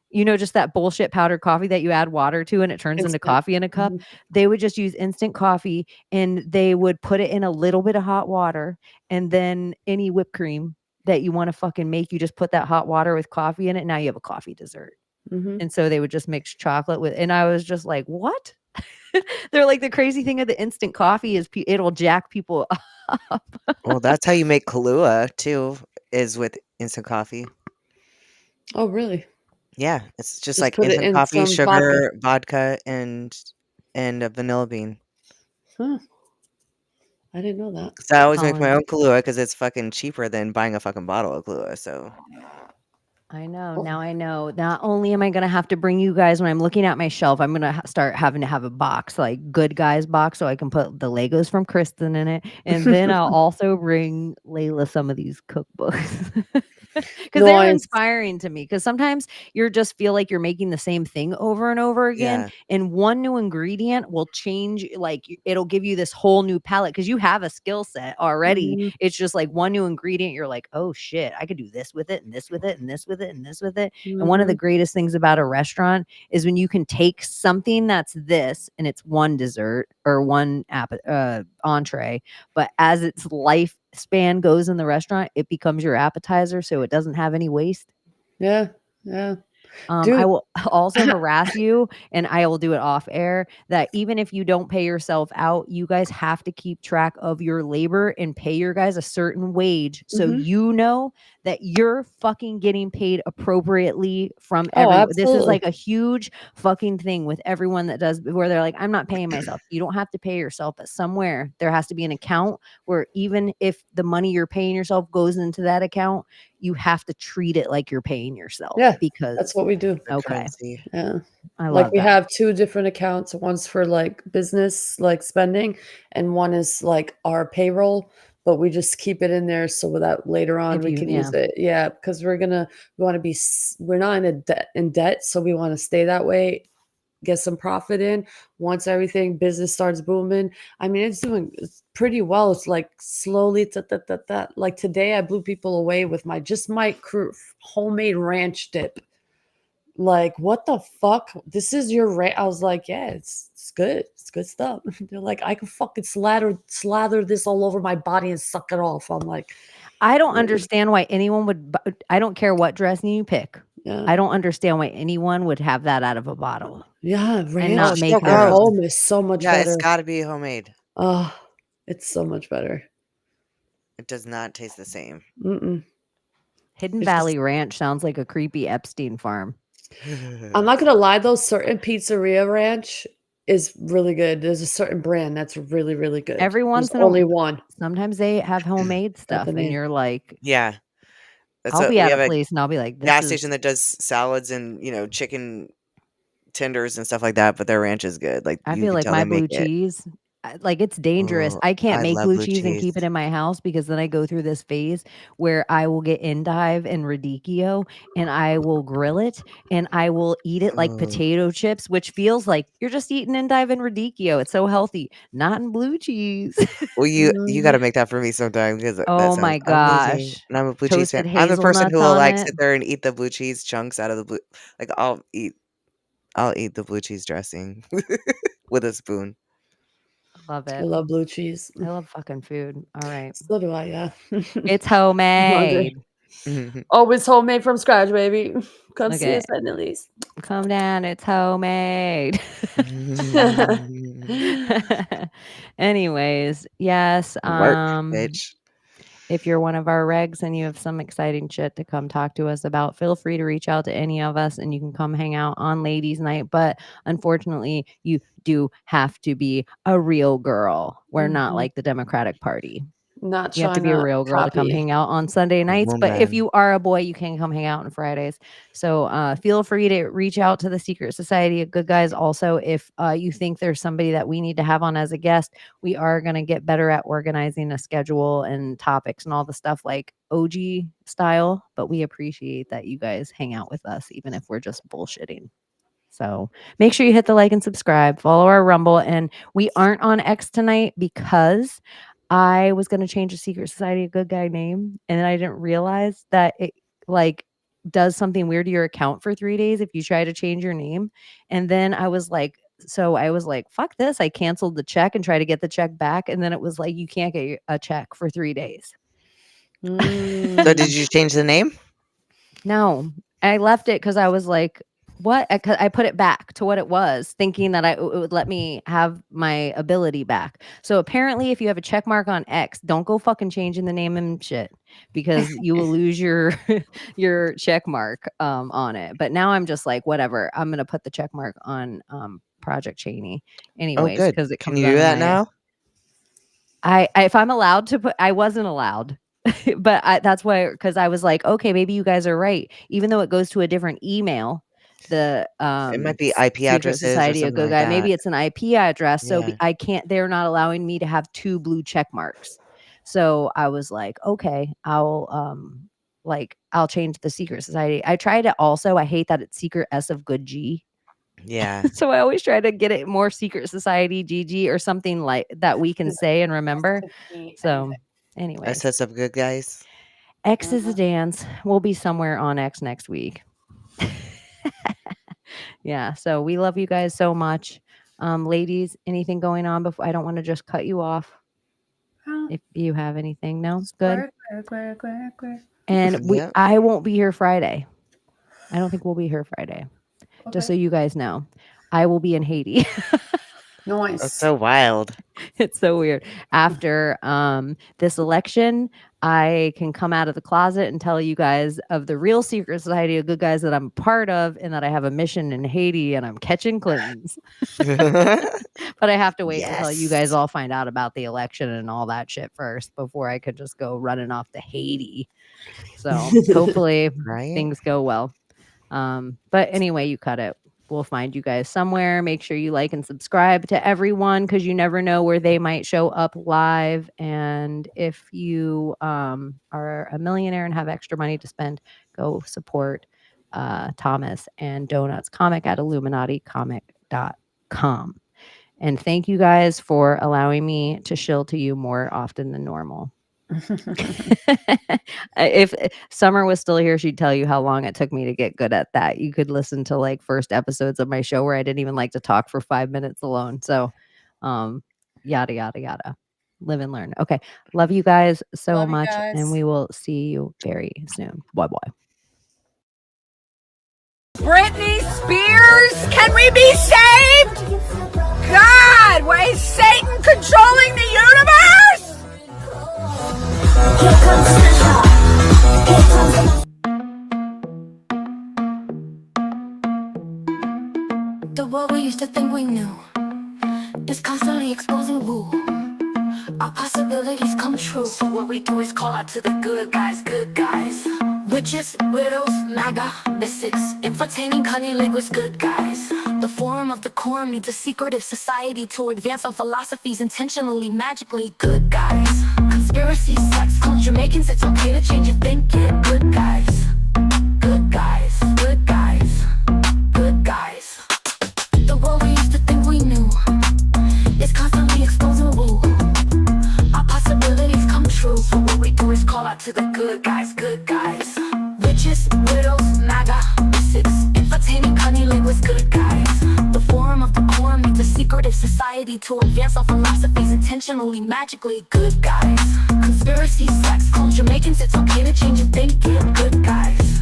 You know, just that bullshit powdered coffee that you add water to and it turns into Instant. coffee in a cup. Mhm. They would just use instant coffee and they would put it in a little bit of hot water and then any whipped cream that you want to fucking make, you just put that hot water with coffee in it. Now you have a coffee dessert. Mhm. And so they would just mix chocolate with, and I was just like, what? They're like, the crazy thing of the instant coffee is it'll jack people up. Well, that's how you make Kahlua too, is with instant coffee. Oh, really? Yeah, it's just Just like put it instant in coffee, some vodka. sugar, vodka, and a vanilla bean. Huh. I didn't know that. So I always make Colin, my own Kahlua because it's fucking cheaper than buying a fucking bottle of Kahlua. So I know. Oh. Now I know. Not only am I going to have to bring you guys when I'm looking at my shelf, I'm going to start having to have a box, like Good Guys box, so I can put the Legos from Kristen in it. And then I'll also bring Layla some of these cookbooks. Because they're Nice. inspiring to me. Because sometimes you just feel like you're making the same thing over and over again. yeah, And one new ingredient will change, like it'll give you this whole new palette because you have a skill set already. Mhm. It's just like one new ingredient. You're like, oh shit, I could do this with it and this with it and this with it and this with it. And one of the Mhm. greatest things about a restaurant is when you can take something that's this and it's one dessert or one entree, but as its lifespan goes in the restaurant, it becomes your appetizer, so it doesn't have any waste. Yeah. Yeah. I Dude. will also harass you, and I will do it off air, that even if you don't pay yourself out, you guys have to keep track of your labor and pay your guys a certain wage so Mhm. you know that you're fucking getting paid appropriately from Oh, everyone. This is absolutely. like a huge fucking thing with everyone that does, where they're like, I'm not paying myself. You don't have to pay yourself, but somewhere there has to be an account where even if the money you're paying yourself goes into that account, you have to treat it like you're paying yourself. Yeah, because that's what we do. The okay, currency. Yeah. I Like love we that. have 2 different accounts. One's for like business, like spending, and one is like our payroll. But we just keep it in there so that later on If we you- can yeah. use it. Yeah, because we want to be we're not in debt, so we want to stay that way. Get some profit in. Once everything business starts booming, I mean, it's doing pretty well. It's like slowly, like today, I blew people away with my homemade ranch dip. Like, what the fuck? This is your ranch? I was like, yeah, it's good. It's good stuff. They're like, I can fucking slather this all over my body and suck it off. I'm like, I don't Really? understand why anyone would. I don't care what dressing you pick. yeah, I don't understand why anyone would have that out of a bottle. yeah, ranch not it's make so their at gross. own. home is so much Yeah, better. it's got to be homemade. Oh, it's so much better. It does not taste the same. Mm-mm. Hidden It's Valley Ranch sounds like a creepy Epstein farm. I'm not gonna lie though, certain pizzeria ranch is really good. There's a certain brand that's really, really good. Every There's once in a only one. Sometimes they have homemade stuff, the and name. you're like, Yeah. That's I'll what be we at have a a place and I'll be like, this gas is. station that does salads and, chicken tenders and stuff like that, but their ranch is good. Like, I you feel can like tell my they make blue it. cheese, like it's dangerous. Oh, I can't I make love blue blue cheese and keep it cheese. in my house because then I go through this phase where I will get endive and radicchio and I will grill it and I will eat it like Oh. potato chips, which feels like you're just eating endive and radicchio. It's so healthy. Not in blue cheese. Well, you got to make that for me sometime because that Oh sounds my amazing. gosh. And I'm a blue cheese fan. Toasted I'm the person hazelnuts who will on like it. sit there and eat the blue cheese chunks out of the blue. Like I'll eat the blue cheese dressing with a spoon. Love I it. love blue cheese. I love fucking food. All right. So do I, yeah. It's I'm hungry. homemade. Always homemade from scratch, baby. Come see Okay. us at Nilly's. Come down. It's homemade. Anyways, yes. Work, bitch. If you're one of our regs and you have some exciting shit to come talk to us about, feel free to reach out to any of us and you can come hang out on ladies' night. But unfortunately, you do have to be a real girl. We're not Mhm. like the Democratic Party. Not You have to trying be a real girl to come copy. hang out on Sunday nights. But if Woman. you are a boy, you can come hang out on Fridays. So feel free to reach out to the Secret Society of Good Guys. Also, if you think there's somebody that we need to have on as a guest, we are going to get better at organizing a schedule and topics and all the stuff like OG style. But we appreciate that you guys hang out with us, even if we're just bullshitting. So make sure you hit the like and subscribe, follow our Rumble. And we aren't on X tonight because I was going to change the Secret Society of Good Guy name. And then I didn't realize that it like does something weird to your account for 3 days if you try to change your name. And then I was like, fuck this. I canceled the check and tried to get the check back. And then it was like, you can't get a check for 3 days. So did you change the name? No, I left it because I was like, what? I put it back to what it was, thinking that it would let me have my ability back. So apparently, if you have a check mark on X, don't go fucking changing the name and shit because you will lose your your check mark on it. But now I'm just like, whatever. I'm gonna put the check mark on Project Chaney, anyways, good. because it Can comes. you do that now? I if I'm allowed to put, I wasn't allowed. But that's why, because I was like, okay, maybe you guys are right. Even though it goes to a different email, the It might be IP Secret addresses or Society of something Good like Guy, that. maybe it's an IP address. So Yeah. I can't. They're not allowing me to have 2 blue check marks. So I was like, okay, I'll change the Secret Society. I tried it also. I hate that it's Secret S of Good G. Yeah. So I always try to get it more Secret Society GG or something like that we can say and remember. So anyways, SS of Good Guys. X is a dance. We'll be somewhere on X next week. Yeah. So we love you guys so much. Ladies, anything going on before? I don't want to just cut you off. If you have anything, no? Good. And Yep. I won't be here Friday. I don't think we'll be here Friday. Just so you guys know. I will be in Haiti. Nice. That's so wild. It's so weird. After this election, I can come out of the closet and tell you guys of the real Secret Society of Good Guys that I'm part of and that I have a mission in Haiti and I'm catching Clintons. But But I have to wait until you guys Yes. all find out about the election and all that shit first before I could just go running off to Haiti. So hopefully Right? things go well. But anyway, you cut it. We'll find you guys somewhere. Make sure you like and subscribe to everyone because you never know where they might show up live. And if you are a millionaire and have extra money to spend, go support Thomas and Donuts comic at illuminaticomic.com. And thank you guys for allowing me to shill to you more often than normal. If Summer was still here, she'd tell you how long it took me to get good at that. You could listen to like first episodes of my show where I didn't even like to talk for 5 minutes alone. So, yada, yada, yada. Live and learn. Okay. Love you guys so Love you much. guys. And we will see you very soon. Bye bye. Britney Spears, can we be saved? God, why is Satan controlling the universe? Here comes Santa. Here comes the world we used to think we knew is constantly exposing woo. Our possibilities come true. So what we do is call out to the good guys, good guys. Witches, widows, MAGA, mystics, entertaining cunning linguists, good guys. The forum of the quorum needs a secretive society to advance our philosophies intentionally, magically, good guys. Conspiracy, sex, culture, Jamaicans, it's okay to change your thinking, good guys. Good guys, good guys, good guys. The world we used to think we knew is constantly exposing woo. Our possibilities come true. So what we do is call out to the good guys, good guys. Witches, widows, MAGA, mystics, entertaining cunning linguists, good guys. The forum of the quorum needs a secretive society to advance our philosophies intentionally, magically, good guys. Conspiracy, sex, culture, Jamaicans, it's okay to change your thinking, good guys.